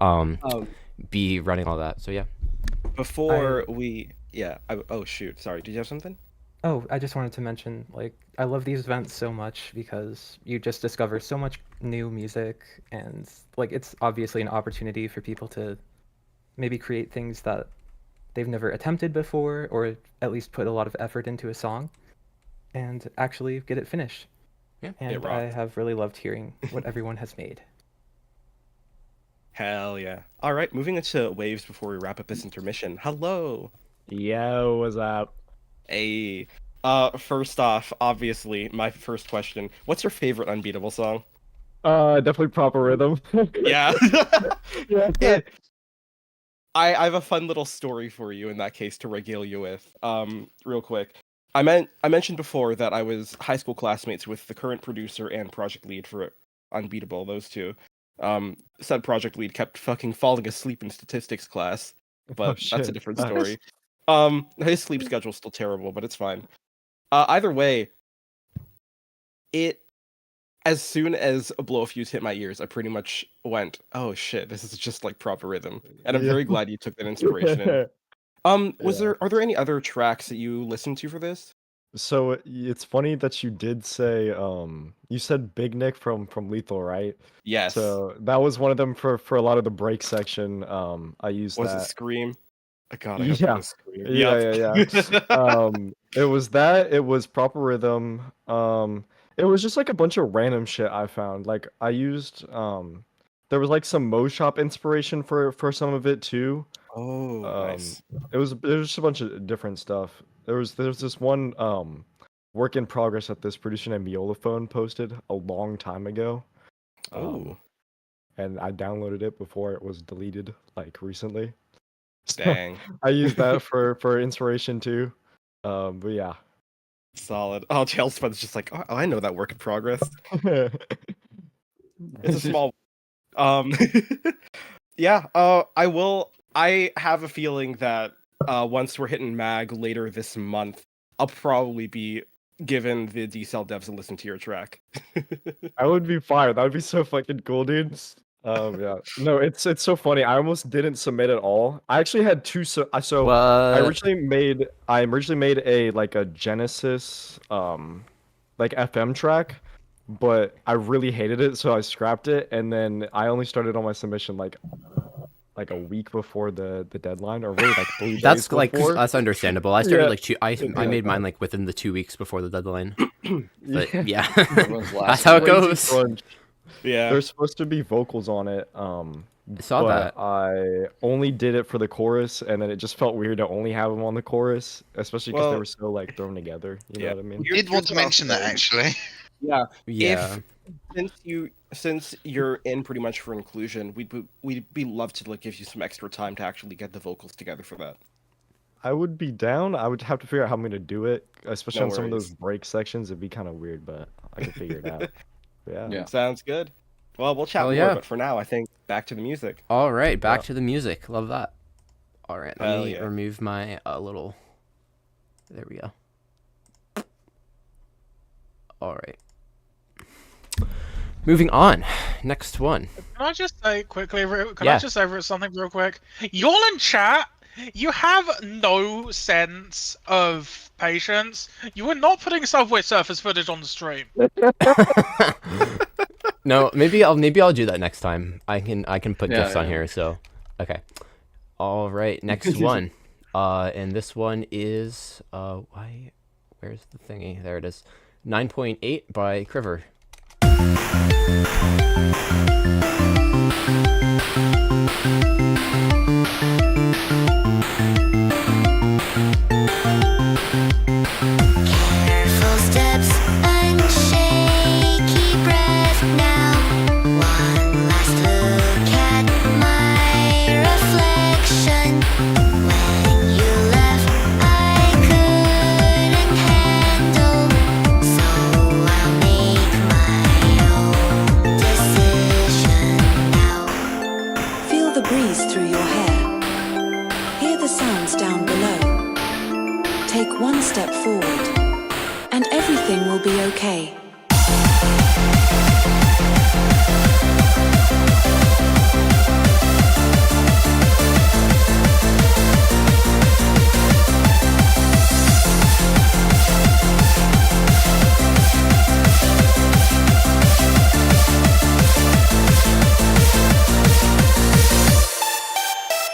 Speaker 1: be running all that. So yeah.
Speaker 2: Before oh shoot, sorry. Did you have something?
Speaker 12: Oh, I just wanted to mention, like, I love these events so much because you just discover so much new music, and like it's obviously an opportunity for people to maybe create things that they've never attempted before, or at least put a lot of effort into a song and actually get it finished.
Speaker 1: Yeah,
Speaker 12: and I have really loved hearing what everyone has made.
Speaker 2: Hell yeah. All right, moving into Waves before we wrap up this intermission. Hello.
Speaker 5: Yo, what's up?
Speaker 2: Hey. First off, obviously, my first question. What's your favorite Unbeatable song?
Speaker 5: Definitely Proper Rhythm.
Speaker 2: Yeah.
Speaker 5: Yeah.
Speaker 2: I have a fun little story for you in that case to regale you with. Real quick. I mentioned before that I was high school classmates with the current producer and project lead for Unbeatable, those two. Said project lead kept fucking falling asleep in statistics class, but that's a different story. His sleep schedule's still terrible, but it's fine. Either way, as soon as a blow fuse hit my ears, I pretty much went, "Oh shit, this is just like Proper Rhythm," and I'm very glad you took that inspiration in. Are there any other tracks that you listened to for this?
Speaker 5: So it's funny that you did say you said Big Nick from Lethal, right?
Speaker 2: Yes.
Speaker 5: So that was one of them for a lot of the break section. I used
Speaker 2: Was
Speaker 5: that.
Speaker 2: it Scream? God, I hope it
Speaker 5: Yeah.
Speaker 2: was Scream.
Speaker 5: Yeah. It was that. It was Proper Rhythm. It was just like a bunch of random shit I found. Like I used there was like some Mo Shop inspiration for some of it too.
Speaker 2: Oh, nice.
Speaker 5: It was just a bunch of different stuff. There's this one work in progress that this producer named Violaphone posted a long time ago. And I downloaded it before it was deleted like recently. So
Speaker 2: Dang.
Speaker 5: I used that for inspiration too. But yeah.
Speaker 2: Solid. Oh, Tailspun's just like, oh, I know that work in progress. It's a small. Yeah. I have a feeling that once we're hitting mag later this month, I'll probably be giving the D-Cell devs a listen to your track.
Speaker 5: I would be fired. That would be so fucking cool, dude. Yeah. No, it's so funny. I almost didn't submit at all. I actually had two. I originally made a like a Genesis like FM track, but I really hated it, so I scrapped it, and then I only started on my submission like a week before the deadline, or really like 3 days
Speaker 1: That's
Speaker 5: before.
Speaker 1: that's understandable. I started I made mine like within the 2 weeks before the deadline. But yeah, that's how it goes.
Speaker 2: Yeah,
Speaker 5: there's supposed to be vocals on it.
Speaker 1: I saw that.
Speaker 5: I only did it for the chorus, and then it just felt weird to only have them on the chorus, especially because they were so like thrown together. You know what I mean?
Speaker 11: You did want to mention that actually.
Speaker 2: Yeah.
Speaker 1: Yeah.
Speaker 2: Since you're in pretty much for inclusion, we'd be love to like give you some extra time to actually get the vocals together for that.
Speaker 5: I would be down. I would have to figure out how I'm gonna do it, especially
Speaker 2: No
Speaker 5: on some of
Speaker 2: worries.
Speaker 5: those break sections. It'd be kind of weird, but I can figure it out. Yeah.
Speaker 2: Sounds good. Well, we'll chat more, but for now, I think back to the music.
Speaker 1: All right, back to the music. Love that. All right, let
Speaker 2: Hell
Speaker 1: me
Speaker 2: yeah.
Speaker 1: remove my little. There we go. All right. Moving on. Next one.
Speaker 4: Can I just say quickly? Can
Speaker 1: Yeah.
Speaker 4: I just say something real quick? Y'all in chat, you have no sense of patience. You are not putting Subway Surfers footage on the stream.
Speaker 1: No, maybe I'll do that next time. I can put
Speaker 3: Yeah,
Speaker 1: gifs on
Speaker 3: yeah.
Speaker 1: here. So, okay. All right, next one. And this one is where's the thingy? There it is. 9.8 by Kriver.
Speaker 8: Careful steps and shaky breath now. One last look at my reflection. When you left, I couldn't handle, so I'll make my own decision now. Feel the breeze through your hair. Hear the sounds down below. Take one step forward, and everything will be okay.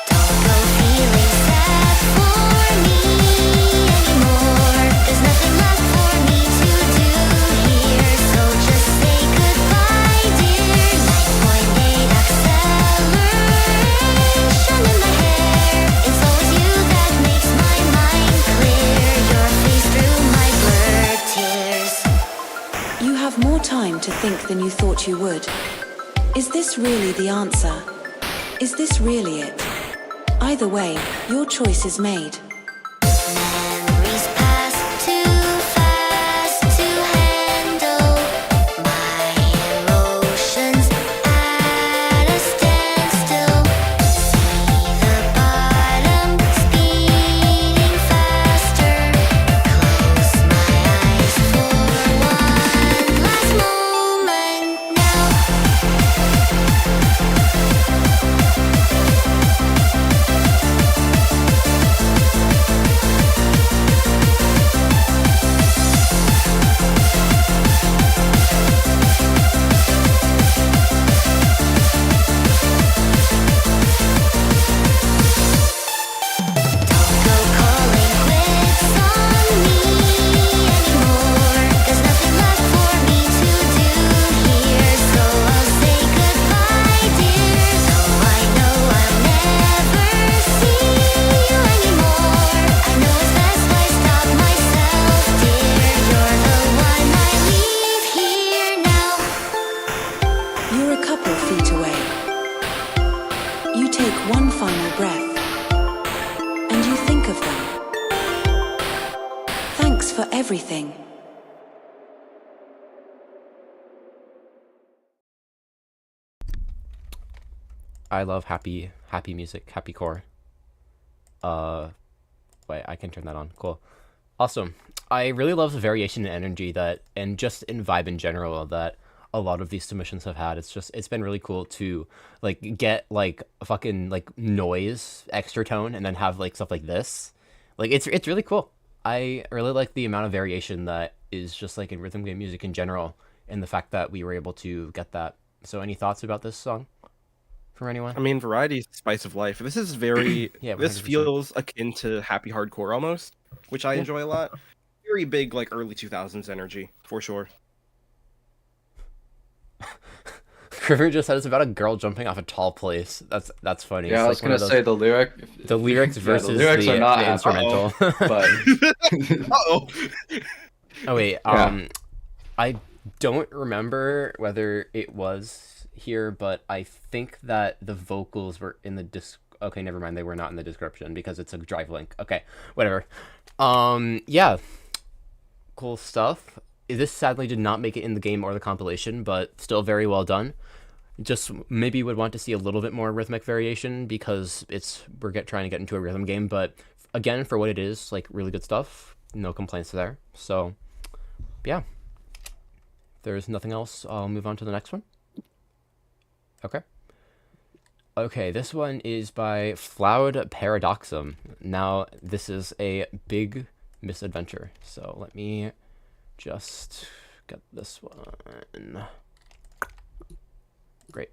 Speaker 8: Don't go feeling sad for me anymore. There's nothing left for me to do here, so just say goodbye, dear. 9.8 acceleration in my hair. It's always you that makes my mind clear. Your face through my blurred tears. You have more time to think than you thought you would. Is this really the answer? Is this really it? Either way, your choice is made. Memories pass too fast to handle. My emotions at a standstill. See the bottom speeding faster. Close my eyes for one last moment now. Don't go calling quits on me anymore. There's nothing left for me to do here, so I'll say goodbye, dear. Though I know I'll never see you anymore. I know it's best I stop myself, dear. You're the one I leave here now. You're a couple feet away. You take one final breath, and you think of them. Thanks for everything.
Speaker 1: I love happy music, happy core. Wait, I can turn that on. Cool. Awesome. I really love the variation in energy that, and just in vibe in general, that a lot of these submissions have had. It's been really cool to like get like a fucking like noise extra tone and then have like stuff like this. Like it's really cool. I really like the amount of variation that is just like in rhythm game music in general, and the fact that we were able to get that. So any thoughts about this song from anyone?
Speaker 2: I mean, variety is the spice of life. This is very.
Speaker 1: Yeah,
Speaker 2: this
Speaker 1: 100%.
Speaker 2: feels akin to happy hardcore almost, which I enjoy a lot. Very big, like early 2000s energy for sure.
Speaker 1: Kriver just said it's about a girl jumping off a tall place. That's funny.
Speaker 3: Yeah, I was
Speaker 1: It's like one
Speaker 3: gonna
Speaker 1: of
Speaker 3: say the lyrics
Speaker 1: versus
Speaker 3: the lyrics
Speaker 1: the,
Speaker 3: are not
Speaker 1: the
Speaker 3: happy,
Speaker 1: instrumental.
Speaker 3: but
Speaker 2: Uh-oh.
Speaker 1: Oh wait,
Speaker 3: Yeah.
Speaker 1: I don't remember whether it was here, but I think that the vocals were in the Okay, never mind. They were not in the description because it's a drive link. Okay, whatever. Yeah, cool stuff. This sadly did not make it in the game or the compilation, but still very well done. Just maybe would want to see a little bit more rhythmic variation because we're trying to get into a rhythm game, but again, for what it is, like really good stuff. No complaints there. So, yeah. there's nothing else, I'll move on to the next one. Okay. Okay, this one is by Floud Paradoxum. Now, this is a big misadventure, so let me just get this one. Great.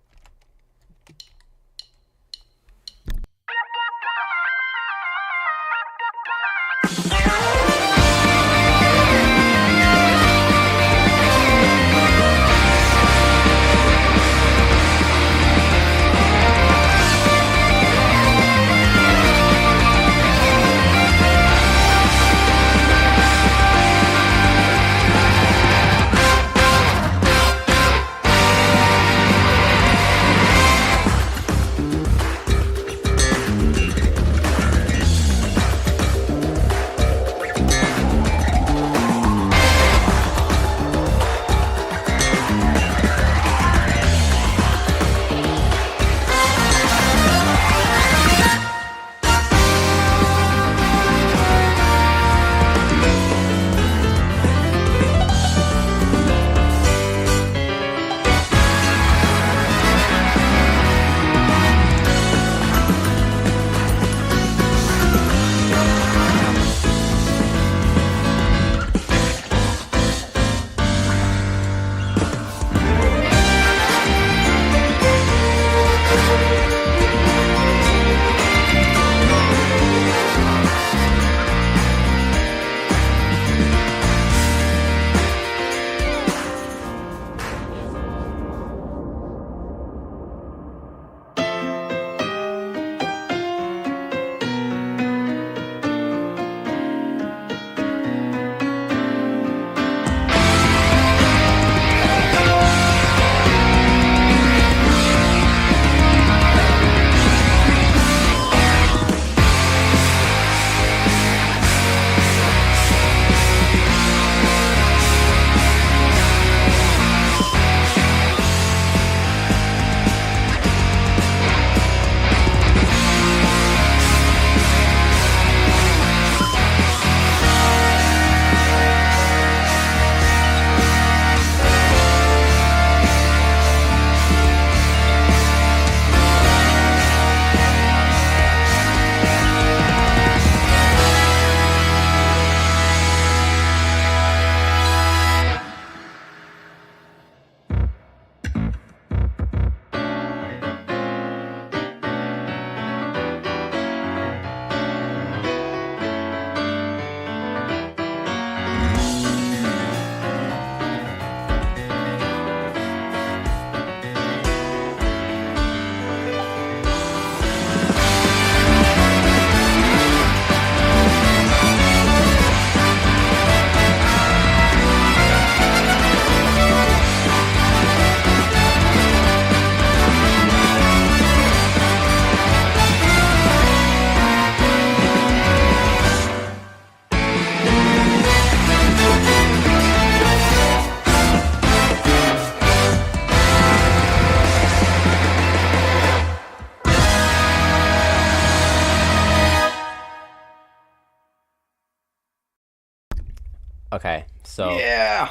Speaker 1: Okay, so
Speaker 3: yeah.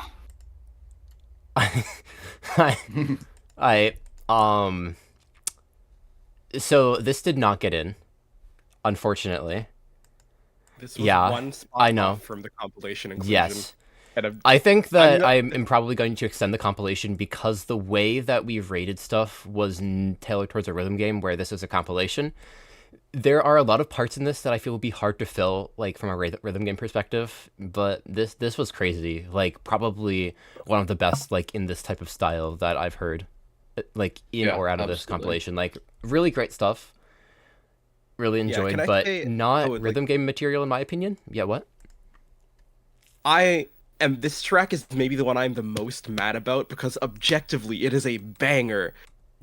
Speaker 1: So this did not get in, unfortunately.
Speaker 2: This was one spot
Speaker 1: I know.
Speaker 2: off from the compilation inclusion.
Speaker 1: Yes.
Speaker 2: And
Speaker 1: I think that I'm probably going to extend the compilation because the way that we rated stuff was tailored towards a rhythm game, where this is a compilation. There are a lot of parts in this that I feel would be hard to fill, like from a rhythm game perspective. But this was crazy, like probably one of the best, like in this type of style that I've heard, like in or out of this compilation. Like really great stuff. Really enjoyed, but not rhythm game material in my opinion. Yeah, what?
Speaker 2: And this track is maybe the one I'm the most mad about because objectively it is a banger.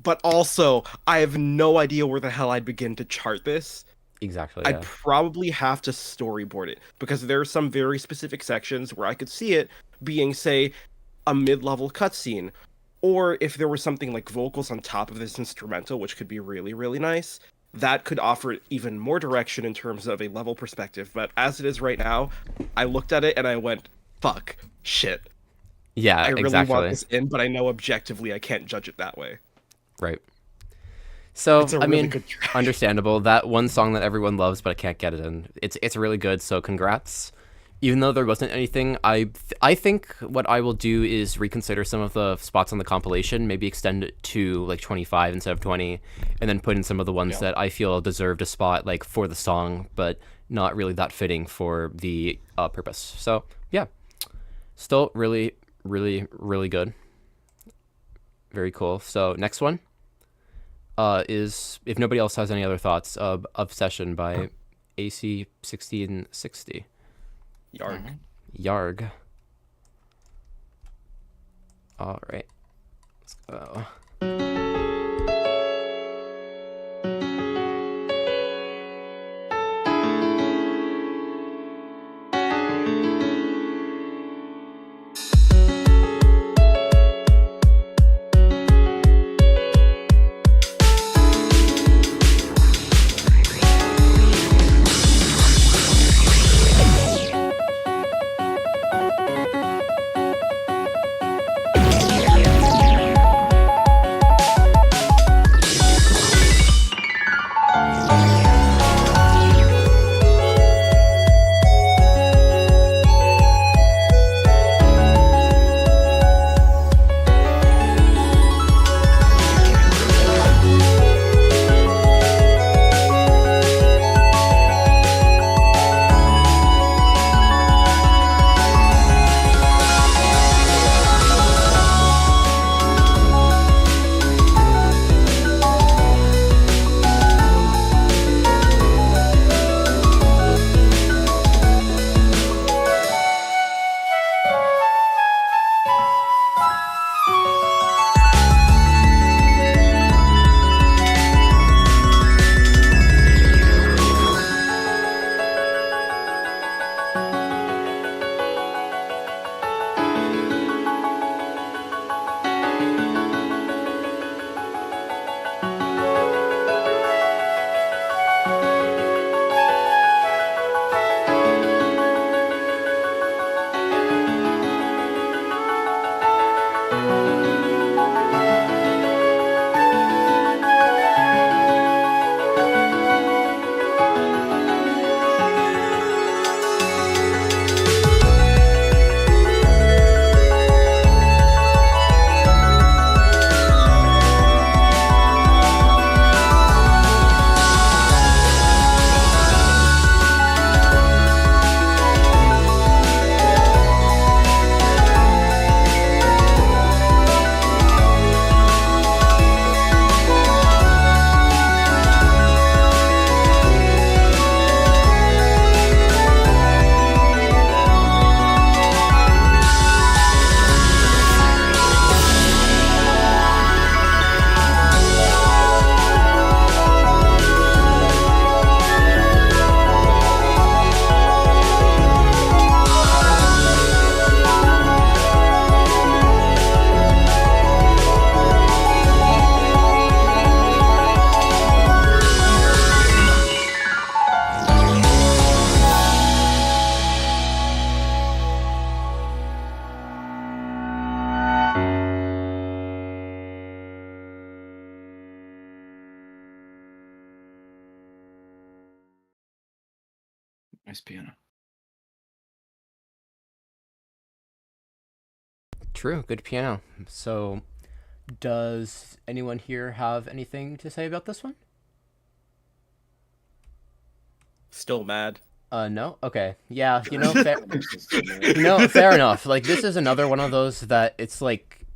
Speaker 2: But also, I have no idea where the hell I'd begin to chart this.
Speaker 1: Exactly.
Speaker 2: I'd probably have to storyboard it because there are some very specific sections where I could see it being, say, a mid-level cutscene. Or if there was something like vocals on top of this instrumental, which could be really, really nice, that could offer even more direction in terms of a level perspective. But as it is right now, I looked at it and I went, fuck, shit.
Speaker 1: Yeah,
Speaker 2: I really
Speaker 1: exactly.
Speaker 2: want this in, but I know objectively I can't judge it that way.
Speaker 1: Right. So,
Speaker 2: It's a
Speaker 1: I
Speaker 2: really
Speaker 1: mean,
Speaker 2: good track.
Speaker 1: understandable. That one song that everyone loves, but I can't get it in. It's really good, so congrats. Even though there wasn't anything, I think what I will do is reconsider some of the spots on the compilation, maybe extend it to like 25 instead of 20, and then put in some of the ones that I feel deserved a spot, like for the song, but not really that fitting for the purpose. So yeah, still really, really, really good. Very cool. So next one is, if nobody else has any other thoughts, Obsession by AC 1660.
Speaker 2: Yarg.
Speaker 1: Yarg. All right. Let's go.
Speaker 3: Nice piano.
Speaker 1: True, good piano. So, does anyone here have anything to say about this one?
Speaker 2: Still mad.
Speaker 1: No? Okay. Yeah, you know, fair enough. Like, this is another one of those that it's like,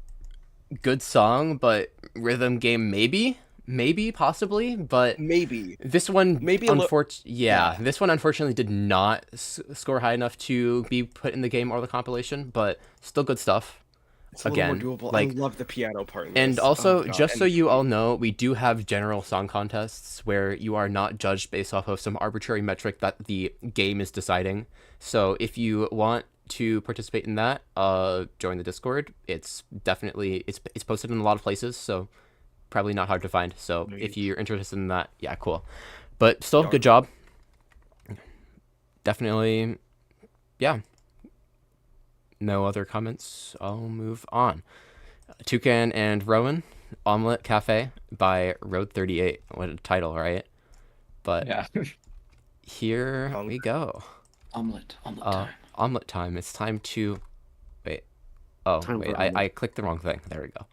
Speaker 1: good song, but rhythm game maybe, possibly, but
Speaker 2: maybe
Speaker 1: this one,
Speaker 2: maybe
Speaker 1: this one unfortunately did not score high enough to be put in the game or the compilation, but still good stuff.
Speaker 2: It's a little more doable. Like, I love the piano part in this.
Speaker 1: And also, just so you all know, we do have general song contests where you are not judged based off of some arbitrary metric that the game is deciding. So if you want to participate in that, join the Discord. It's definitely it's posted in a lot of places, so probably not hard to find. So if you're interested in that, yeah, cool. But still, good job. Definitely, yeah. no other comments, I'll move on. Toucan and Rowan, Omelette Cafe by Road 38. What a title, right? But
Speaker 3: Yeah.
Speaker 1: here we go.
Speaker 3: Omelette time.
Speaker 1: Omelette time. It's time to... Wait. Oh, wait, I clicked the wrong thing. There we go.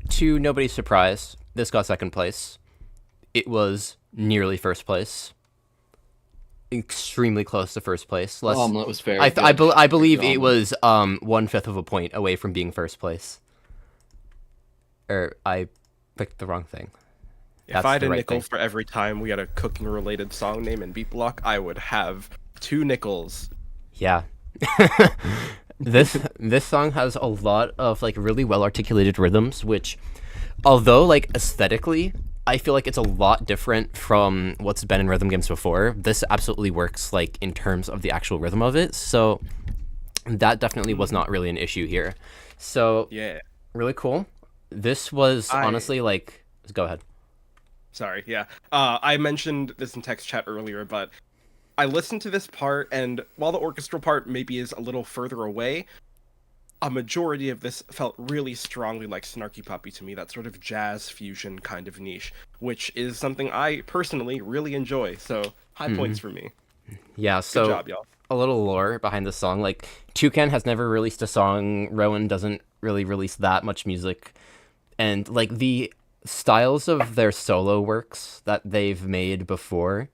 Speaker 1: To nobody's surprise, this got second place. It was nearly first place. Extremely close to first place.
Speaker 3: Omelette was very good.
Speaker 1: I believe it was 1/5 of a point away from being first place. Or I picked the wrong thing.
Speaker 2: If I had a nickel for every time we had a cooking-related song name in Beatblock, I would have 2 nickels.
Speaker 1: Yeah. This song has a lot of like really well articulated rhythms, which, although like aesthetically, I feel like it's a lot different from what's been in rhythm games before. This absolutely works like in terms of the actual rhythm of it. So that definitely was not really an issue here. So
Speaker 2: yeah,
Speaker 1: really cool. This was honestly like, go ahead.
Speaker 2: Sorry, yeah. I mentioned this in text chat earlier, but I listened to this part, and while the orchestral part maybe is a little further away, a majority of this felt really strongly like Snarky Puppy to me, that sort of jazz fusion kind of niche, which is something I personally really enjoy, so high points for me.
Speaker 1: Yeah, so
Speaker 2: good job, y'all.
Speaker 1: A little lore behind the song, like Toucan has never released a song, Rowan doesn't really release that much music, and like the styles of their solo works that they've made before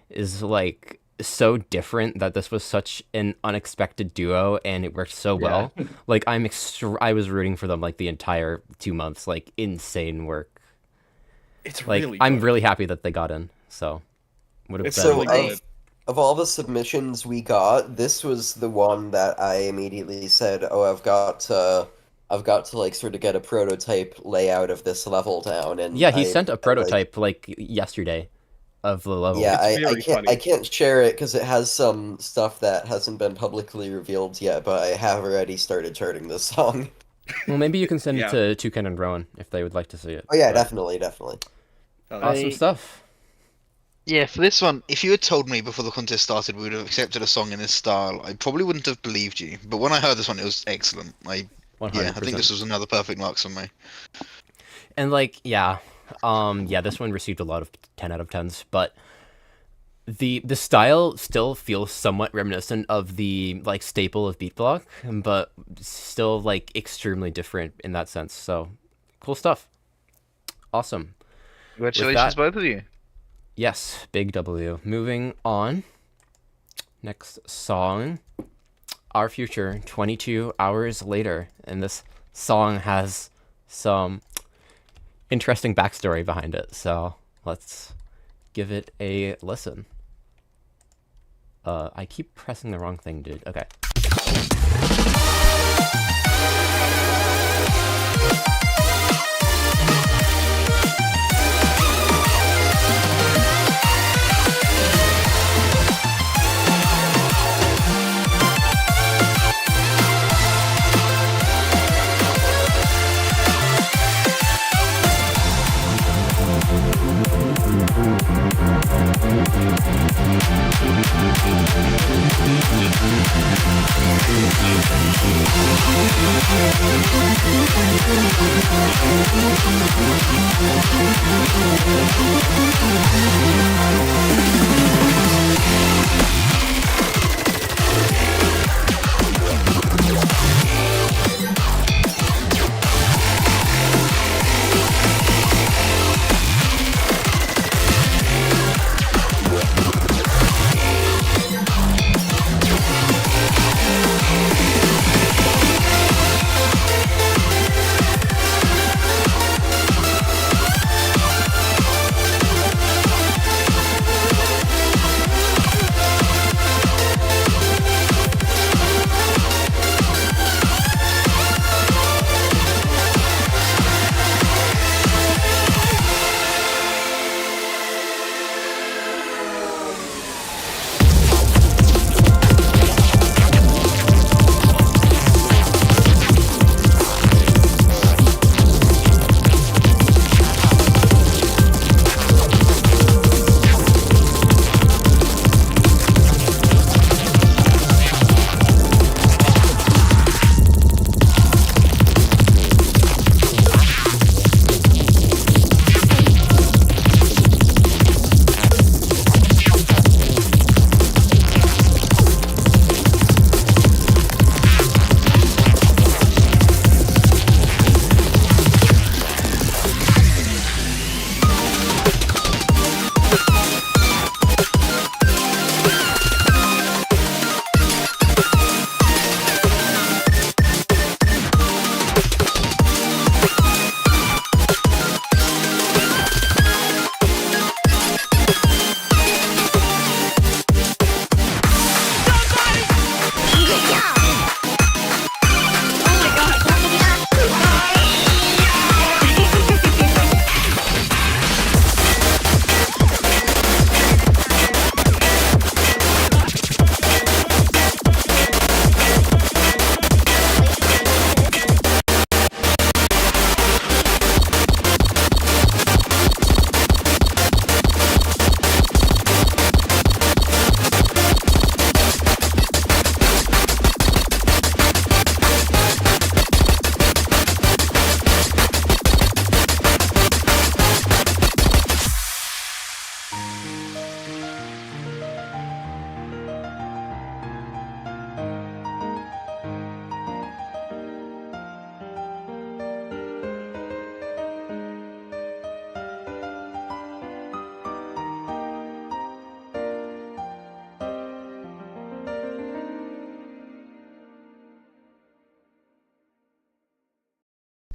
Speaker 1: is like so different that this was such an unexpected duo and it worked so well. Like I was rooting for them like the entire 2 months, like insane work.
Speaker 2: It's
Speaker 1: like
Speaker 2: really
Speaker 1: I'm
Speaker 2: good.
Speaker 1: really happy that they got in. So would have been
Speaker 6: So
Speaker 2: really
Speaker 6: of all the submissions we got, this was the one that I immediately said, "Oh, I've got to like sort of get a prototype layout of this level down." And
Speaker 1: yeah, he sent a prototype like yesterday of the level.
Speaker 6: Yeah,
Speaker 2: It's very funny.
Speaker 6: I can't share it because it has some stuff that hasn't been publicly revealed yet, but I have already started charting this song.
Speaker 1: Well, maybe you can send
Speaker 2: Yeah.
Speaker 1: it to Toucan and Rowan if they would like to see it.
Speaker 6: Oh yeah,
Speaker 1: But
Speaker 6: definitely.
Speaker 1: awesome stuff.
Speaker 11: Yeah, for this one, if you had told me before the contest started we would have accepted a song in this style, I probably wouldn't have believed you. But when I heard this one, it was excellent. I
Speaker 1: 100%.
Speaker 11: think this was another perfect marks for me.
Speaker 1: And like, yeah, this one received a lot of 10 out of 10s, but the style still feels somewhat reminiscent of the like staple of BEATBLOCK, but still like extremely different in that sense. So cool stuff. Awesome.
Speaker 9: Congratulations, both of you.
Speaker 1: Yes, big W. Moving on. Next song, Our Future, 22 Hours Later. And this song has some interesting backstory behind it. So let's give it a listen. I keep pressing the wrong thing, dude. Okay.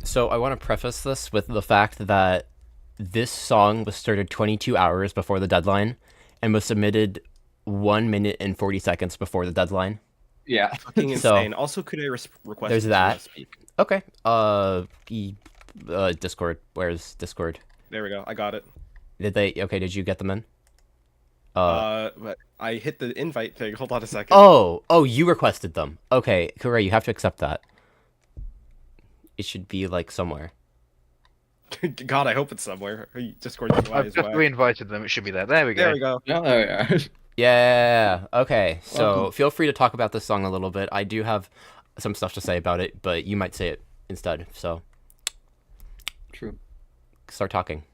Speaker 1: So I want to preface this with the fact that this song was started 22 hours before the deadline and was submitted 1 minute and 40 seconds before the deadline.
Speaker 3: Yeah.
Speaker 2: Fucking insane. Also, could I request
Speaker 1: there's
Speaker 2: to
Speaker 1: that.
Speaker 2: Speak?
Speaker 1: Okay. Discord. Where's Discord?
Speaker 2: There we go. I got it.
Speaker 1: Did you get them in?
Speaker 2: But I hit the invite thing. Hold on a second.
Speaker 1: Oh, you requested them. Okay, Correct. You have to accept that. It should be like somewhere.
Speaker 2: God, I hope it's somewhere. Discord UI
Speaker 9: I've
Speaker 2: as
Speaker 9: just
Speaker 2: well.
Speaker 9: reinvited them. It should be there. There we go.
Speaker 2: There we go.
Speaker 3: Yeah, there we are.
Speaker 1: Yeah. Okay. So
Speaker 3: Welcome.
Speaker 1: feel free to talk about this song a little bit. I do have some stuff to say about it, but you might say it instead. So.
Speaker 3: True.
Speaker 1: Start talking.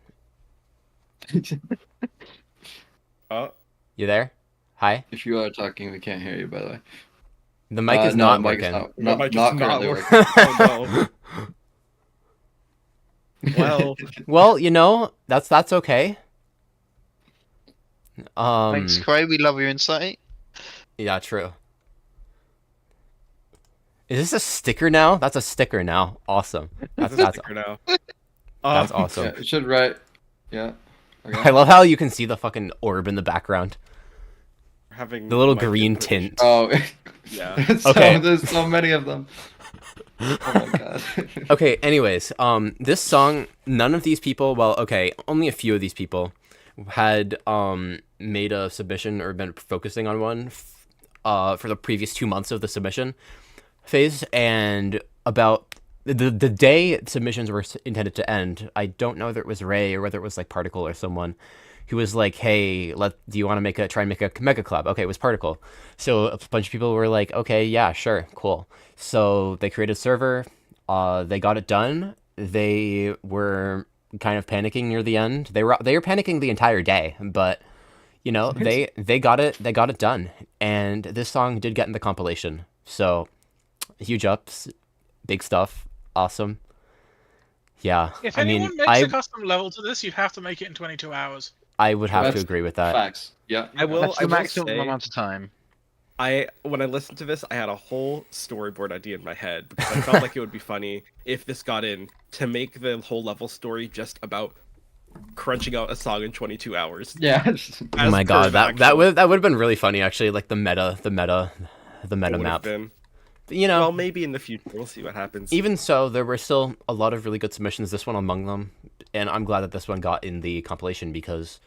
Speaker 2: Oh.
Speaker 1: You there? Hi.
Speaker 3: If you are talking, we can't hear you. By the way.
Speaker 1: The mic is not working.
Speaker 3: Not currently working.
Speaker 2: Oh, no.
Speaker 1: Well, that's okay.
Speaker 11: Thanks, Cray. We love your insight.
Speaker 1: Yeah, true. Is this a sticker now? That's a sticker now. Awesome. That's
Speaker 2: sticker now.
Speaker 1: That's awesome.
Speaker 3: Yeah, it should write. Yeah. Okay.
Speaker 1: I love how you can see the fucking orb in the background.
Speaker 2: Having
Speaker 1: the little green tint.
Speaker 3: Oh,
Speaker 2: yeah.
Speaker 1: Okay.
Speaker 3: There's so many of them. Oh my god.
Speaker 1: Okay, anyways, this song, none of these people, only a few of these people had made a submission or been focusing on one for the previous 2 months of the submission phase, and about the day submissions were intended to end, I don't know whether it was Ray or whether it was like Prtccl or someone who was like, hey, do you want to try and make a mega collab? Okay, it was Prtccl. So a bunch of people were like, okay, yeah, sure, cool. So they created a server, they got it done. They were kind of panicking near the end. They were panicking the entire day, but you know, they got it done. And this song did get in the compilation. So huge ups, big stuff, awesome. Yeah.
Speaker 4: If anyone makes a custom level to this, you'd have to make it in 22 hours.
Speaker 1: I would have to agree with that.
Speaker 3: Facts. Yeah.
Speaker 9: That's the maximum amount of time.
Speaker 2: When I listened to this, I had a whole storyboard idea in my head because I felt like it would be funny if this got in to make the whole level story just about crunching out a song in 22 hours.
Speaker 3: Yeah.
Speaker 1: Oh my god, that would have been really funny actually, like the meta map.
Speaker 2: Been.
Speaker 1: You know,
Speaker 2: well, maybe in the future we'll see what happens.
Speaker 1: Even so, there were still a lot of really good submissions. This one among them, and I'm glad that this one got in the compilation because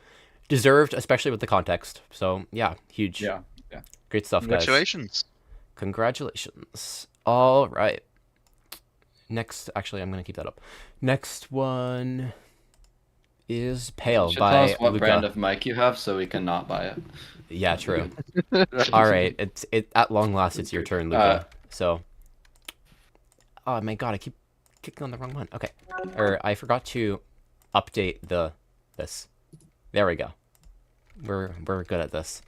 Speaker 1: deserved, especially with the context. So yeah, huge.
Speaker 3: Yeah.
Speaker 1: Great stuff,
Speaker 11: Congratulations.
Speaker 1: guys. Congratulations. All right. Next, actually, I'm gonna keep that up. Next one is Pale by
Speaker 3: tell us what
Speaker 1: Luca.
Speaker 3: brand of mic you have so we can not buy it.
Speaker 1: Yeah, true. All right, it at long last it's your turn, Luca. So, oh my god, I keep clicking on the wrong one. Okay, I forgot to update this. There we go. We're good at this.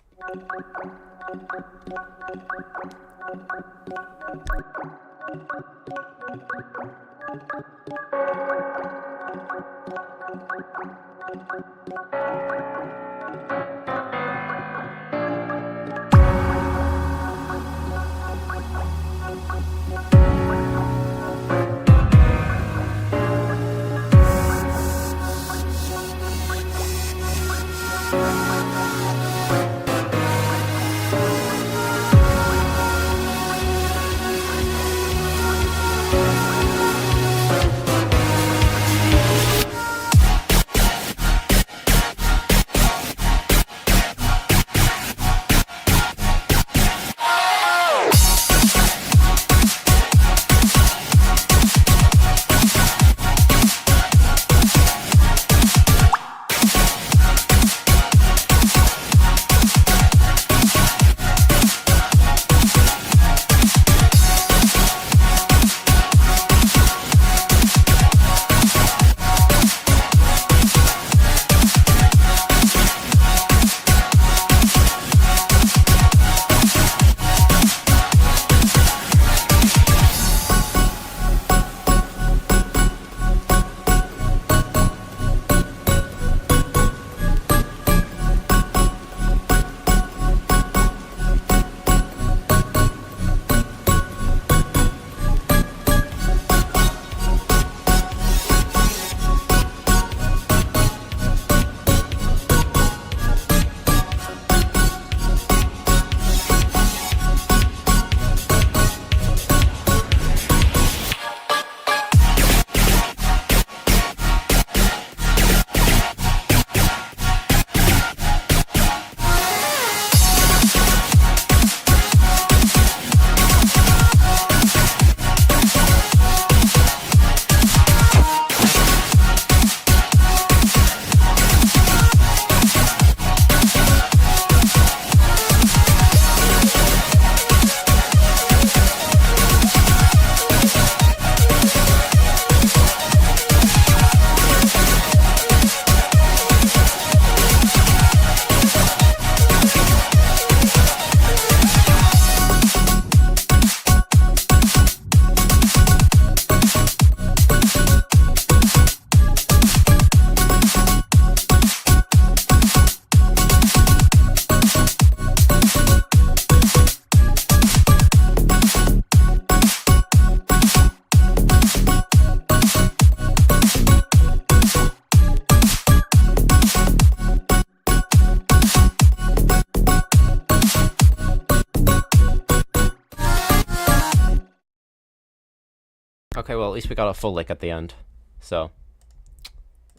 Speaker 1: Okay, well, at least we got a full lick at the end. So,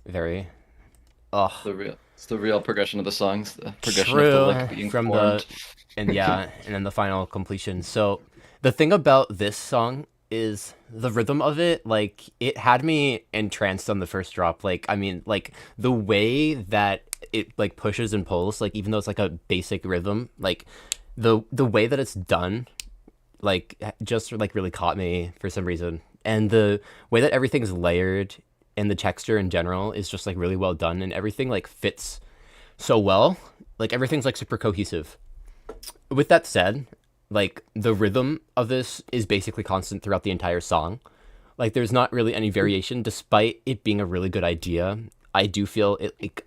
Speaker 1: very... Ugh.
Speaker 3: It's the real progression of the songs, the progression
Speaker 1: True,
Speaker 3: of the lick being
Speaker 1: from
Speaker 3: formed.
Speaker 1: and then the final completion. So, the thing about this song is the rhythm of it, like, it had me entranced on the first drop. Like, I mean, like, the way that it, like, pushes and pulls, like, even though it's, like, a basic rhythm, like, the way that it's done, like, just, like, really caught me for some reason. And the way that everything's layered and the texture in general is just, like, really well done, and everything, like, fits so well. Like, everything's, like, super cohesive. With that said, like, the rhythm of this is basically constant throughout the entire song. Like, there's not really any variation, despite it being a really good idea. I do feel it, like,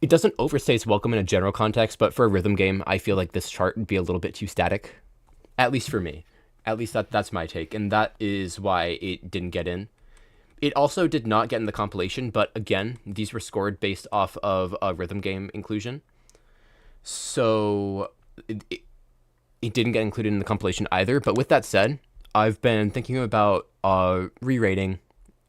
Speaker 1: it doesn't overstay its welcome in a general context, but for a rhythm game, I feel like this chart would be a little bit too static. At least for me. At least that's my take, and that is why it didn't get in. It also did not get in the compilation, but again, these were scored based off of a rhythm game inclusion. So it didn't get included in the compilation either. But with that said, I've been thinking about re-rating,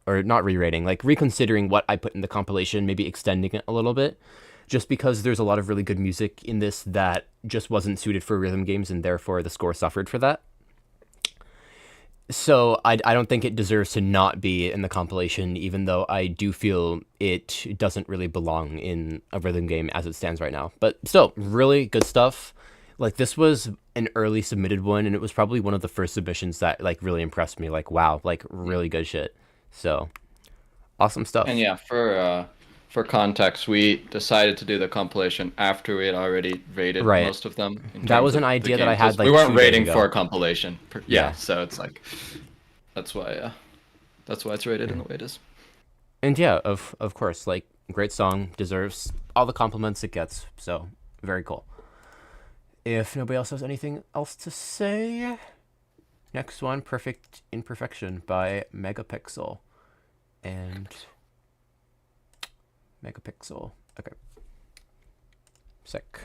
Speaker 1: or not re-rating, like reconsidering what I put in the compilation, maybe extending it a little bit, just because there's a lot of really good music in this that just wasn't suited for rhythm games, and therefore the score suffered for that. So I don't think it deserves to not be in the compilation, even though I do feel it doesn't really belong in a rhythm game as it stands right now. But still, really good stuff. Like, this was an early submitted one, and it was probably one of the first submissions that, like, really impressed me. Like, wow, like, really good shit. So, awesome stuff.
Speaker 3: And yeah, for context, we decided to do the compilation after we had already rated most of them.
Speaker 1: That was an idea that I had, like,
Speaker 3: we weren't
Speaker 1: 2 days
Speaker 3: rating
Speaker 1: ago.
Speaker 3: for a compilation.
Speaker 1: Yeah.
Speaker 3: So it's like, that's why it's rated in the way it is.
Speaker 1: And yeah, of course, like, great song, deserves all the compliments it gets. So, very cool. If nobody else has anything else to say, next one, Perfect Imperfection by Megapixel. And Megapixel. Okay. Sick.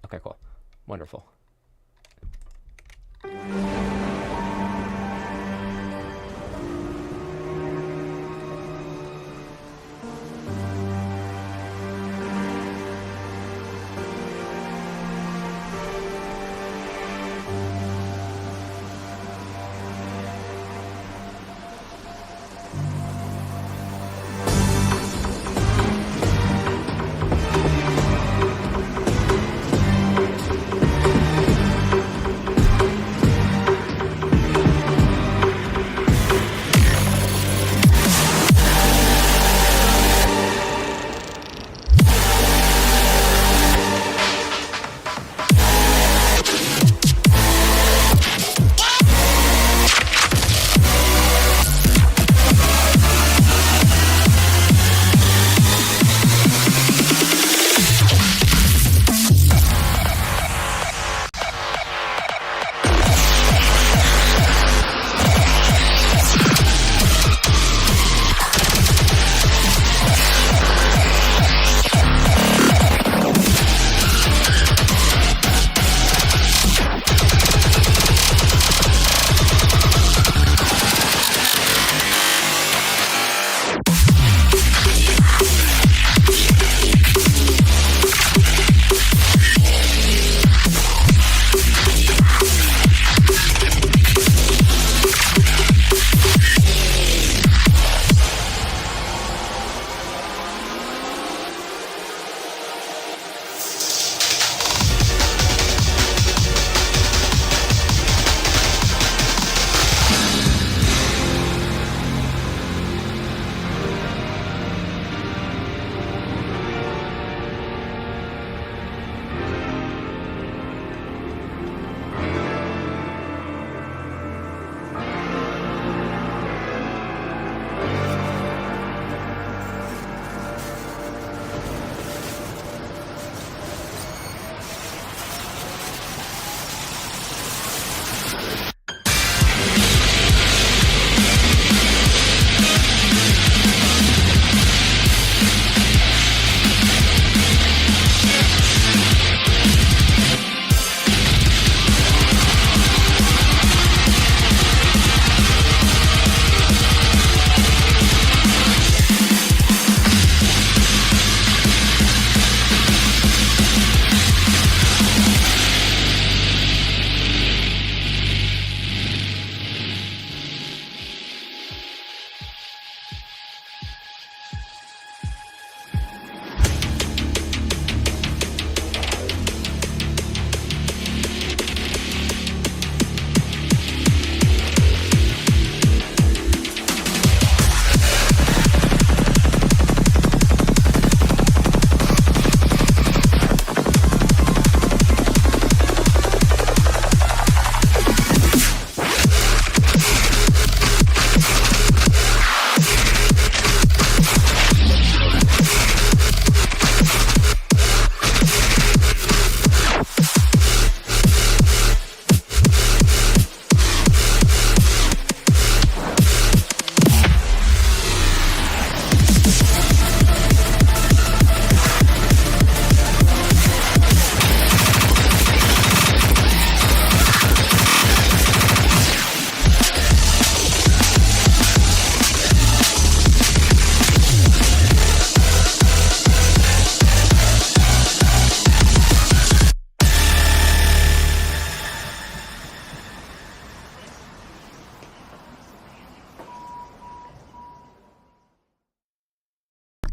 Speaker 1: Okay, cool. Wonderful.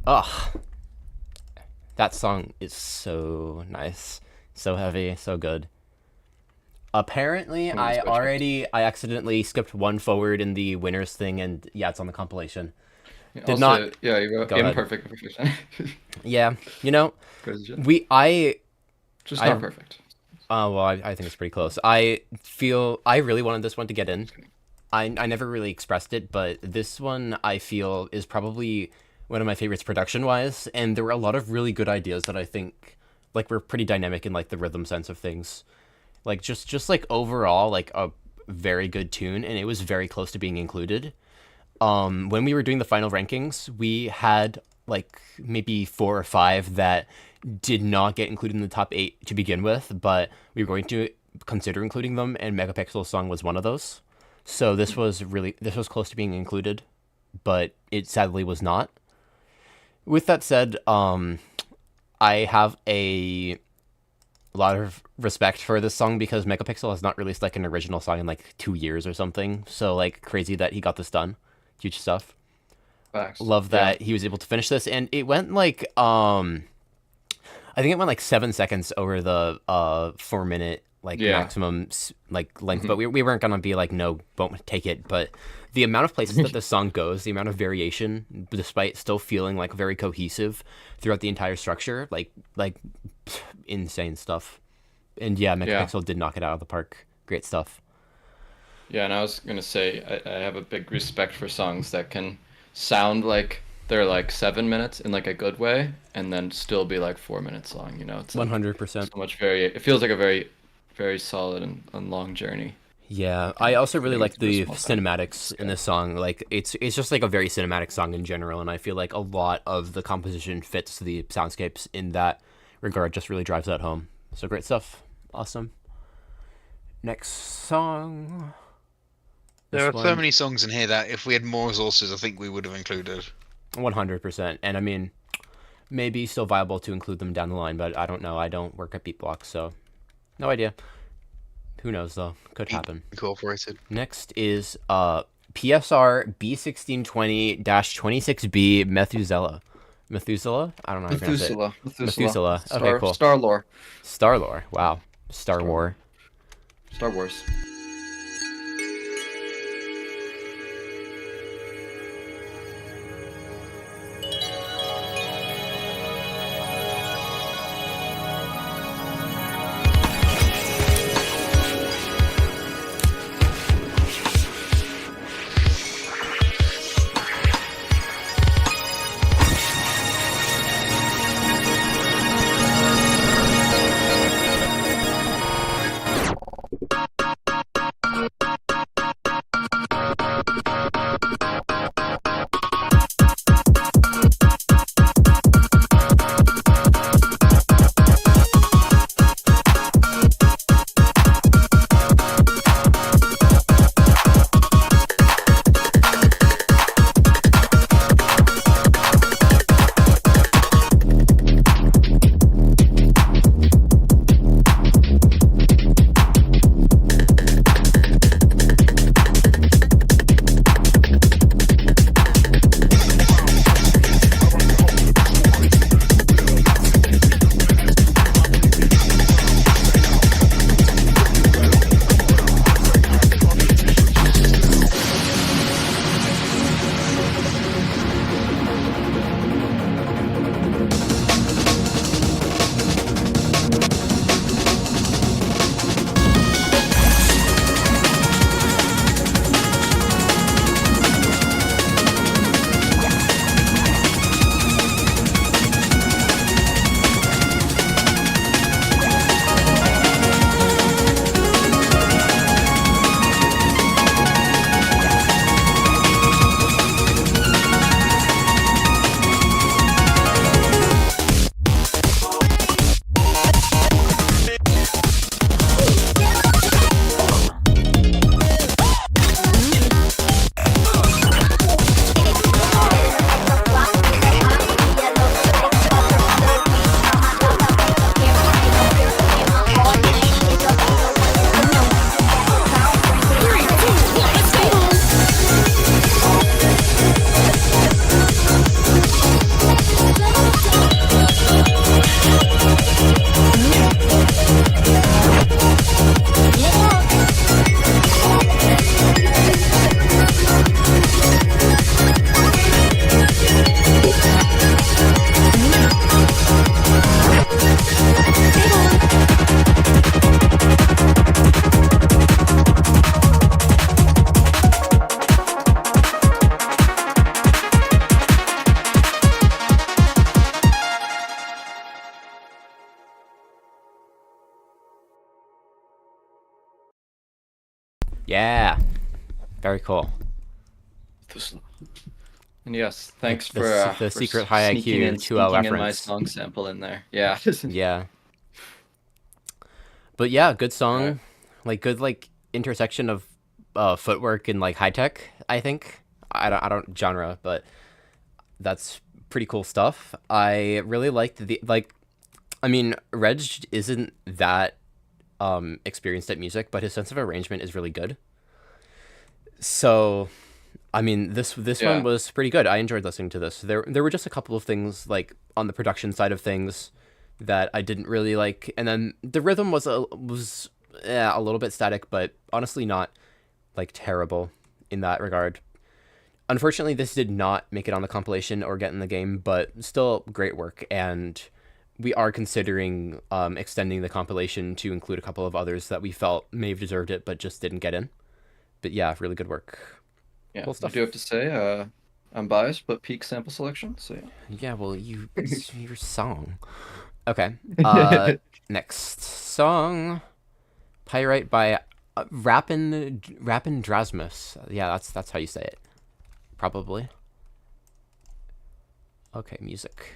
Speaker 1: Ugh. That song is so nice. So heavy, so good. Apparently, I accidentally skipped one forward in the winners thing, and yeah, it's on the compilation.
Speaker 3: Yeah, you wrote imperfect perfection.
Speaker 1: Yeah, you know,
Speaker 3: just not perfect.
Speaker 1: Well, I think it's pretty close. I really wanted this one to get in. I never really expressed it, but this one I feel is probably one of my favorites production-wise, and there were a lot of really good ideas that I think like were pretty dynamic in like the rhythm sense of things. Like just like overall like a very good tune, and it was very close to being included. When we were doing the final rankings, we had like maybe 4 or 5 that did not get included in the top 8 to begin with, but we were going to consider including them, and Megapixel's song was one of those. So this was close to being included, but it sadly was not. With that said, I have a lot of respect for this song because Megapixel has not released like an original song in like 2 years or something. So like crazy that he got this done. Huge stuff.
Speaker 3: Facts.
Speaker 1: Love that he was able to finish this, and it went like I think it went like 7 seconds over the 4 minute like maximum like length, but we weren't gonna be like no, won't take it. But the amount of places that this song goes, the amount of variation, despite still feeling like very cohesive throughout the entire structure, like insane stuff. And yeah, Megapixel did knock it out of the park. Great stuff.
Speaker 3: Yeah, and I was gonna say I have a big respect for songs that can sound like they're like 7 minutes in like a good way, and then still be like 4 minutes long. You know, it's
Speaker 1: 100%.
Speaker 3: So much it feels like a very, very solid and long journey.
Speaker 1: Yeah, I also really like the cinematics in this song. Like it's just like a very cinematic song in general, and I feel like a lot of the composition fits the soundscapes in that regard. Just really drives that home. So great stuff. Awesome. Next song.
Speaker 11: There are so many songs in here that if we had more resources, I think we would have included.
Speaker 1: 100%. And I mean, maybe still viable to include them down the line, but I don't know. I don't work at BEATBLOCK, so no idea. Who knows, though? Could happen.
Speaker 11: Incorporated.
Speaker 1: Next is PSR B1620-26B Methuselah. Methuselah? I don't know how to pronounce it. Methuselah. Okay, cool.
Speaker 3: Star-Lore.
Speaker 1: Star-Lore. Wow. Star Wars.
Speaker 3: Star Wars.
Speaker 1: Yeah. Very cool.
Speaker 3: And yes, thanks
Speaker 1: the
Speaker 3: for
Speaker 1: secret high IQ
Speaker 3: sneaking
Speaker 1: 2L
Speaker 3: in my
Speaker 1: reference.
Speaker 3: song sample in there. Yeah.
Speaker 1: Yeah. But yeah, good song. Like good intersection of footwork and high tech, I think. I don't genre, but that's pretty cool stuff. I really liked I mean, Reg isn't that experienced at music, but his sense of arrangement is really good. So, I mean, this one was pretty good. I enjoyed listening to this. There were just a couple of things on the production side of things that I didn't really like, and then the rhythm was a little bit static, but honestly not terrible in that regard. Unfortunately, this did not make it on the compilation or get in the game, but still great work, and we are considering extending the compilation to include a couple of others that we felt may have deserved it, but just didn't get in. But yeah, really good work.
Speaker 3: Yeah,
Speaker 1: cool stuff.
Speaker 3: I do have to say, I'm biased, but peak sample selection, so yeah.
Speaker 1: Yeah, well, your song. Okay, next song, Pyrite by Rappin Drasmus. Yeah, that's how you say it. Probably. Okay, music.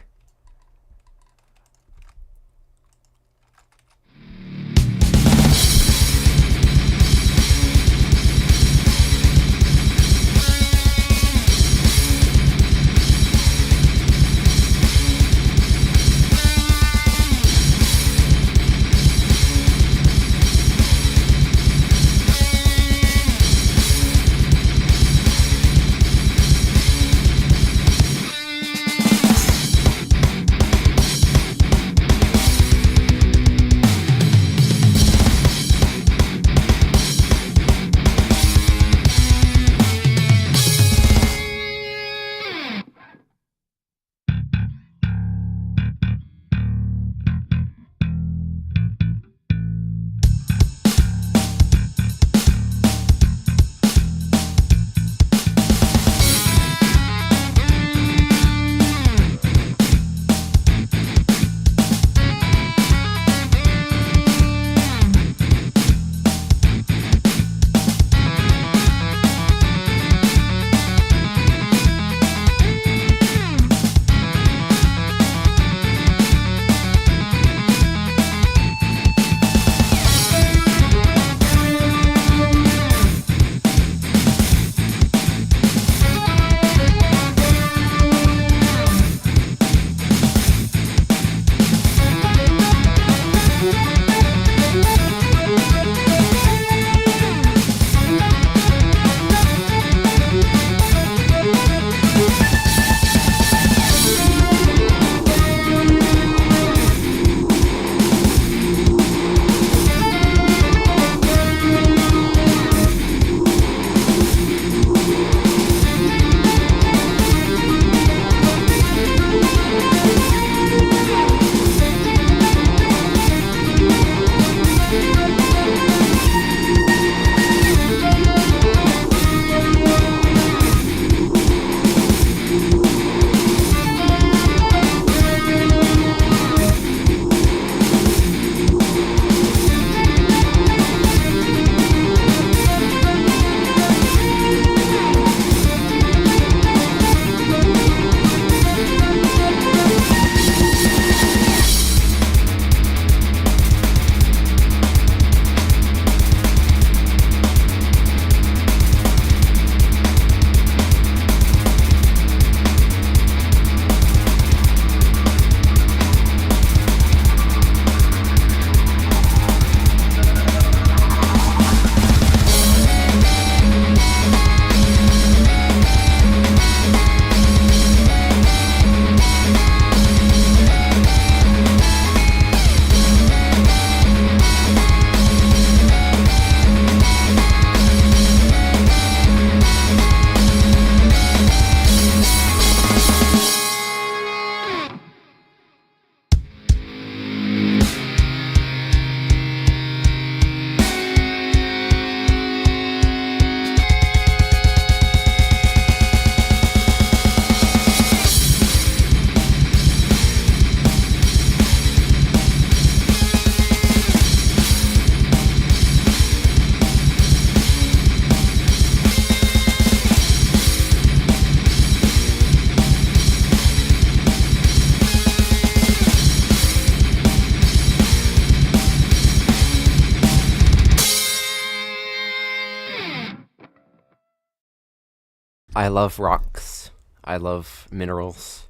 Speaker 1: I love rocks. I love minerals.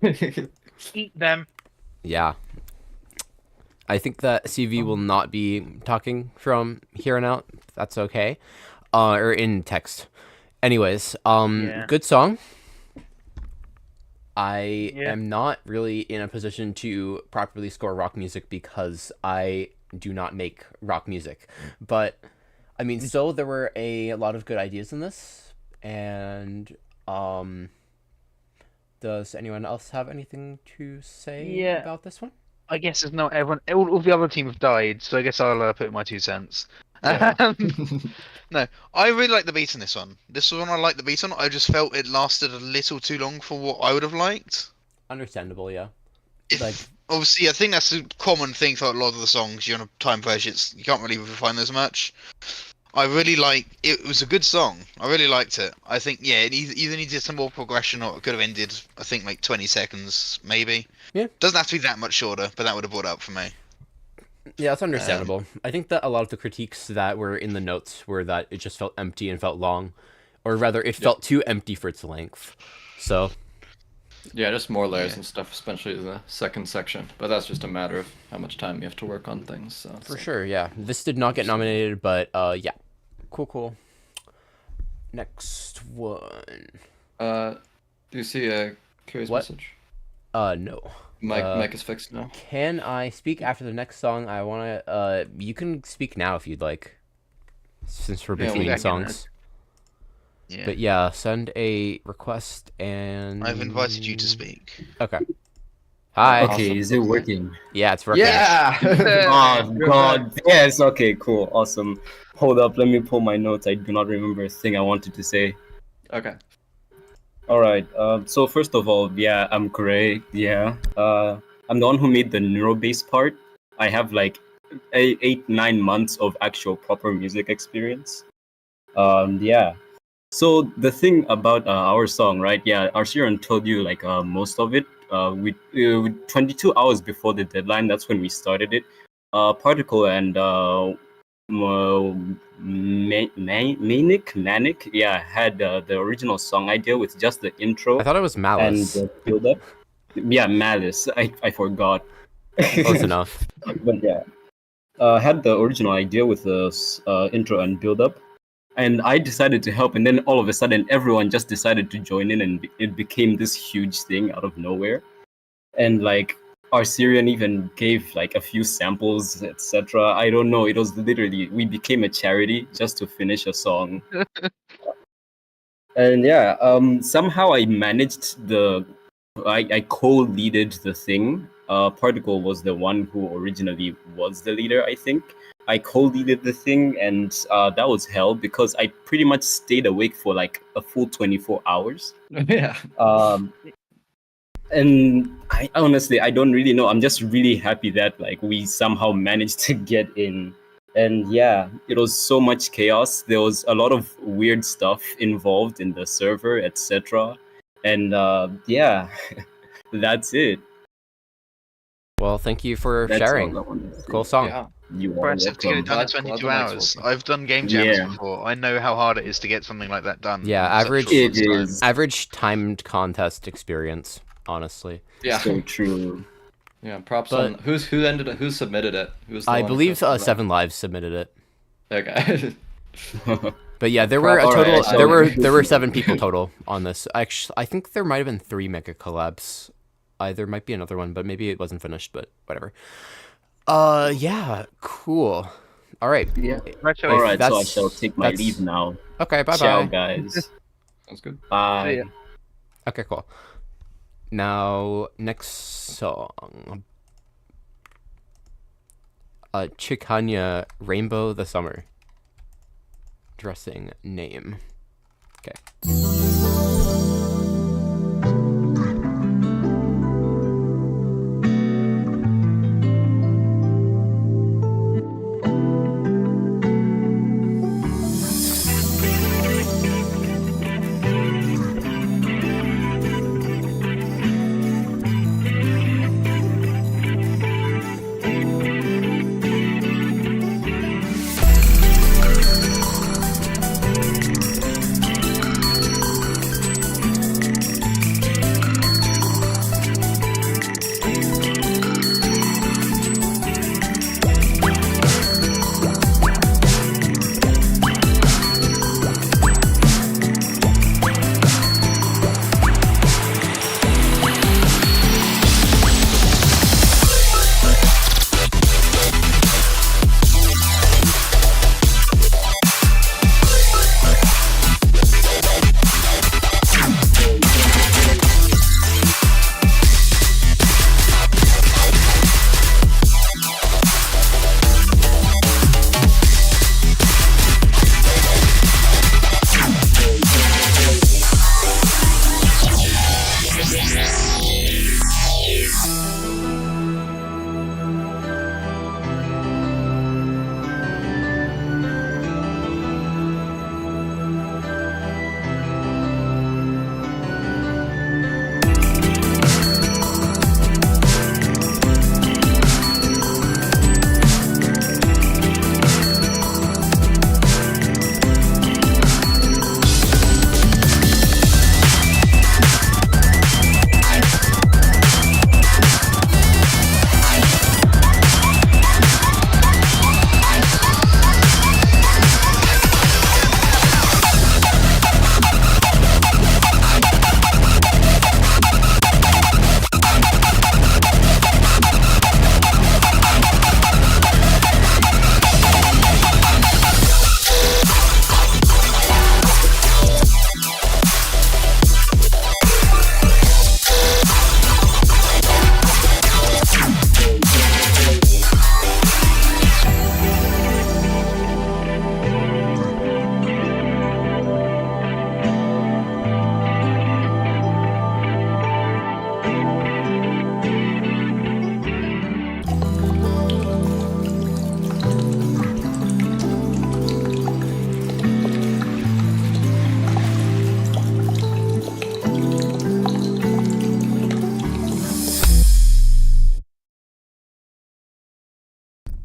Speaker 4: Eat them.
Speaker 1: Yeah. I think that CV will not be talking from here on out. That's okay. Or in text. Anyways, good song. I am not really in a position to properly score rock music because I do not make rock music. But, I mean, still, there were a lot of good ideas in this. And, does anyone else have anything to say about this one?
Speaker 9: I guess there's not everyone. All the other team have died, so I guess I'll put in my 2 cents.
Speaker 11: Yeah. No, I really like the beat on this one. This was one I liked the beat on. I just felt it lasted a little too long for what I would have liked.
Speaker 1: Understandable, yeah.
Speaker 11: Obviously, I think that's a common thing for a lot of the songs. You're on a time pressure, you can't really refine as much. I really like it. Was a good song. I really liked it. I think it either needed some more progression or it could have ended. I think like 20 seconds maybe.
Speaker 1: Yeah.
Speaker 11: Doesn't have to be that much shorter, but that would have brought it up for me.
Speaker 1: Yeah, that's understandable. I think that a lot of the critiques that were in the notes were that it just felt empty and felt long, or rather, it felt too empty for its length. So.
Speaker 3: Yeah, just more layers and stuff, especially the second section. But that's just a matter of how much time you have to work on things. So
Speaker 1: for sure, yeah. This did not get nominated, but yeah. Cool. Next one.
Speaker 3: Do you see a curious message?
Speaker 1: No.
Speaker 3: Mic is fixed now.
Speaker 1: Can I speak after the next song? I wanna. You can speak now if you'd like, since we're between songs.
Speaker 11: Yeah.
Speaker 1: But yeah, send a request and.
Speaker 11: I've invited you to speak.
Speaker 1: Okay. Hi.
Speaker 13: Okay, is it working?
Speaker 1: Yeah, it's working.
Speaker 13: Yeah! Oh, God. Yes, okay, cool. Awesome. Hold up, let me pull my notes. I do not remember a thing I wanted to say.
Speaker 3: Okay.
Speaker 13: Alright, so first of all, yeah, I'm Gray. Yeah. I'm the one who made the neuro-bass part. I have like 8-9 months of actual proper music experience. Yeah. So the thing about our song, right? Yeah, Arshiran told you like most of it. We 22 hours before the deadline, that's when we started it. Prtccl and Nanik, yeah, had the original song idea with just the intro.
Speaker 1: I thought it was Malice.
Speaker 13: And the build up. Yeah, Malice. I forgot.
Speaker 1: Close enough.
Speaker 13: But yeah, had the original idea with the intro and build up. And I decided to help, and then all of a sudden, everyone just decided to join in, and it became this huge thing out of nowhere. And like, our Syrian even gave like a few samples, etc. I don't know. It was literally, we became a charity just to finish a song. And yeah, somehow I managed I co-leaded the thing. Prtccl was the one who originally was the leader, I think. I co-leaded the thing, and that was hell because I pretty much stayed awake for like a full 24 hours.
Speaker 3: Yeah.
Speaker 13: And I honestly, I don't really know. I'm just really happy that like we somehow managed to get in. And yeah, it was so much chaos. There was a lot of weird stuff involved in the server, etc. And yeah, that's it.
Speaker 1: Well, thank you for sharing. Cool song.
Speaker 11: Yeah. Impressive to get it done in 22 hours. I've done game jams before. I know how hard it is to get something like that done.
Speaker 1: Yeah, average timed contest experience, honestly.
Speaker 3: Yeah.
Speaker 13: So true.
Speaker 3: Yeah, props on who submitted it?
Speaker 1: I believe 7 Lives submitted it.
Speaker 3: Okay.
Speaker 1: But yeah, there were a total. There were 7 people total on this. Actually, I think there might have been 3 mega collabs. There might be another one, but maybe it wasn't finished. But whatever. Yeah, cool. All right.
Speaker 13: Yeah. All right. So I shall take my leave now.
Speaker 1: Okay. Bye.
Speaker 13: Ciao, guys.
Speaker 3: Sounds good.
Speaker 13: Bye.
Speaker 1: Okay. Cool. Now, next song. Chikanya, Rainbow the Summer. Dressing name. Okay.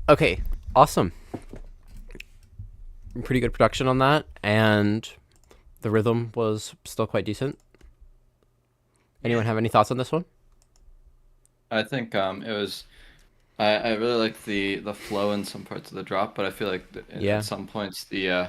Speaker 1: Okay, awesome. Pretty good production on that, and the rhythm was still quite decent. Anyone have any thoughts on this one?
Speaker 3: I think it was. I really liked the flow in some parts of the drop, but I feel like at some points the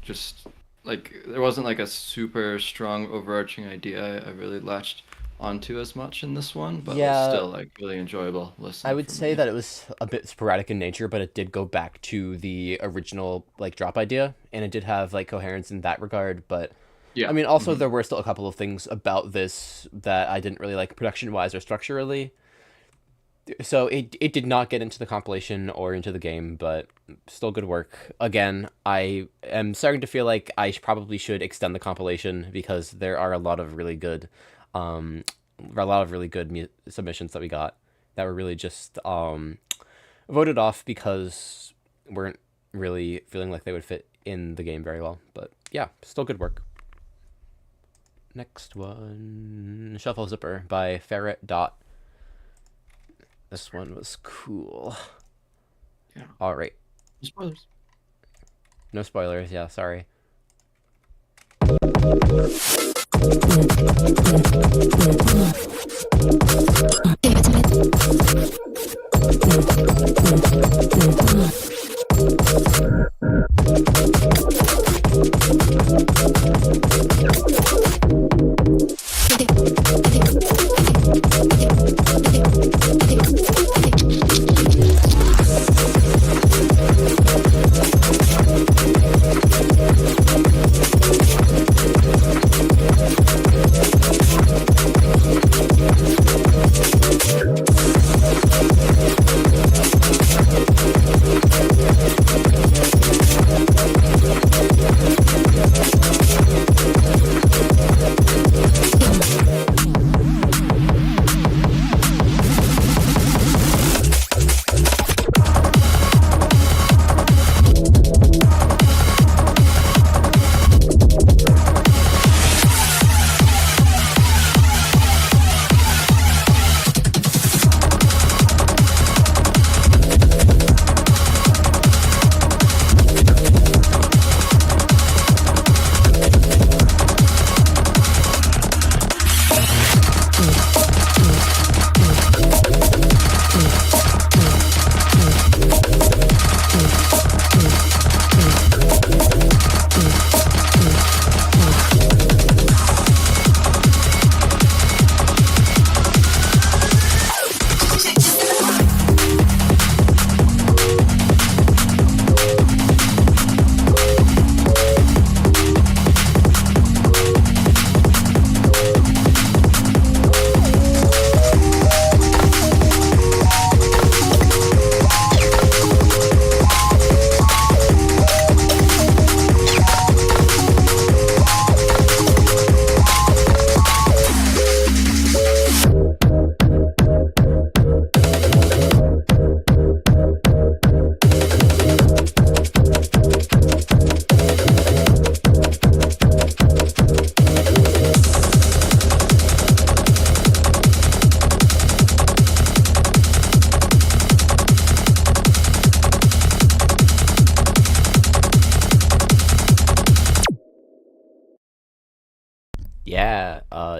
Speaker 3: just like there wasn't like a super strong overarching idea I really latched onto as much in this one, but it was still like really enjoyable listen.
Speaker 1: I would say that it was a bit sporadic in nature, but it did go back to the original like drop idea, and it did have like coherence in that regard. But
Speaker 3: yeah,
Speaker 1: I mean, also there were still a couple of things about this that I didn't really like production wise or structurally. So it did not get into the compilation or into the game, but still good work. Again, I am starting to feel like I probably should extend the compilation because there are a lot of really good submissions that we got that were really just voted off because weren't really feeling like they would fit in the game very well. But yeah, still good work. Next one, Shuffle Zipper by Ferret Dot. This one was cool.
Speaker 3: Yeah.
Speaker 1: All right.
Speaker 3: No spoilers.
Speaker 1: No spoilers. Yeah, sorry.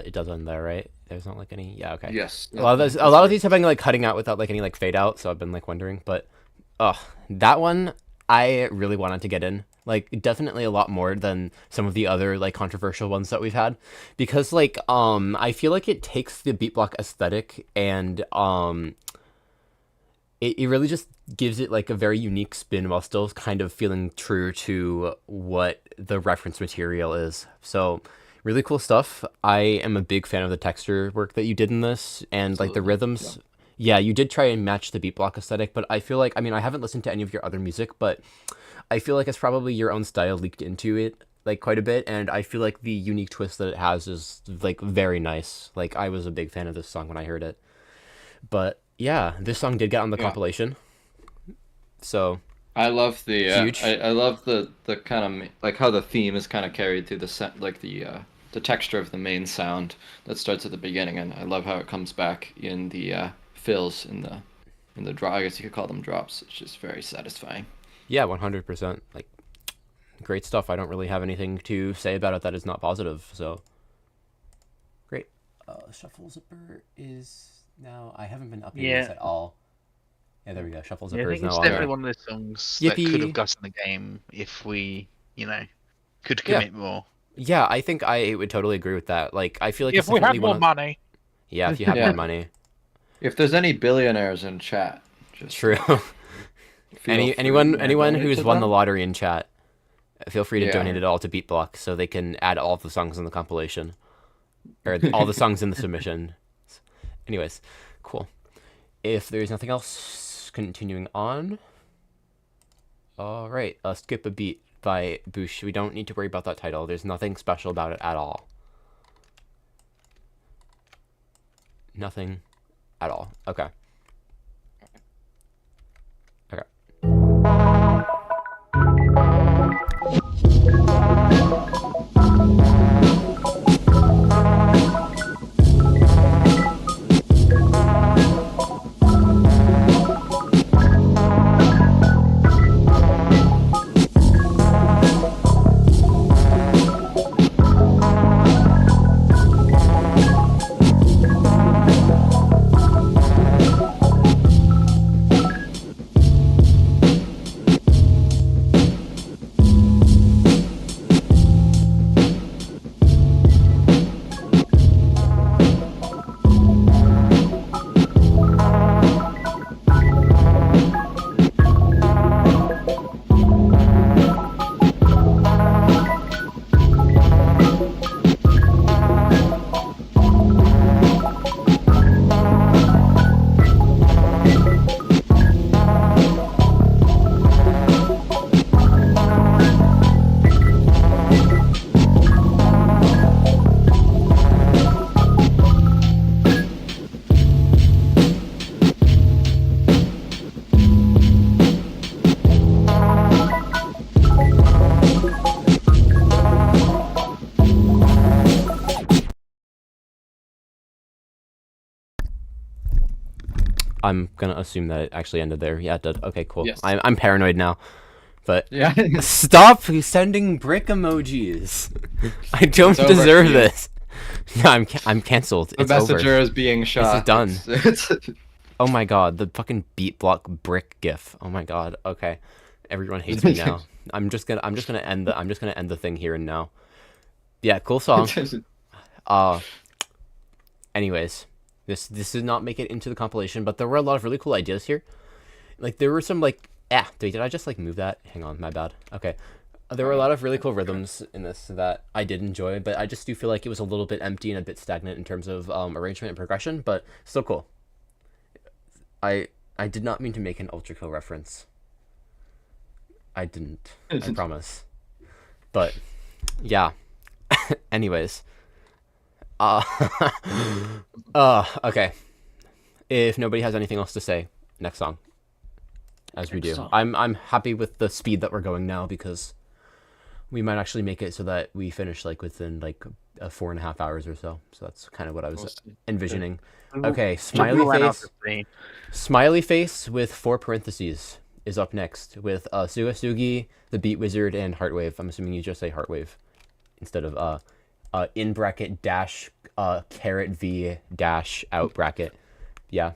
Speaker 1: It does end there, right? There's not like any. Yeah, okay.
Speaker 3: Yes.
Speaker 1: A lot of these have been like cutting out without like any like fade out, so I've been like wondering. But, that one I really wanted to get in. Like definitely a lot more than some of the other like controversial ones that we've had, because like I feel like it takes the beat block aesthetic and it really just gives it like a very unique spin while still kind of feeling true to what the reference material is. So really cool stuff. I am a big fan of the texture work that you did in this, and like the rhythms. Yeah, you did try and match the beat block aesthetic, but I feel like, I mean, I haven't listened to any of your other music, but I feel like it's probably your own style leaked into it like quite a bit, and I feel like the unique twist that it has is like very nice. Like I was a big fan of this song when I heard it. But yeah, this song did get on the compilation. So
Speaker 3: I love the
Speaker 1: huge.
Speaker 3: I love the kind of like how the theme is kind of carried through the texture of the main sound that starts at the beginning, and I love how it comes back in the fills in the And the drop, I guess you could call them drops. It's just very satisfying.
Speaker 1: Yeah, 100%. Like, great stuff. I don't really have anything to say about it that is not positive. So, great. Shuffle Zipper is now. I haven't been updating this at all. Yeah, there we go. Shuffle Zipper
Speaker 9: I
Speaker 1: is
Speaker 9: think
Speaker 1: now
Speaker 9: it's
Speaker 1: on
Speaker 9: definitely
Speaker 1: there.
Speaker 9: one of those songs that could have gotten the game if we, could commit more.
Speaker 1: Yeah, I think I would totally agree with that. Like, I feel like
Speaker 4: If we had more money.
Speaker 1: Yeah, if you have more money.
Speaker 3: If there's any billionaires in chat, just
Speaker 1: true. anyone who's won the lottery in chat, feel free to donate it all to BEATBLOCK so they can add all of the songs in the compilation, or all the songs in the submission. Anyways, cool. If there's nothing else, continuing on. All right, Skip a Beat by Boosh. We don't need to worry about that title. There's nothing special about it at all. Nothing at all. Okay. I'm gonna assume that it actually ended there. Yeah, it did. Okay, cool.
Speaker 3: Yes.
Speaker 1: I'm paranoid now. But
Speaker 3: yeah.
Speaker 1: Stop sending brick emojis. I don't deserve this. No, I'm canceled.
Speaker 3: The messenger is being shot.
Speaker 1: This is done. Oh my god, the fucking BEATBLOCK brick gif. Oh my god. Okay. Everyone hates me now. I'm just gonna end the thing here and now. Yeah, cool song. Anyways, this did not make it into the compilation, but there were a lot of really cool ideas here. Like there were some like did I just like move that? Hang on, my bad. Okay. There were a lot of really cool rhythms in this that I did enjoy, but I just do feel like it was a little bit empty and a bit stagnant in terms of arrangement and progression, but still cool. I did not mean to make an Ultrakill reference. I didn't. I promise. But yeah. Anyways. Okay. If nobody has anything else to say, next song. As we do. I'm happy with the speed that we're going now because we might actually make it so that we finish like within like 4.5 hours or so. So that's kind of what I was envisioning. Okay, Smiley Face with 4 parentheses is up next with Sugasugi, the Beat Wizard, and Heartwave. I'm assuming you just say Heartwave instead of in bracket dash caret V dash out bracket. Yeah.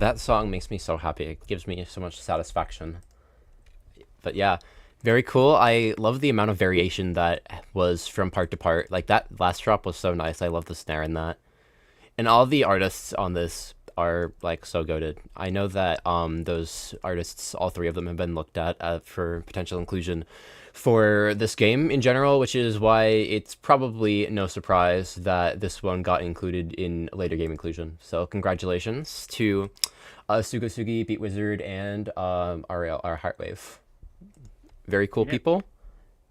Speaker 1: That song makes me so happy. It gives me so much satisfaction. But yeah, very cool. I love the amount of variation that was from part to part. Like, that last drop was so nice. I love the snare in that. And all the artists on this are, like, so goated. I know that those artists, all three of them, have been looked at for potential inclusion for this game in general, which is why it's probably no surprise that this one got included in later game inclusion. So congratulations to Sugasugi, Beat Wizard, and our Heartwave. Very cool people.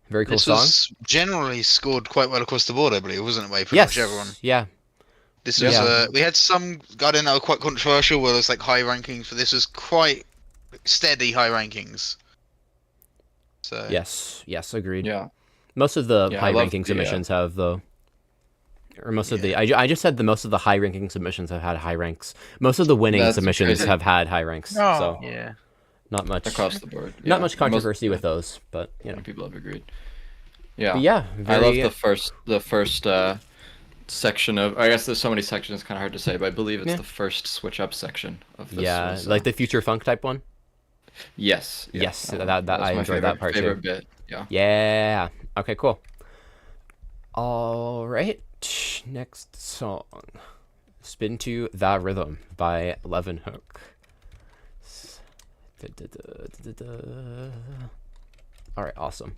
Speaker 1: Very cool song.
Speaker 11: This was generally scored quite well across the board, I believe, wasn't it, Wafer?
Speaker 1: Yes.
Speaker 11: Much everyone.
Speaker 1: Yeah.
Speaker 11: This was we had some got in that were quite controversial, where it's like high rankings, but this was quite steady high rankings. So
Speaker 1: Yes, agreed.
Speaker 3: Yeah.
Speaker 1: Most of the high ranking submissions have, though. Or most of the I just said most of the high ranking submissions have had high ranks. Most of the winning submissions have had high ranks. So
Speaker 9: yeah.
Speaker 1: Not much
Speaker 3: across the board. Yeah.
Speaker 1: Not much controversy with those, but you know,
Speaker 3: people have agreed. Yeah.
Speaker 1: But yeah,
Speaker 3: I love the first section of. I guess there's so many sections, it's kind of hard to say, but I believe it's the first switch up section of this.
Speaker 1: Yeah, like the future funk type one.
Speaker 3: Yes.
Speaker 1: Yes, that I enjoyed that part
Speaker 3: favorite
Speaker 1: too.
Speaker 3: Bit. Yeah.
Speaker 1: Yeah. Okay, cool. All right. Next song, "Spin to the Rhythm" by Leavenhook. All right, awesome.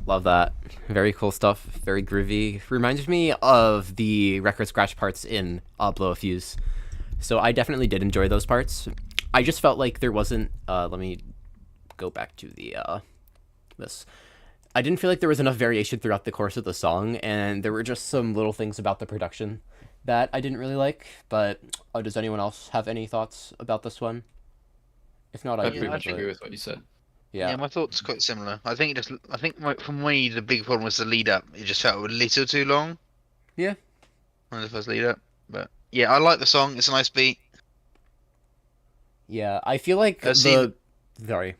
Speaker 1: Love that. Very cool stuff. Very groovy. Reminds me of the record scratch parts in Blow a Fuse. So I definitely did enjoy those parts. I just felt like there wasn't... let me go back to the this. I didn't feel like there was enough variation throughout the course of the song, and there were just some little things about the production that I didn't really like. But does anyone else have any thoughts about this one? If not, I
Speaker 3: pretty much agree with what you said.
Speaker 11: Yeah, my thoughts are quite similar. I think for me the big problem was the lead up. It just felt a little too long.
Speaker 1: Yeah.
Speaker 11: On the first lead up, but yeah, I like the song. It's a nice beat.
Speaker 1: Yeah, I feel like Sorry.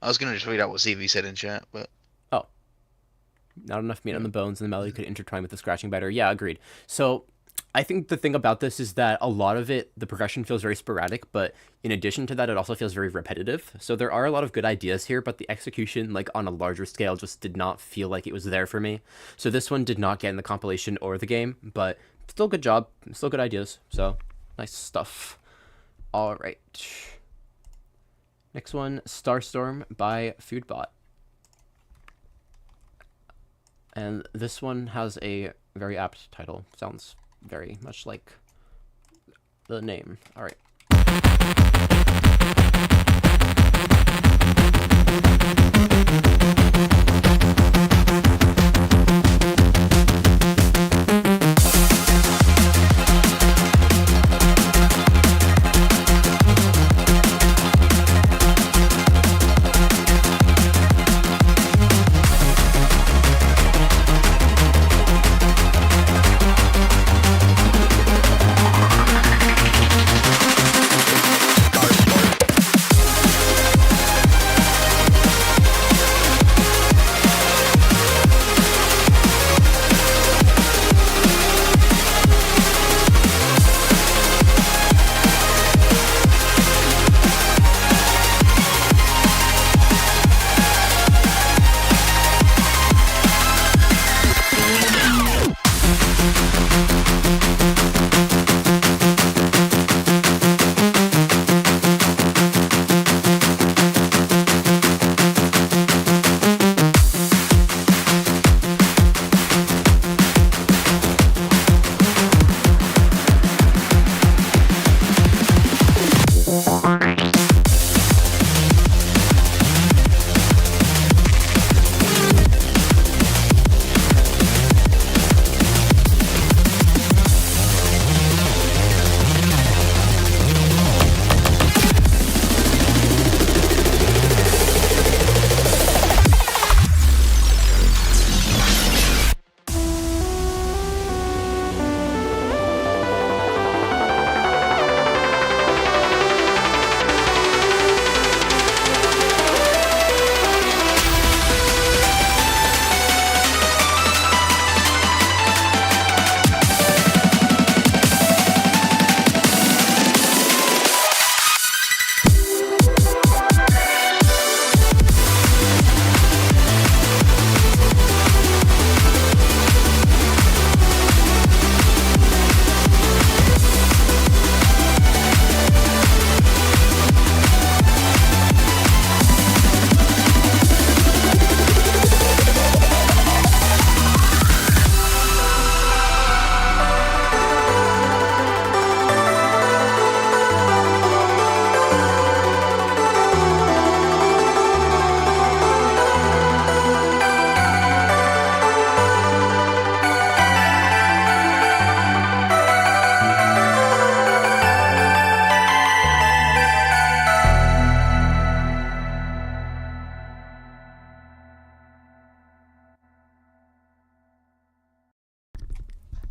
Speaker 11: I was gonna just read out what CV said in chat, but
Speaker 1: not enough meat on the bones, and the melody could intertwine with the scratching better. Yeah, agreed. So I think the thing about this is that a lot of it, the progression feels very sporadic, but in addition to that, it also feels very repetitive. So there are a lot of good ideas here, but the execution, like on a larger scale, just did not feel like it was there for me. So this one did not get in the compilation or the game, but still good job, still good ideas. So nice stuff. All right. Next one, Starstorm by Foodbot. And this one has a very apt title. Sounds very much like the name. All right.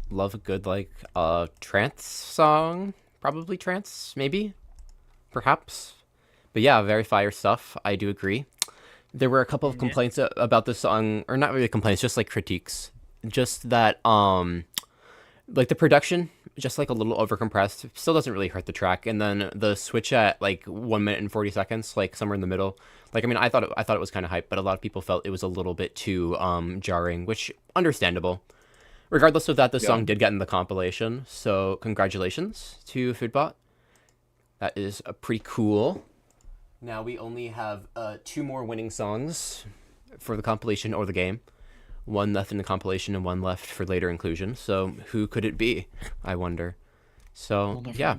Speaker 1: Love a good like trance song, probably trance, maybe, perhaps, but yeah, very fire stuff. I do agree. There were a couple of complaints about this song, or not really complaints, just like critiques, just that like the production just like a little overcompressed. Still doesn't really hurt the track, and then the switch at like 1 minute and 40 seconds, like somewhere in the middle. Like I mean, I thought it was kind of hype, but a lot of people felt it was a little bit too jarring, which understandable. Regardless of that, the song did get in the compilation, so congratulations to Foodbot. That is pretty cool. Now we only have 2 more winning songs for the compilation or the game. 1 left in the compilation and 1 left for later inclusion. So who could it be, I wonder? So yeah,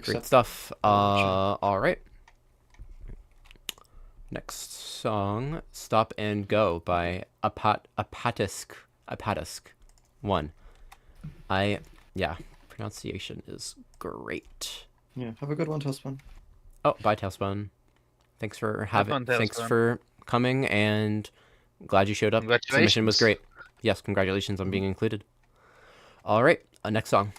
Speaker 1: great stuff. All right. Next song, Stop and Go by Apattisk 1. Pronunciation is great.
Speaker 3: Yeah, have a good one, Tailspun.
Speaker 1: Oh, bye, Tailspun. Thanks for thanks for coming, and glad you showed up. Submission was great. Yes, congratulations on being included. All right, next song.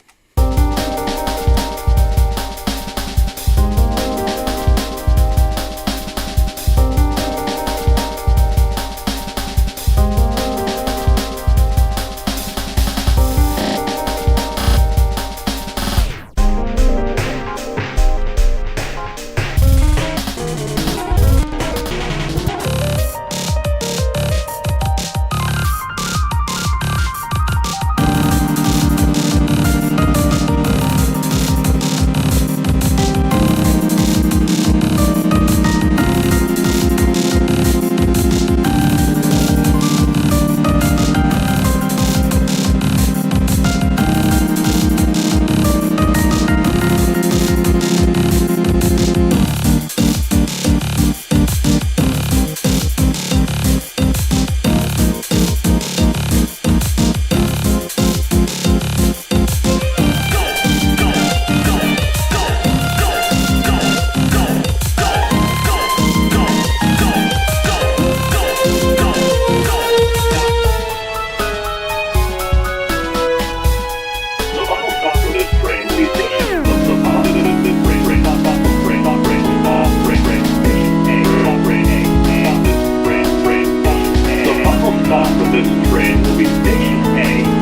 Speaker 14: This train will be Station A.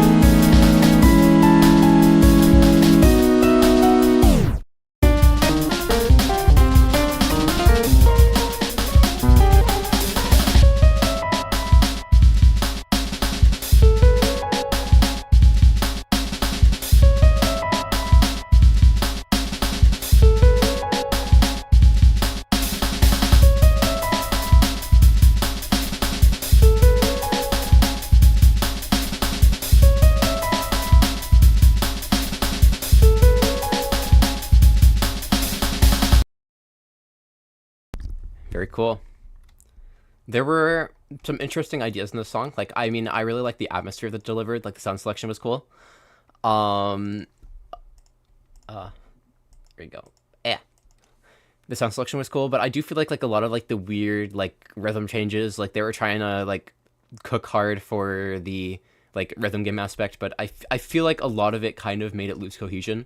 Speaker 1: Very cool. There were some interesting ideas in the song. Like, I mean, I really like the atmosphere that delivered. Like, the sound selection was cool. There you go. Yeah. The sound selection was cool, but I do feel like a lot of like the weird like rhythm changes, like they were trying to like cook hard for the like rhythm game aspect, but I feel like a lot of it kind of made it lose cohesion.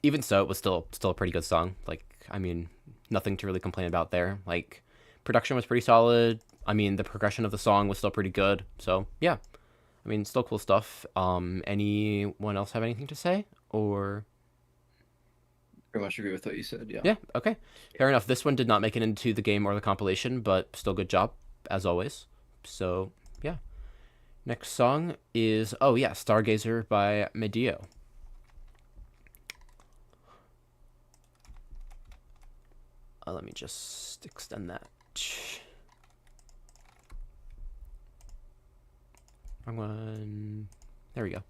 Speaker 1: Even so, it was still a pretty good song. Like, I mean, nothing to really complain about there. Like, production was pretty solid. I mean, the progression of the song was still pretty good. So, yeah. I mean, still cool stuff. Anyone else have anything to say? Or...
Speaker 3: Pretty much agree with what you said, yeah.
Speaker 1: Yeah, okay. Fair enough. This one did not make it into the game or the compilation, but still good job, as always. So, yeah. Next song is, oh yeah, Stargazer by Medio. Let me just extend that. Wrong one. There we go.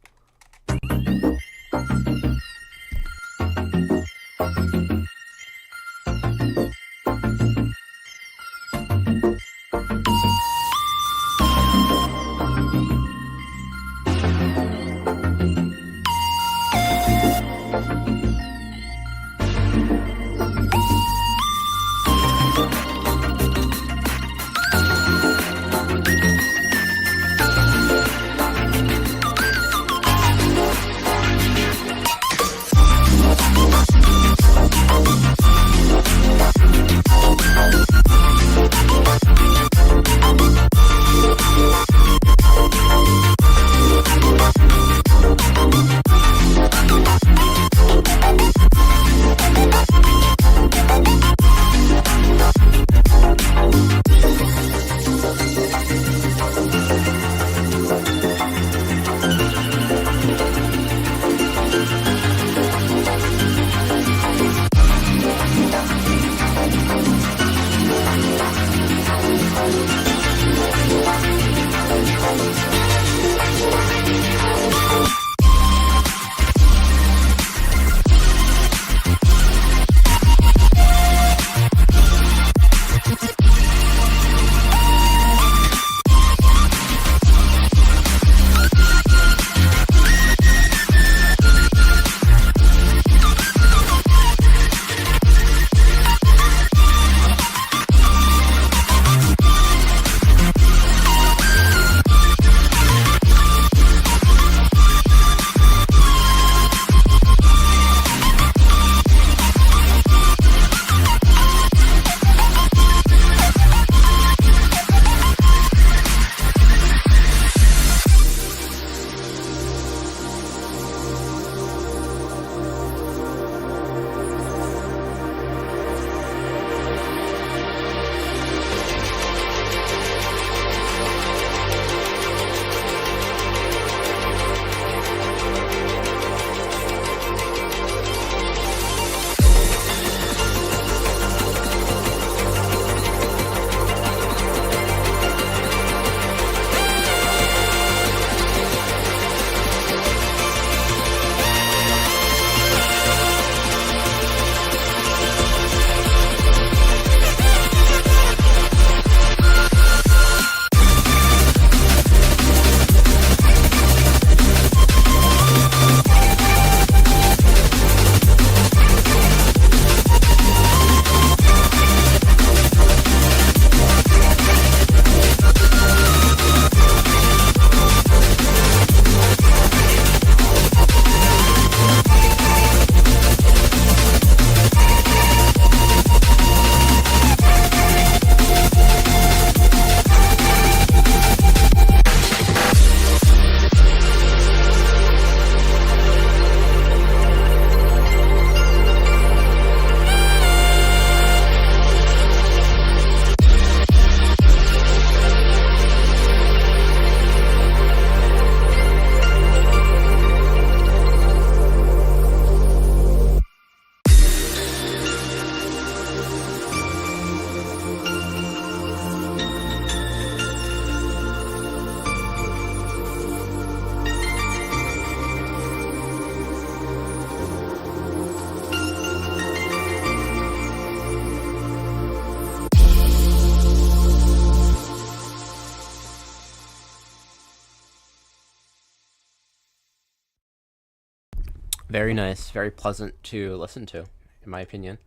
Speaker 1: Very nice, very pleasant to listen to, in my opinion.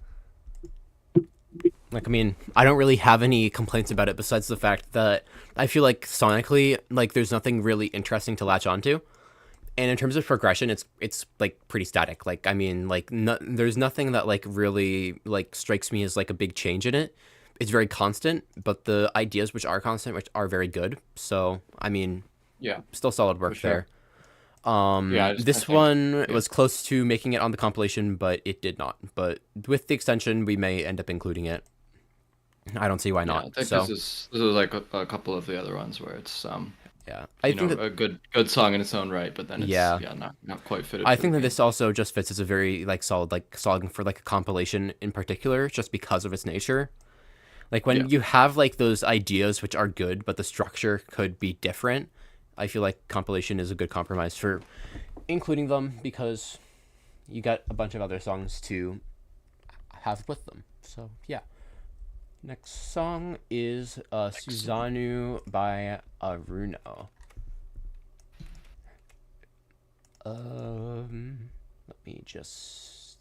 Speaker 1: Like, I mean, I don't really have any complaints about it besides the fact that I feel like sonically, like, there's nothing really interesting to latch onto. And in terms of progression, it's like pretty static. Like, I mean, like, there's nothing that like really like strikes me as like a big change in it. It's very constant, but the ideas which are constant, which are very good. So, I mean,
Speaker 3: yeah,
Speaker 1: still solid work
Speaker 3: sure.
Speaker 1: there. This one was close to making it on the compilation, but it did not. But with the extension, we may end up including it. I don't see why not.
Speaker 3: I think
Speaker 1: so
Speaker 3: this is like a couple of the other ones where it's
Speaker 1: I think
Speaker 3: a good song in its own right, but then it's not quite fitted.
Speaker 1: I think that this also just fits as a very like solid song for like a compilation in particular, just because of its nature. Like when you have like those ideas which are good, but the structure could be different, I feel like compilation is a good compromise for including them because you got a bunch of other songs to have with them. So yeah. Next song is Suzanu by Aruno. Let me just...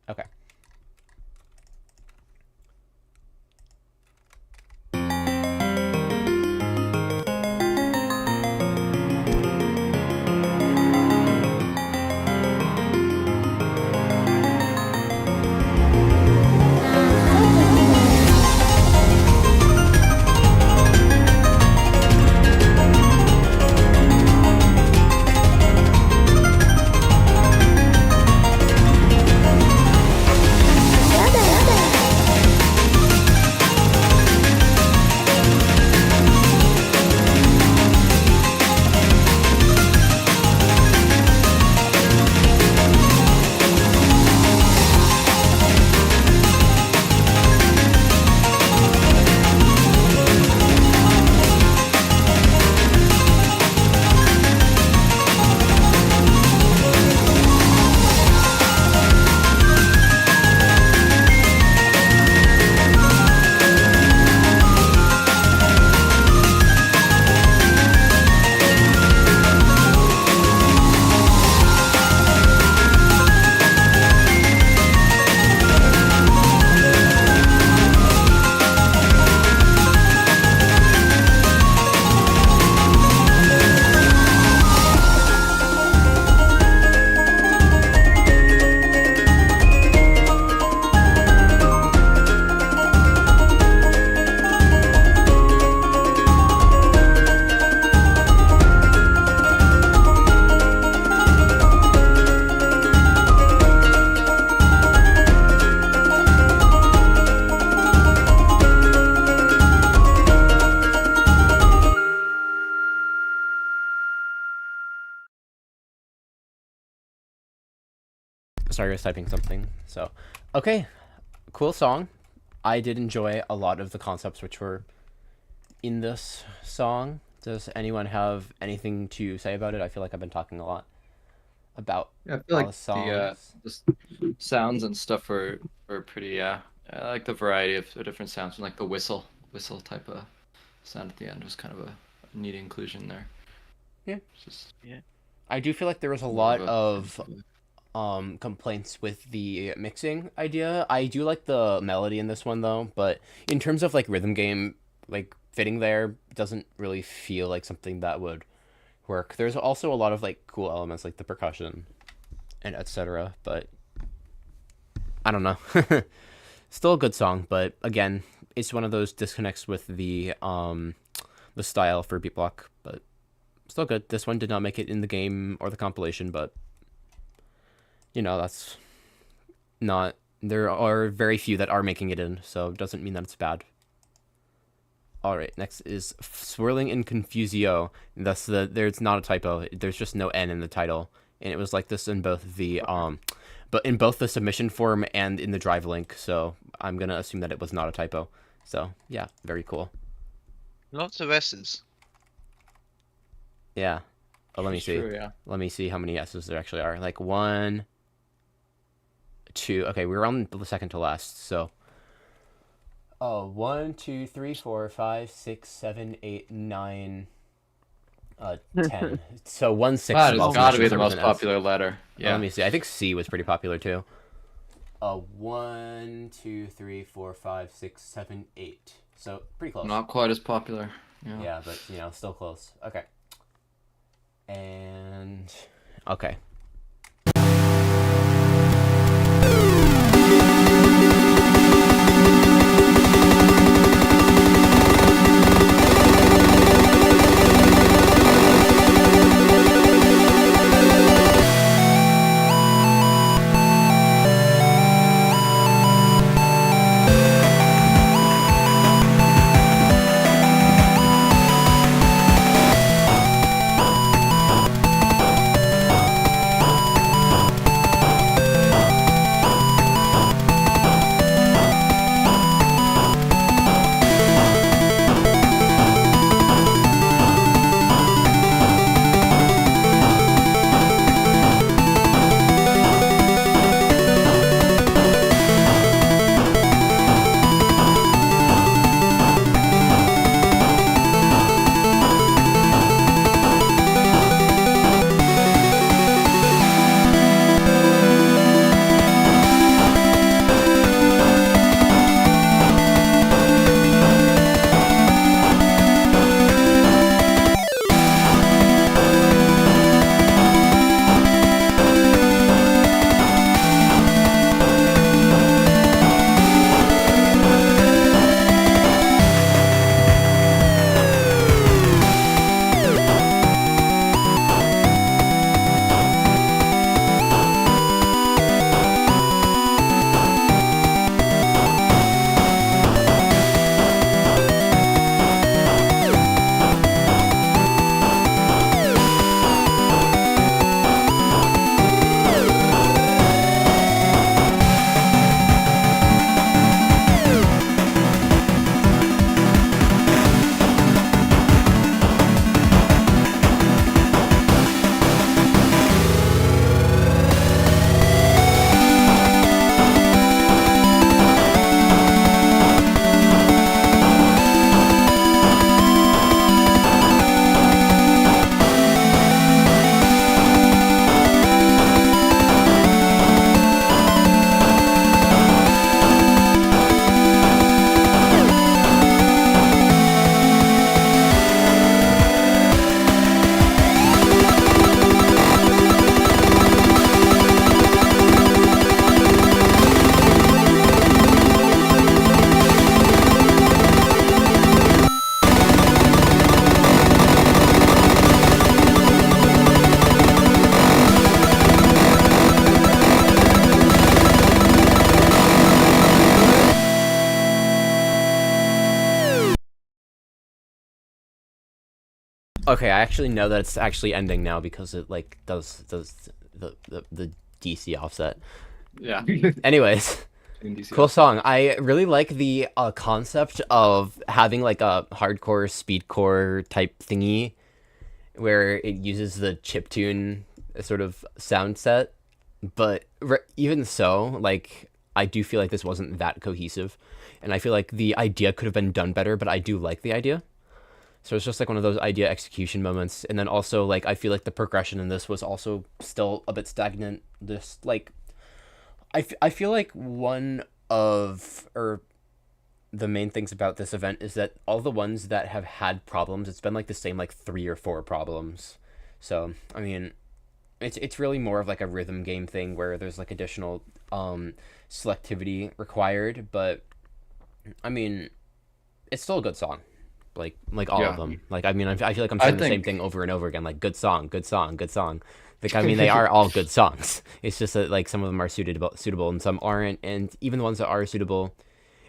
Speaker 1: Okay. Sorry, I was typing something. So, okay, cool song. I did enjoy a lot of the concepts which were in this song. Does anyone have anything to say about it? I feel like I've been talking a lot about
Speaker 3: I feel like
Speaker 1: the songs.
Speaker 3: the sounds and stuff are pretty. I like the variety of the different sounds, and like the whistle type of sound at the end was kind of a neat inclusion there.
Speaker 1: Yeah,
Speaker 3: just
Speaker 1: I do feel like there was a lot of complaints with the mixing idea. I do like the melody in this one though, but in terms of like rhythm game, like fitting there doesn't really feel like something that would work. There's also a lot of like cool elements like the percussion and etc. But I don't know. Still a good song, but again, it's one of those disconnects with the style for BEATBLOCK, but still good. This one did not make it in the game or the compilation, but you know, that's not... There are very few that are making it in, so it doesn't mean that it's bad. Alright, next is Swirling in Confusio. That's there's not a typo. There's just no N in the title. And it was like this in both the but in both the submission form and in the drive link, so I'm gonna assume that it was not a typo. So yeah, very cool.
Speaker 11: Lots of S's.
Speaker 1: Yeah. Oh, let me see.
Speaker 3: True, yeah.
Speaker 1: Let me see how many S's there actually are. Like 1, 2. Okay, we're on the second to last. So, 1, 2, 3, 4, 5, 6, 7, 8, 9, 10. So 1/6.
Speaker 3: That has got to be the most popular letter. Yeah.
Speaker 1: Let me see. I think C was pretty popular too. 1, 2, 3, 4, 5, 6, 7, 8. So pretty close.
Speaker 3: Not quite as popular. Yeah.
Speaker 1: Yeah, but still close. Okay. And okay. Okay, I actually know that it's actually ending now because it like does the DC offset.
Speaker 3: Yeah.
Speaker 1: Anyways, cool song. I really like the concept of having like a hardcore speedcore type thingy where it uses the chiptune sort of sound set, but even so, like I do feel like this wasn't that cohesive, and I feel like the idea could have been done better, but I do like the idea. So it's just like one of those idea execution moments. And then also like I feel like the progression in this was also still a bit stagnant. Just like I feel like one of the main things about this event is that all the ones that have had problems, it's been like the same like 3 or 4 problems. So I mean it's really more of like a rhythm game thing where there's like additional selectivity required, but I mean it's still a good song. Like all of them. Like I mean, I feel like I'm saying the same thing over and over again. Like good song, good song, good song. Like I mean, they are all good songs. It's just that like some of them are suitable and some aren't. And even the ones that are suitable,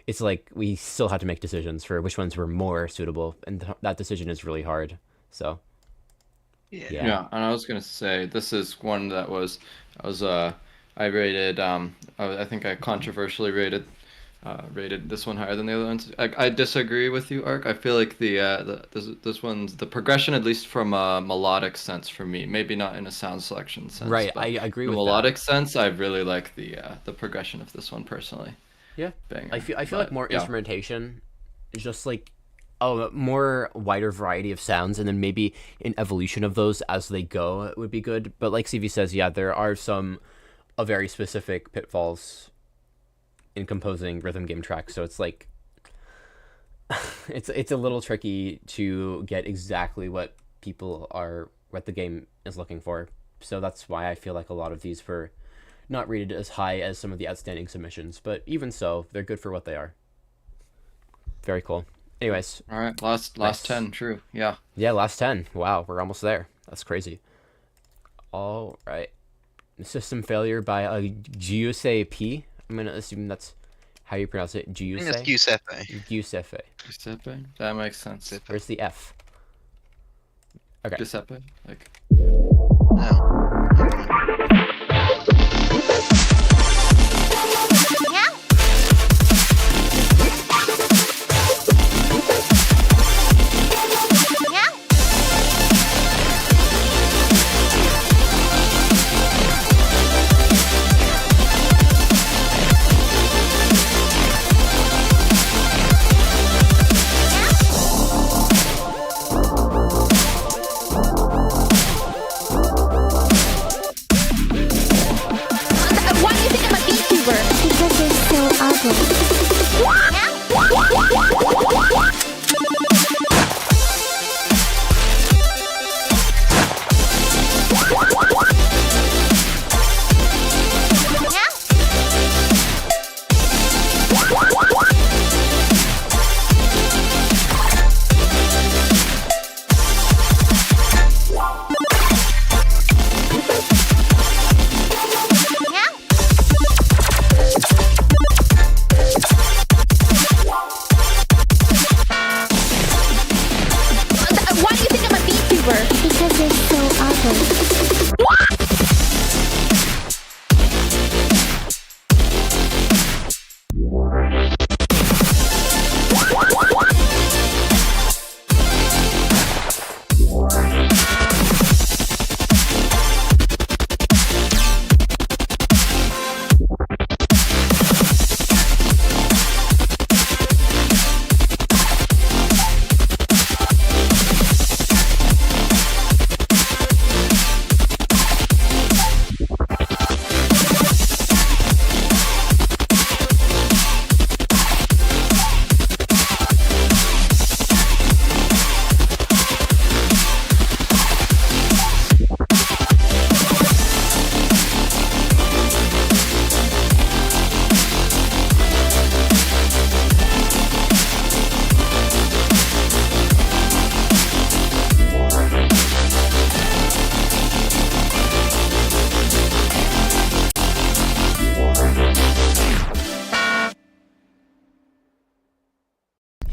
Speaker 1: it's like we still have to make decisions for which ones were more suitable, and that decision is really hard. So.
Speaker 3: Yeah. And I was gonna say this is one that I rated. I think I controversially rated this one higher than the other ones. I disagree with you, Ark. I feel like this one's the progression, at least from a melodic sense for me, maybe not in a sound selection sense.
Speaker 1: Right, I agree with that.
Speaker 3: The melodic sense, I really like the progression of this one personally.
Speaker 1: Yeah, I feel like more instrumentation is just like a more wider variety of sounds, and then maybe an evolution of those as they go would be good. But like CV says, yeah, there are some very specific pitfalls in composing rhythm game tracks. So it's like it's a little tricky to get exactly what the game is looking for. So that's why I feel like a lot of these were not rated as high as some of the outstanding submissions. But even so, they're good for what they are. Very cool. Anyways.
Speaker 3: All right, last 10, true. Yeah.
Speaker 1: Yeah, last 10. Wow, we're almost there. That's crazy. All right. System failure by a Giuseppe P. I'm going to assume that's how you pronounce it. Giuseppe?
Speaker 11: I think it's Giuseppe.
Speaker 1: Giuseppe.
Speaker 3: Giuseppe? That makes sense.
Speaker 1: Where's the F? Okay.
Speaker 3: Giuseppe? Like...
Speaker 11: No.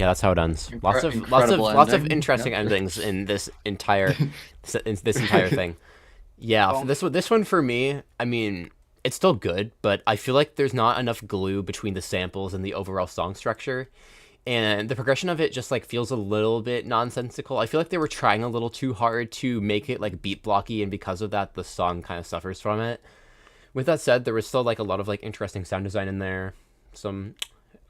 Speaker 1: Yeah, that's how it ends. Lots of interesting endings in this entire thing. Yeah, this one for me, I mean, it's still good, but I feel like there's not enough glue between the samples and the overall song structure. And the progression of it just like feels a little bit nonsensical. I feel like they were trying a little too hard to make it like beat blocky, and because of that the song kind of suffers from it. With that said, there was still like a lot of like interesting sound design in there. Some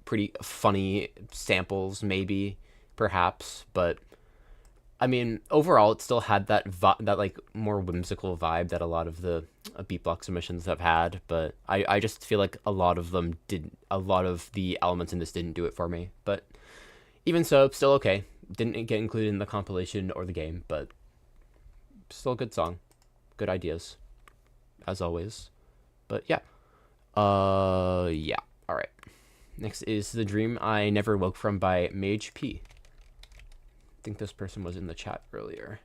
Speaker 1: pretty funny samples, maybe, perhaps, but I mean, overall, it still had that that like more whimsical vibe that a lot of the beat block submissions have had. But I just feel like a lot of the elements in this didn't do it for me. But even so, still okay. Didn't get included in the compilation or the game, but still a good song, good ideas, as always. But yeah, yeah. All right. Next is The Dream I Never Woke From by Mage P. I think this person was in the chat earlier.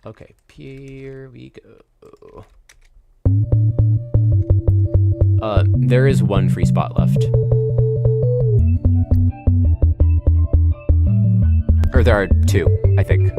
Speaker 1: Okay, here we go. There is one free spot left. Or there are two, I think.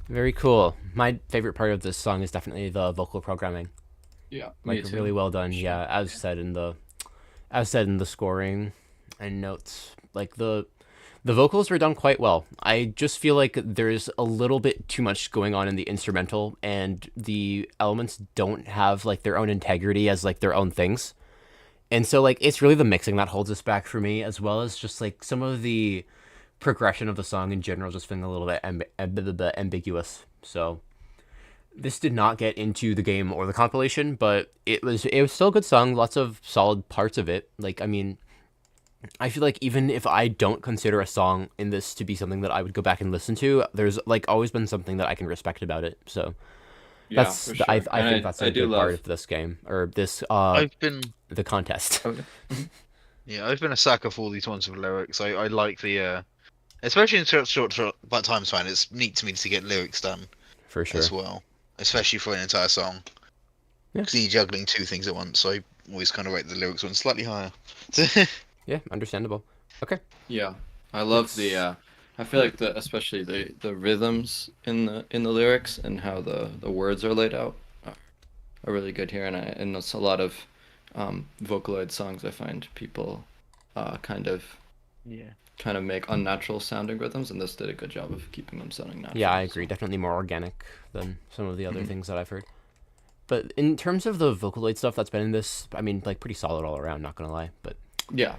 Speaker 1: Very cool. My favorite part of this song is definitely the vocal programming.
Speaker 3: Yeah,
Speaker 1: like really well done. Yeah, as said in the scoring and notes, like the vocals were done quite well. I just feel like there's a little bit too much going on in the instrumental, and the elements don't have like their own integrity as like their own things. And so like it's really the mixing that holds us back for me, as well as just like some of the progression of the song in general just feeling a little bit ambiguous. So this did not get into the game or the compilation, but it was still a good song. Lots of solid parts of it. Like, I mean, I feel like even if I don't consider a song in this to be something that I would go back and listen to, there's like always been something that I can respect about it. So
Speaker 3: yeah,
Speaker 1: that's
Speaker 3: for sure.
Speaker 1: I think that's a good part of this game, or this the contest.
Speaker 11: Yeah, I've been a sucker for all these ones with lyrics. I like the especially in short but time span. It's neat to me to get lyrics done
Speaker 1: for sure
Speaker 11: as well, especially for an entire song. Because you're juggling two things at once, so I always kind of rate the lyrics one slightly higher.
Speaker 1: Yeah, understandable. Okay.
Speaker 3: Yeah, I love the. I feel like especially the rhythms in the lyrics and how the words are laid out are really good here, and it's a lot of Vocaloid songs. I find people kind of make unnatural sounding rhythms, and this did a good job of keeping them sounding natural.
Speaker 1: Yeah, I agree. Definitely more organic than some of the other things that I've heard. But in terms of the Vocaloid stuff that's been in this, I mean, like pretty solid all around. Not gonna lie, but
Speaker 3: yeah.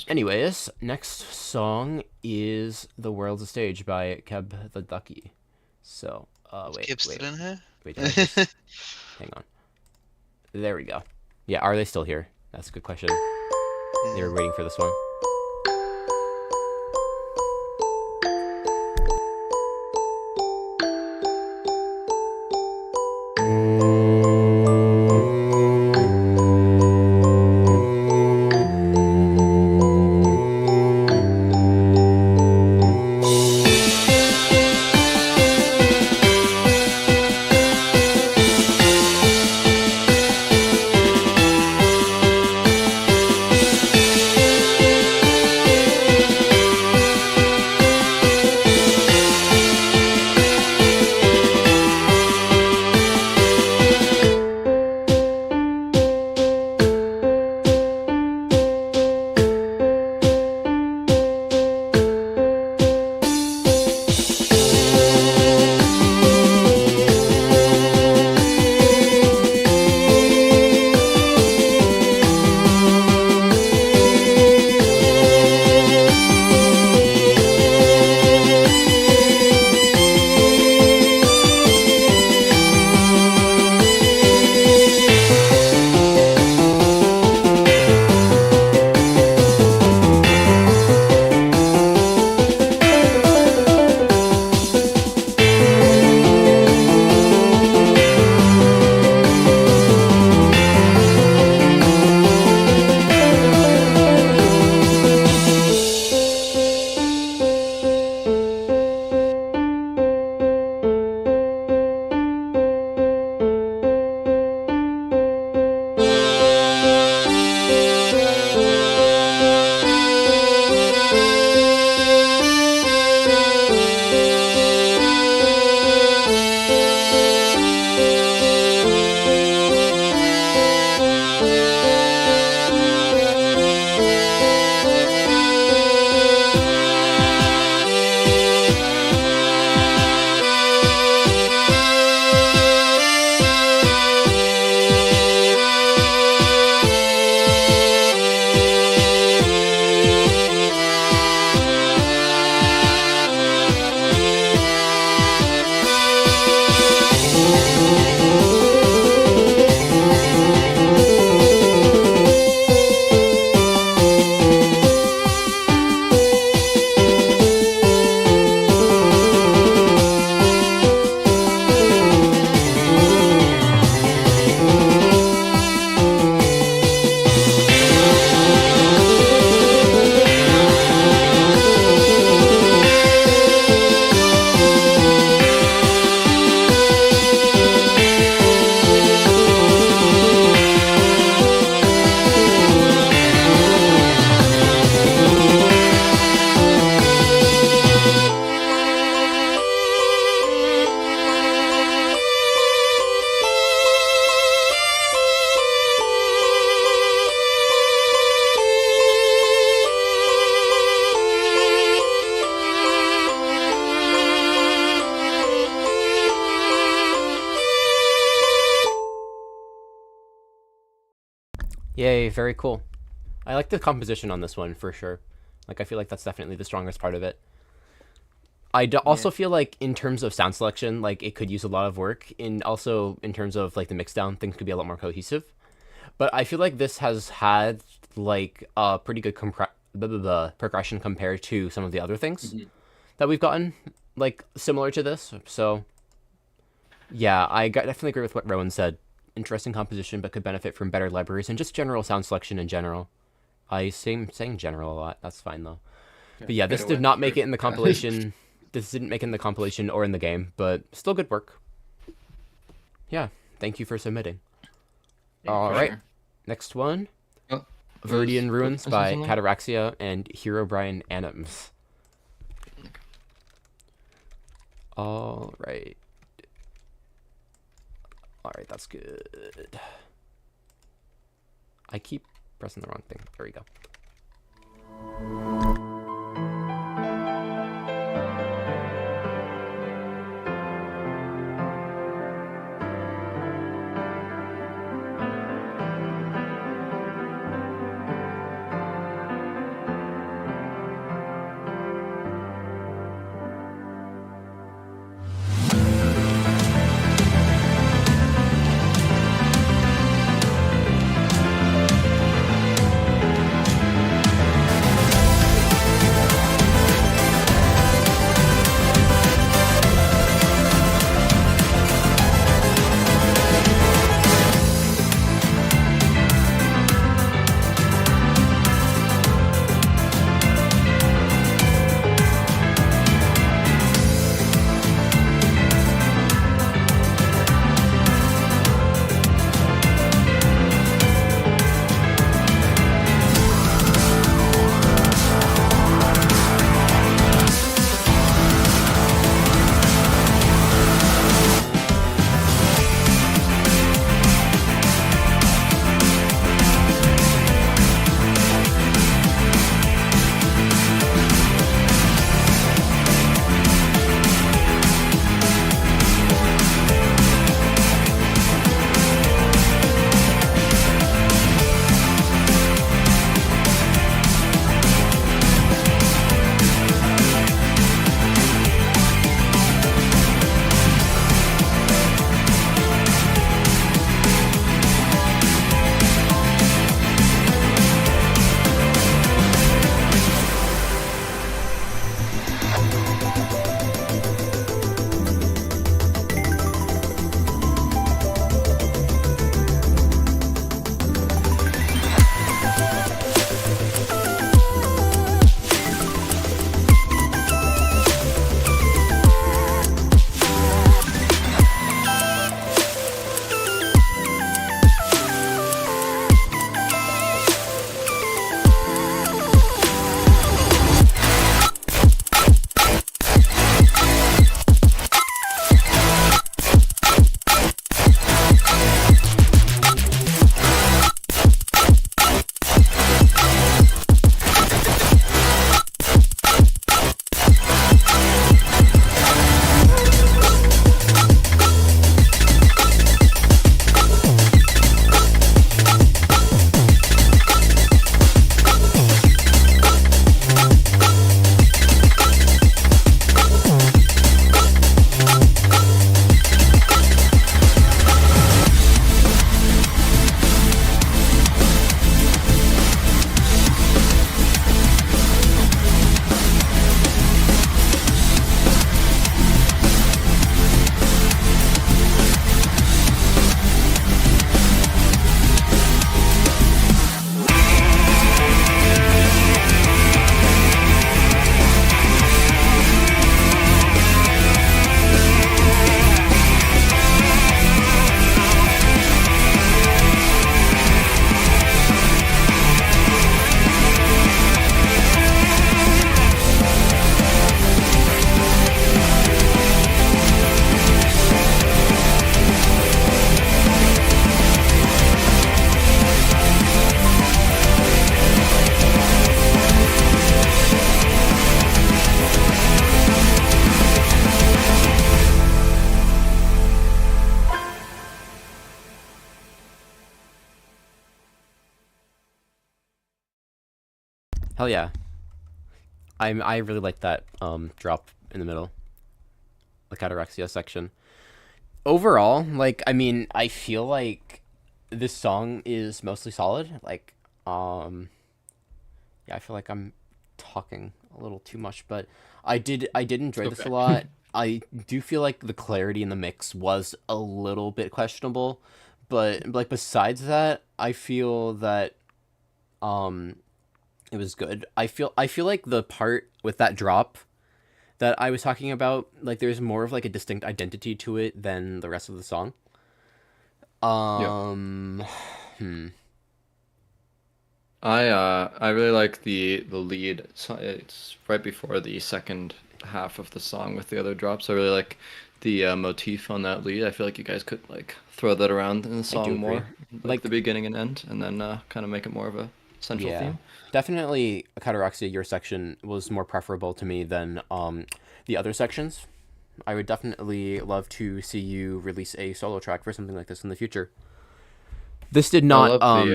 Speaker 1: Anyways, next song is "The World's a Stage" by Keb the Ducky. So, wait.
Speaker 11: Still in here?
Speaker 1: Wait, hang on. There we go. Yeah, are they still here? That's a good question. They were waiting for this one. Yay, very cool. I like the composition on this one for sure. Like, I feel like that's definitely the strongest part of it. I also feel like in terms of sound selection, like it could use a lot of work. And also in terms of like the mix down, things could be a lot more cohesive. But I feel like this has had like a pretty good progression compared to some of the other things that we've gotten, like similar to this. So yeah, I definitely agree with what Rowan said. Interesting composition, but could benefit from better libraries and just general sound selection in general. I'm saying general a lot. That's fine though. But yeah, this did not make it in the compilation. This didn't make it in the compilation or in the game, but still good work. Yeah, thank you for submitting. All right, next one. Viridian Ruins by Cataraxia and Herobrine Anims. All right, that's good. I keep pressing the wrong thing. There we go. Hell yeah. I really like that drop in the middle, the Catarexia section. Overall, like, I mean, I feel like this song is mostly solid. Like, yeah, I feel like I'm talking a little too much, but I did enjoy this a lot. I do feel like the clarity in the mix was a little bit questionable, but like besides that, I feel that it was good. I feel like the part with that drop that I was talking about, like there's more of like a distinct identity to it than the rest of the song.
Speaker 3: I really like the lead. It's right before the second half of the song with the other drops. I really like the motif on that lead. I feel like you guys could like throw that around in the song more, like the beginning and end, and then kind of make it more of a central theme.
Speaker 1: Definitely, Cataraxia, your section was more preferable to me than the other sections. I would definitely love to see you release a solo track for something like this in the future. This did not.
Speaker 3: I love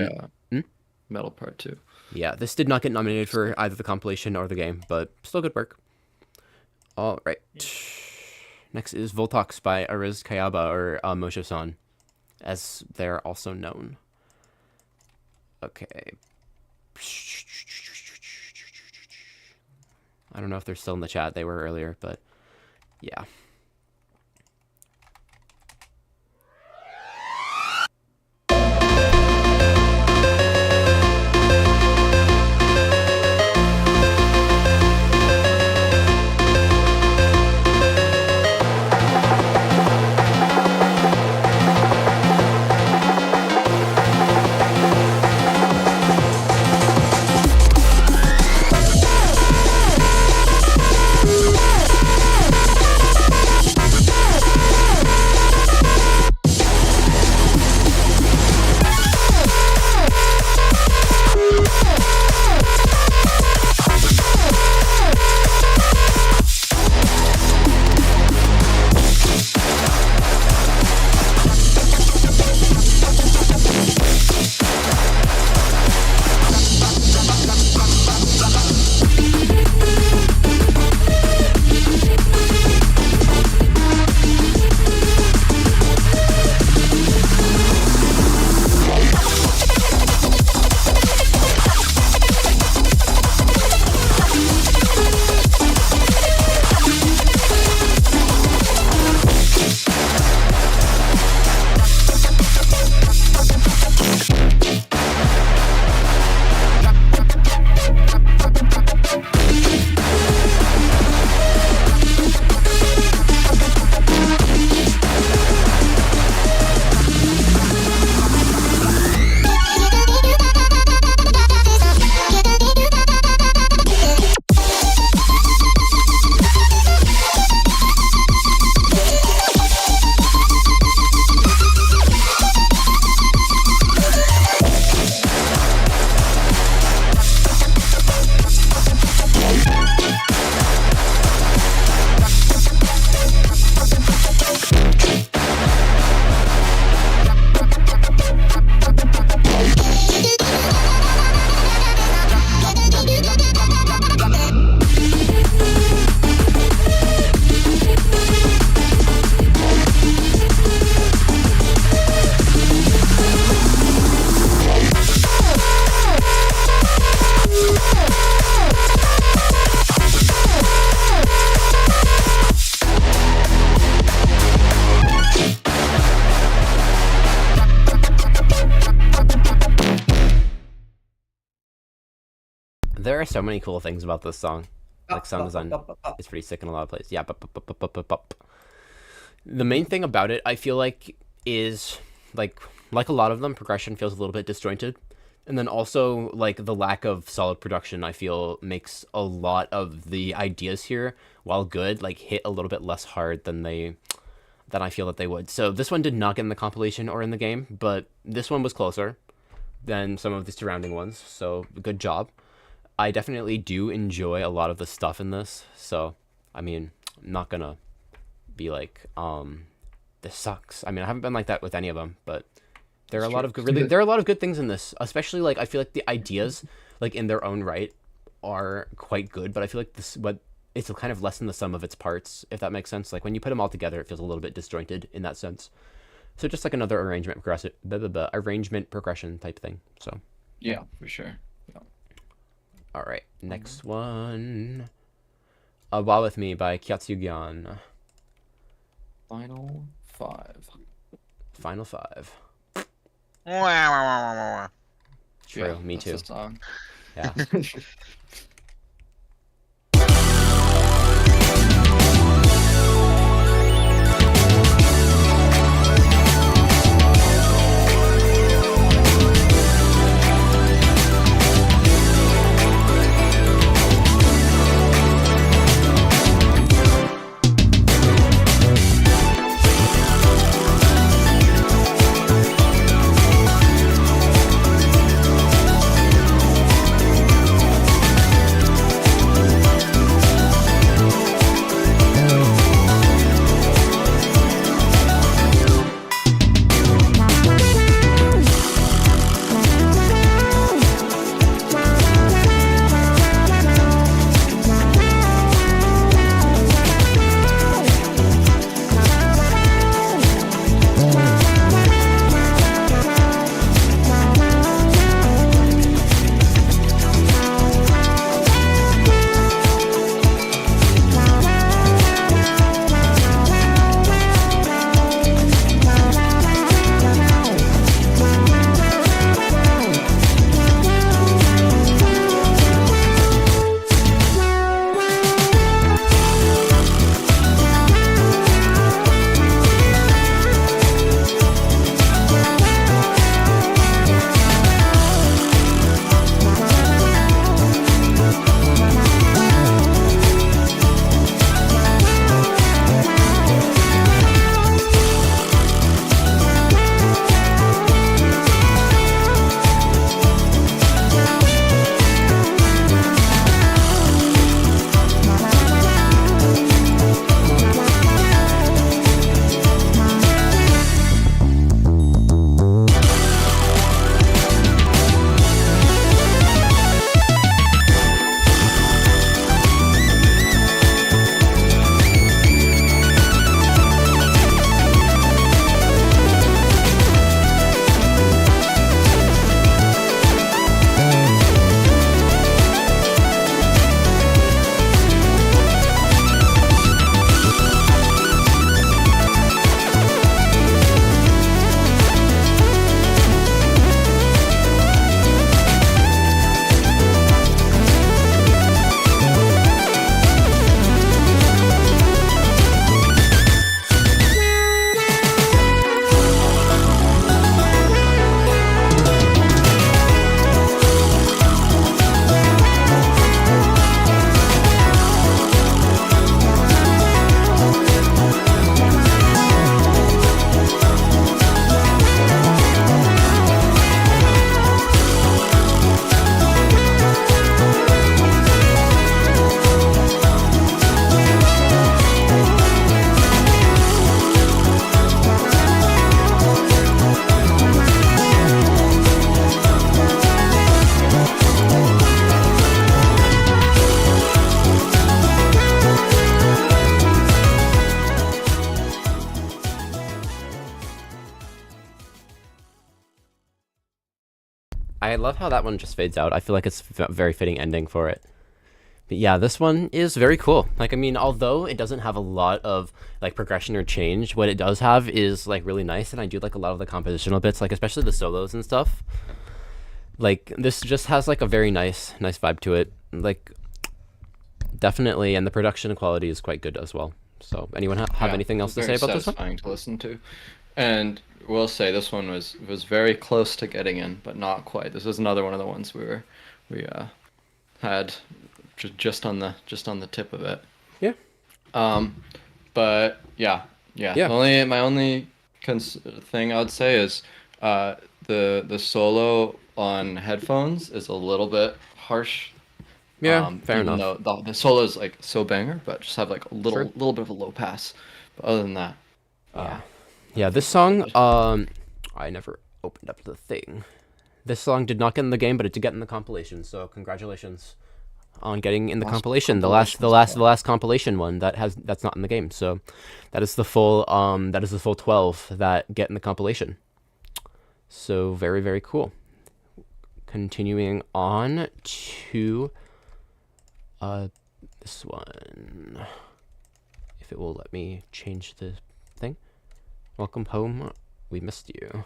Speaker 3: the metal part too.
Speaker 1: Yeah, this did not get nominated for either the compilation or the game, but still good work. All right. Next is Voltox by Ariz Kayaba, or Moshe-san, as they're also known. Okay. I don't know if they're still in the chat. They were earlier, but yeah. There are so many cool things about this song. Like, sound design is pretty sick in a lot of places. Yeah, the main thing about it, I feel like, is like a lot of them, progression feels a little bit disjointed. And then also, like, the lack of solid production, I feel, makes a lot of the ideas here, while good, like, hit a little bit less hard than I feel that they would. So this one did not get in the compilation or in the game, but this one was closer than some of the surrounding ones, so good job. I definitely do enjoy a lot of the stuff in this, so, I mean, I'm not gonna be like, this sucks. I mean, I haven't been like that with any of them, but there are a lot of good, there are a lot of good things in this, especially, like, I feel like the ideas, like, in their own right, are quite good, but I feel like it's kind of less than the sum of its parts, if that makes sense. Like when you put them all together, it feels a little bit disjointed in that sense. So just like another arrangement progression type thing. So
Speaker 3: yeah, for sure. Yeah.
Speaker 1: All right, next one. While With Me by Kyatsugian.
Speaker 3: Final 5.
Speaker 1: Final 5. True,
Speaker 3: yeah,
Speaker 1: me too.
Speaker 3: Song.
Speaker 1: Yeah. I love how that one just fades out. I feel like it's a very fitting ending for it. But yeah, this one is very cool. Like, I mean, although it doesn't have a lot of like progression or change, what it does have is like really nice, and I do like a lot of the compositional bits, like especially the solos and stuff. Like, this just has like a very nice vibe to it. Like, definitely, and the production quality is quite good as well. So, anyone have anything else to say about this one?
Speaker 3: Satisfying to listen to, and we'll say this one was very close to getting in, but not quite. This was another one of the ones we had just on the tip of it.
Speaker 1: Yeah.
Speaker 3: But yeah. My only thing I would say is the solo on headphones is a little bit harsh.
Speaker 1: Yeah, fair enough.
Speaker 3: Though the solo is like so banger, but just have like a little bit of a low pass. But other than that,
Speaker 1: yeah, this song, I never opened up the thing. This song did not get in the game, but it did get in the compilation. So congratulations. on getting in the compilation. The last compilation one that's not in the game. So that is the full 12 that get in the compilation. So very, very cool. Continuing on to this one. If it will let me change the thing. Welcome home. We missed you.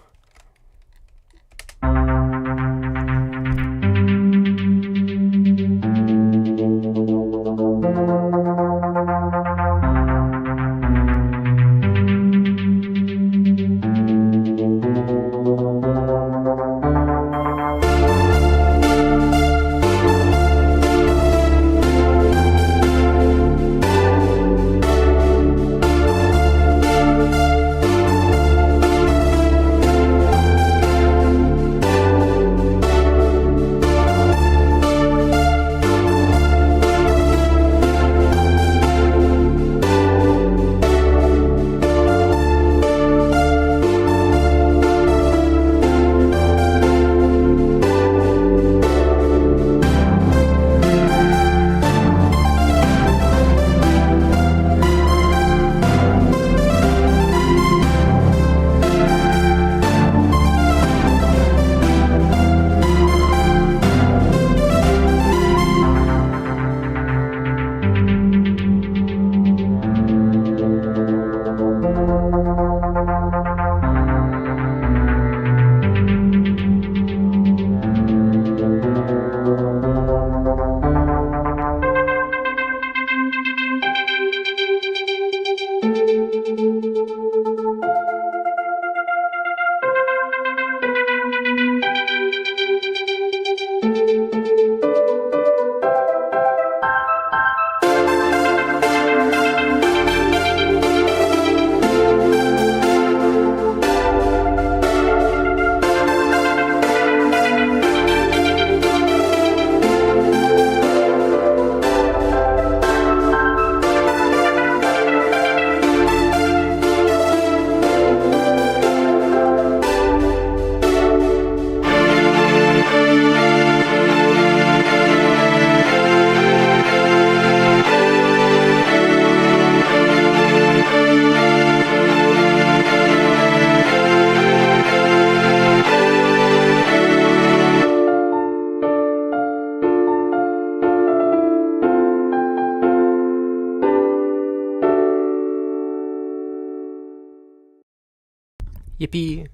Speaker 1: Yippee!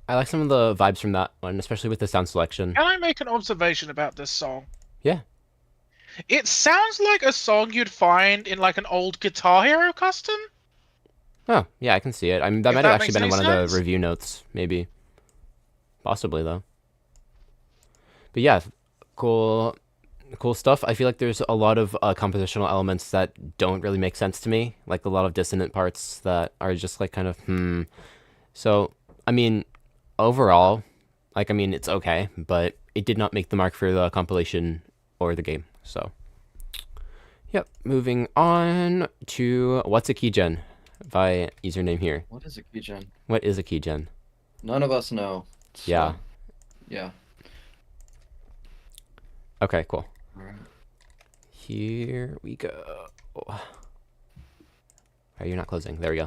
Speaker 1: I like some of the vibes from that one, especially with the sound selection.
Speaker 4: Can I make an observation about this song?
Speaker 1: Yeah.
Speaker 4: It sounds like a song you'd find in like an old Guitar Hero custom.
Speaker 1: Oh, yeah, I can see it. I mean, that might have actually been in one of the review notes, maybe. Possibly, though. But yeah, cool stuff. I feel like there's a lot of compositional elements that don't really make sense to me, like a lot of dissonant parts that are just like kind of So, I mean, overall, like, I mean, it's okay, but it did not make the mark for the compilation or the game. So, yep. Moving on to What's a Keygen by username here.
Speaker 3: What is a keygen?
Speaker 1: What is a keygen?
Speaker 3: None of us know. So,
Speaker 1: yeah.
Speaker 3: Yeah.
Speaker 1: Okay, cool.
Speaker 3: All right.
Speaker 1: Here we go. Oh, you're not closing. There we go.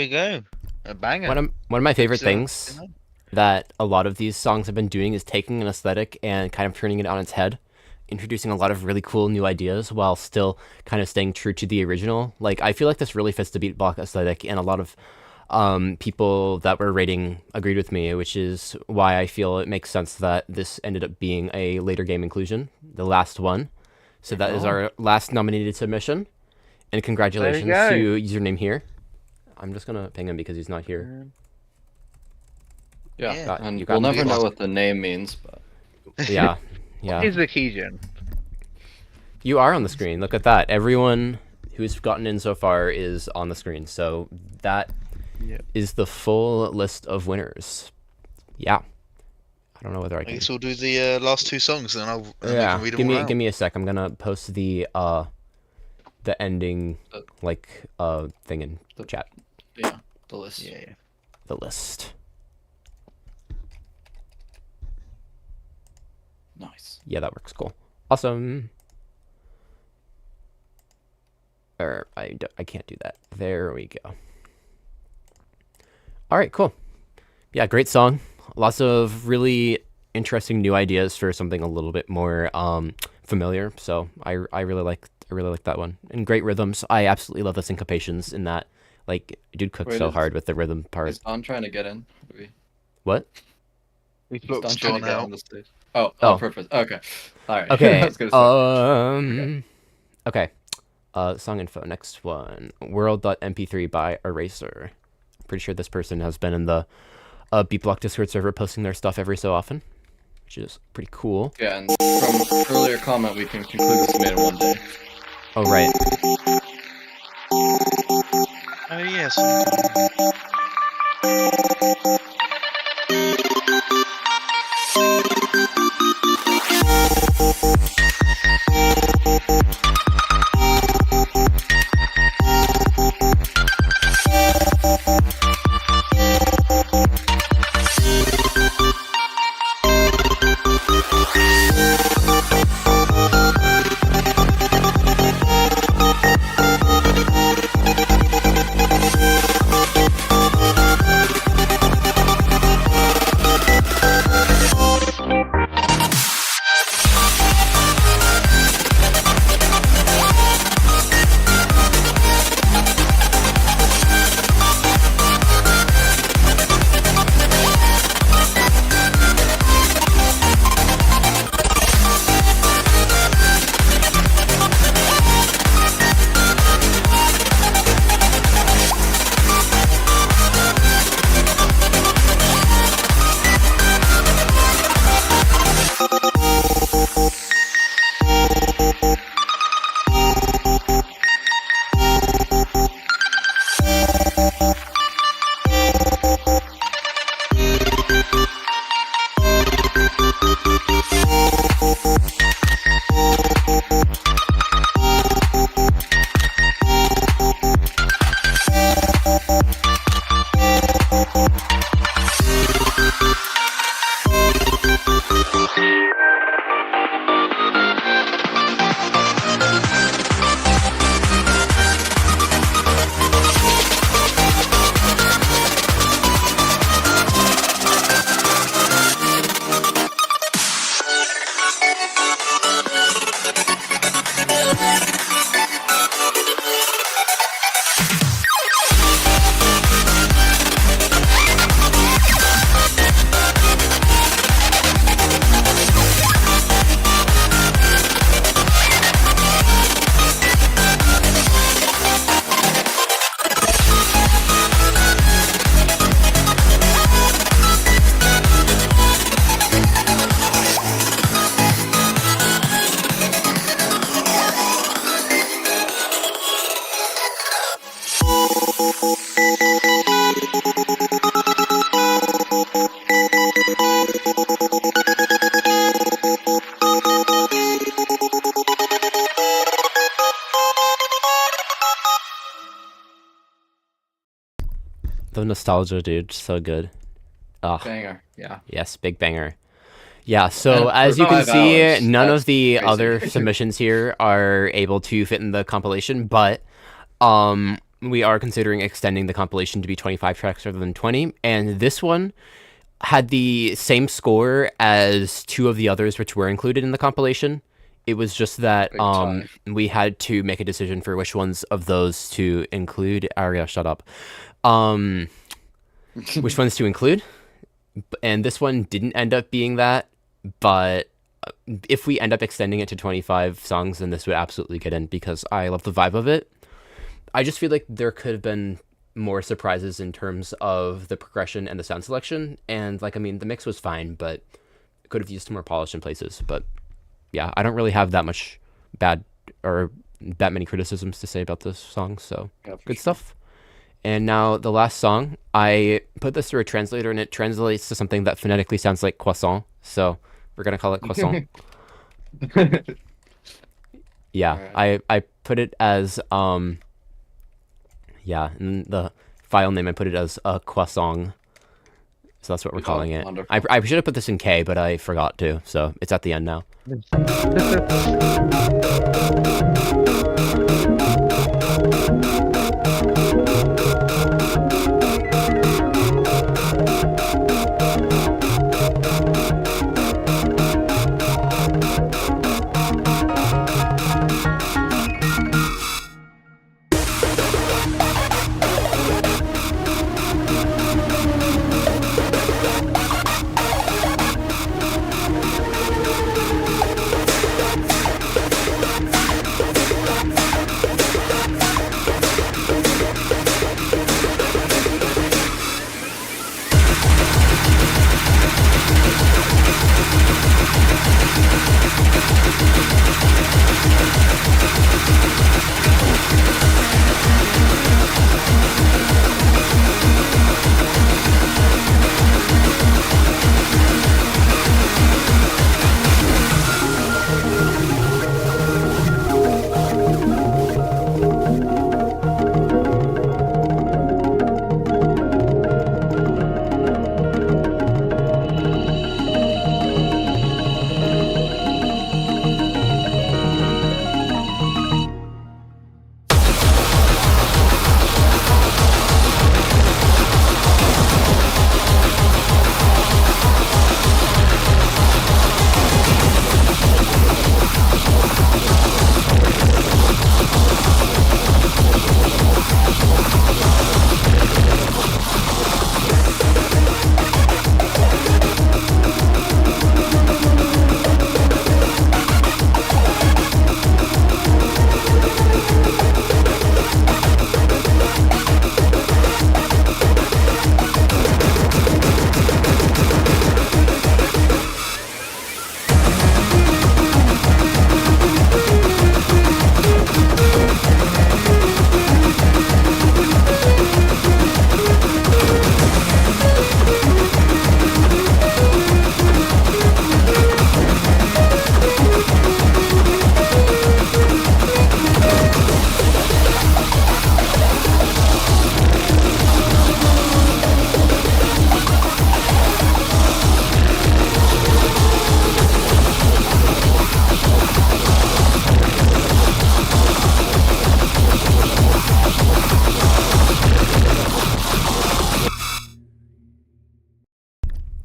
Speaker 9: you go. A banger.
Speaker 1: One of my favorite things that a lot of these songs have been doing is taking an aesthetic and kind of turning it on its head, introducing a lot of really cool new ideas while still kind of staying true to the original. Like, I feel like this really fits the beat block aesthetic, and a lot of people that were rating agreed with me, which is why I feel it makes sense that this ended up being a later game inclusion, the last one. So that is our last nominated submission, and congratulations to username here. I'm just gonna ping him because he's not here.
Speaker 3: Yeah, and we'll never know what the name means, but
Speaker 1: yeah.
Speaker 9: What is the key, Jen?
Speaker 1: You are on the screen. Look at that. Everyone who's gotten in so far is on the screen. So that is the full list of winners. Yeah. I don't know whether I can.
Speaker 11: I guess we'll do the last two songs, then I'll read them all out.
Speaker 1: Give me a sec. I'm gonna post the ending thing in the chat.
Speaker 3: Yeah, the list.
Speaker 1: Yeah. The list.
Speaker 3: Nice.
Speaker 1: Yeah, that works. Cool. Awesome. I can't do that. There we go. All right, cool. Yeah, great song. Lots of really interesting new ideas for something a little bit more familiar. So I really like that one. And great rhythms. I absolutely love the syncopations in that. Like, dude cooked so hard with the rhythm part.
Speaker 3: Is Don trying to get in?
Speaker 1: What?
Speaker 3: He's Don trying to get on the stage.
Speaker 1: Oh,
Speaker 3: perfect. Okay. All right.
Speaker 1: Okay.
Speaker 3: I was gonna say.
Speaker 1: Okay. Song info. Next one. World.mp3 by Eraser. Pretty sure this person has been in the BEATBLOCK Discord server posting their stuff every so often, which is pretty cool.
Speaker 3: Yeah, and from earlier comment, we can conclude this made in one day.
Speaker 1: Oh, right.
Speaker 11: Oh, yes.
Speaker 1: The nostalgia, dude, so good.
Speaker 3: Banger, yeah.
Speaker 1: Yes, big banger. Yeah, so as you can see, none of the other submissions here are able to fit in the compilation, but we are considering extending the compilation to be 25 tracks rather than 20, and this one had the same score as 2 of the others which were included in the compilation. It was just that we had to make a decision for which ones of those to include. Arya, shut up. Which ones to include. And this one didn't end up being that, but if we end up extending it to 25 songs, then this would absolutely get in because I love the vibe of it. I just feel like there could have been more surprises in terms of the progression and the sound selection. And like, I mean, the mix was fine, but could have used some more polish in places. But yeah, I don't really have that much bad or that many criticisms to say about this song. So good stuff. And now the last song, I put this through a translator and it translates to something that phonetically sounds like croissant. So we're going to call it croissant. Yeah, I put it as, yeah, in the file name I put it as a croissant. So that's what we're calling it. I should have put this in K, but I forgot to. So it's at the end now.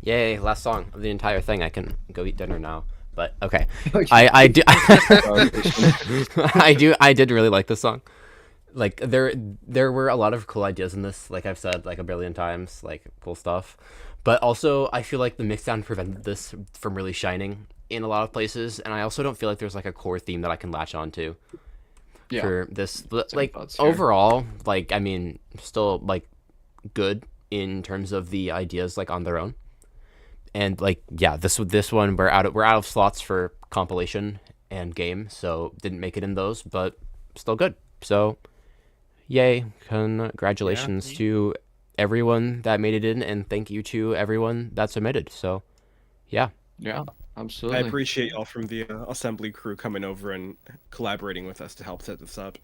Speaker 1: Yay, last song of the entire thing. I can go eat dinner now. But okay. I did really like this song. Like there were a lot of cool ideas in this, like I've said like a billion times, like cool stuff. But also I feel like the mixdown prevented this from really shining in a lot of places, and I also don't feel like there's like a core theme that I can latch onto for this. But like overall, like I mean, still like good in terms of the ideas like on their own. And like yeah, this one we're out of slots for compilation and game, so didn't make it in those, but still good. So yay, congratulations to everyone that made it in, and thank you to everyone that submitted. So yeah,
Speaker 3: absolutely.
Speaker 2: I appreciate y'all from the assembly crew coming over and collaborating with us to help set this up.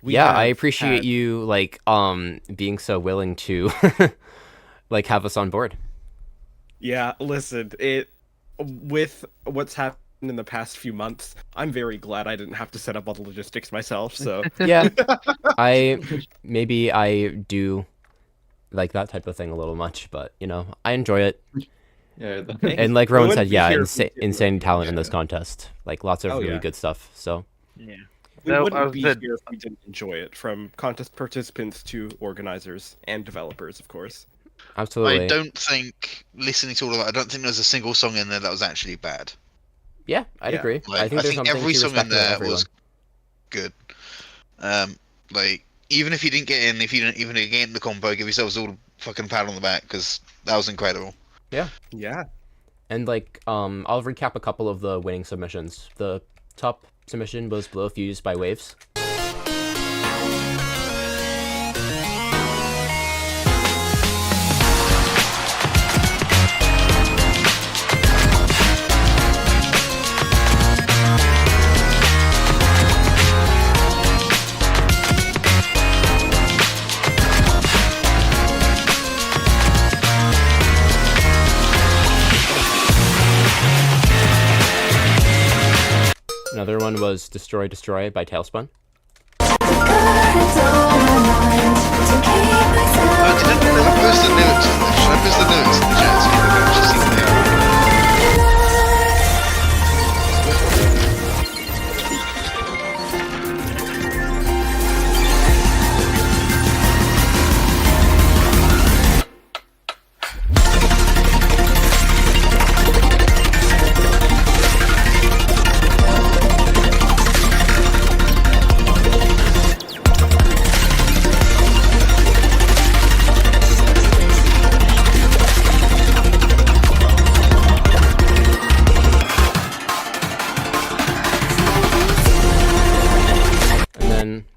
Speaker 1: I appreciate you like being so willing to like have us on board.
Speaker 2: Yeah, listen, with what's happening in the past few months, I'm very glad I didn't have to set up all the logistics myself. So
Speaker 1: yeah, I do like that type of thing a little much, but you know, I enjoy it.
Speaker 3: Yeah,
Speaker 1: and like Rowan said, yeah, insane talent in this contest. Like lots of really good stuff. So
Speaker 9: yeah,
Speaker 2: we wouldn't be here if we didn't enjoy it, from contest participants to organizers and developers, of course.
Speaker 1: Absolutely.
Speaker 11: I don't think, listening to all of that, I don't think there's a single song in there that was actually bad.
Speaker 1: Yeah, I'd agree.
Speaker 11: Like, I think every song in there was good. Like, even if you didn't get in, if you didn't even get in the combo, give yourselves all a fucking pat on the back, because that was incredible.
Speaker 1: Yeah.
Speaker 2: Yeah.
Speaker 1: And like, I'll recap a couple of the winning submissions. The top submission was Blow Fuse by Waves. Another one was Destroy Destroy by Tailspun.
Speaker 11: Did I post the lyrics in there? Should I post the lyrics in the chat so you can actually see what they are?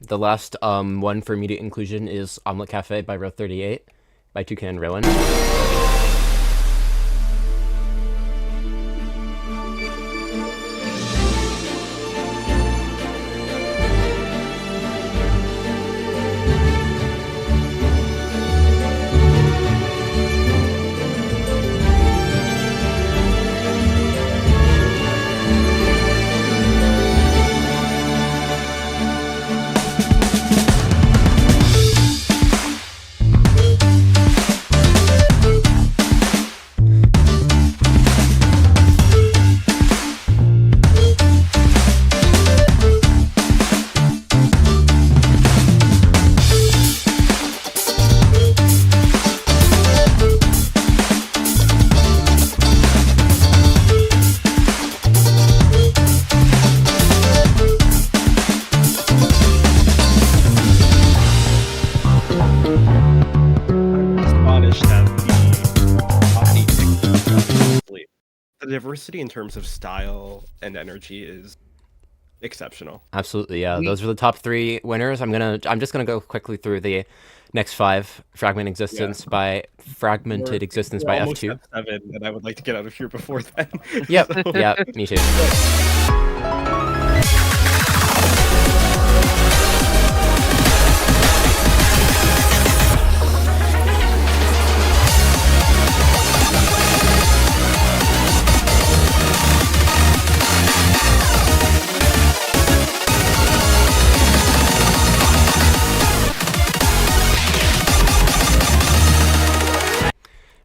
Speaker 1: The last one for immediate inclusion is Omelet Cafe by Row 38 by Tnky and Rowan.
Speaker 2: Diversity in terms of style and energy is exceptional.
Speaker 1: Absolutely, yeah. Those are the top 3 winners. I'm just gonna go quickly through the next 5. Fragmented Existence by F2.
Speaker 2: Almost at 7, and I would like to get out of here before then.
Speaker 1: Yep. Yeah, me too.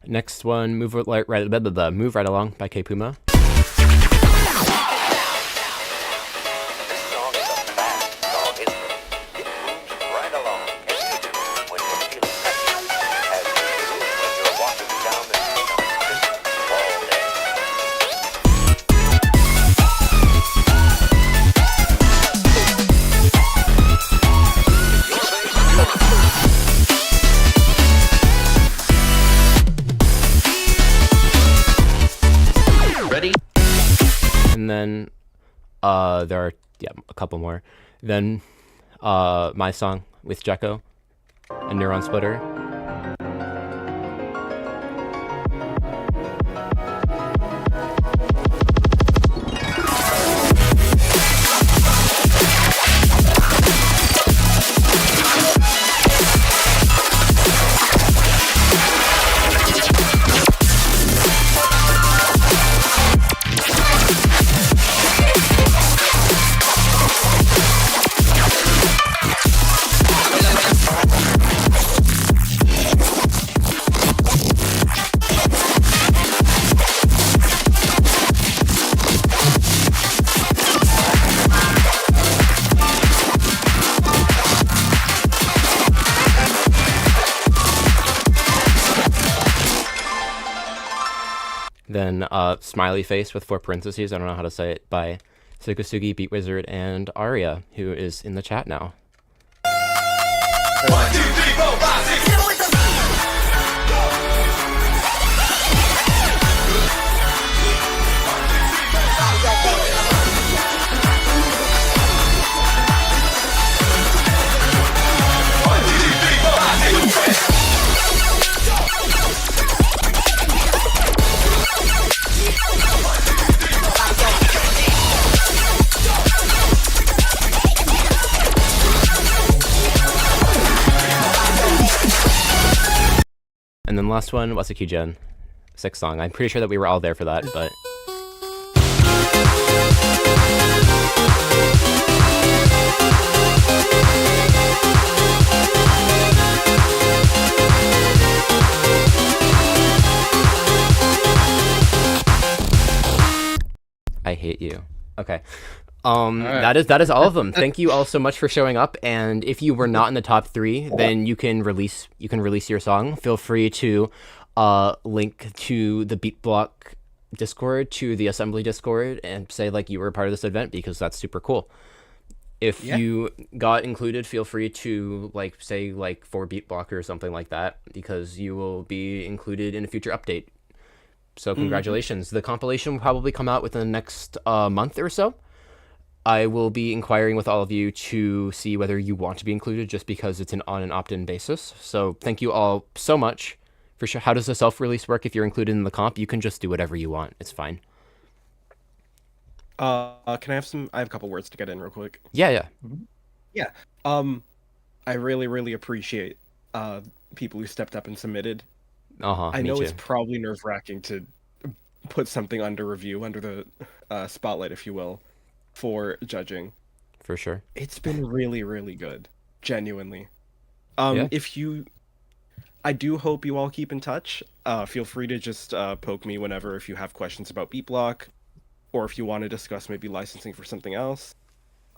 Speaker 1: Next one, Move Right Along by K Puma. And then there are a couple more. Then My Song with Choco, a Neuron Splitter. Then Smiley Face with 4 parentheses, I don't know how to say it, by Sugasugi, Beat Wizard, and Aria, who is in the chat now.
Speaker 15: 1, 2, 3, 4, 5, 6.
Speaker 1: And then last one, Wasaki-Gen, 6th song. I'm pretty sure that we were all there for that, but... I hate you. Okay.
Speaker 3: Right.
Speaker 1: That is all of them. Thank you all so much for showing up. And if you were not in the top 3, then you can release your song. Feel free to link to the BEATBLOCK Discord, to the Assembly Discord, and say like you were a part of this event, because that's super cool. If you got included, feel free to like say like for BEATBLOCK or something like that, because you will be included in a future update. So congratulations. The compilation will probably come out within the next month or so. I will be inquiring with all of you to see whether you want to be included, just because it's on an opt-in basis. So thank you all so much for sure. How does the self-release work if you're included in the comp? You can just do whatever you want. It's fine.
Speaker 2: Can I have I have a couple words to get in real quick.
Speaker 1: Yeah.
Speaker 2: Yeah. I really appreciate people who stepped up and submitted. I know it's probably nerve-wracking to put something under review, under the spotlight, if you will, for judging.
Speaker 1: For sure.
Speaker 2: It's been really good. Genuinely. I do hope you all keep in touch. Feel free to just poke me whenever if you have questions about BEATBLOCK, or if you want to discuss maybe licensing for something else.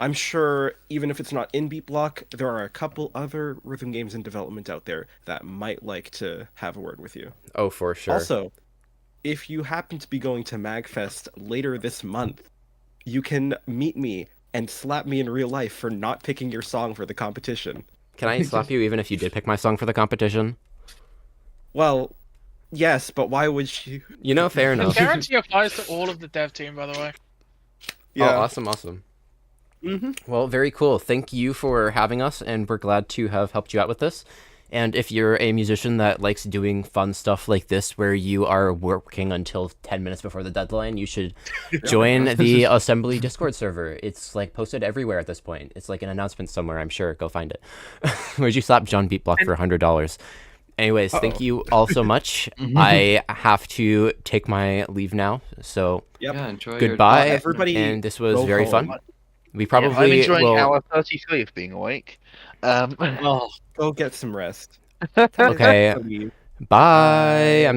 Speaker 2: I'm sure even if it's not in BEATBLOCK, there are a couple other rhythm games in development out there that might like to have a word with you.
Speaker 1: Oh, for sure.
Speaker 2: Also, if you happen to be going to MagFest later this month, you can meet me and slap me in real life for not picking your song for the competition.
Speaker 1: Can I slap you even if you did pick my song for the competition?
Speaker 2: Well, yes, but why would you?
Speaker 1: You know, fair enough.
Speaker 4: The guarantee applies to all of the dev team, by the way.
Speaker 1: Yeah. Oh, awesome. Well, very cool. Thank you for having us, and we're glad to have helped you out with this. And if you're a musician that likes doing fun stuff like this, where you are working until 10 minutes before the deadline, you should join the Assembly Discord server. It's like posted everywhere at this point. It's like an announcement somewhere, I'm sure. Go find it. Where'd you slap John BEATBLOCK for $100? Anyways, thank you all so much. I have to take my leave now, so
Speaker 3: enjoy
Speaker 1: goodbye,
Speaker 2: everybody.
Speaker 1: And this was very fun. We probably
Speaker 9: I'm enjoying
Speaker 1: will...
Speaker 9: hour 33 of being awake.
Speaker 2: Go get some rest.
Speaker 1: Okay, bye. I'm sorry.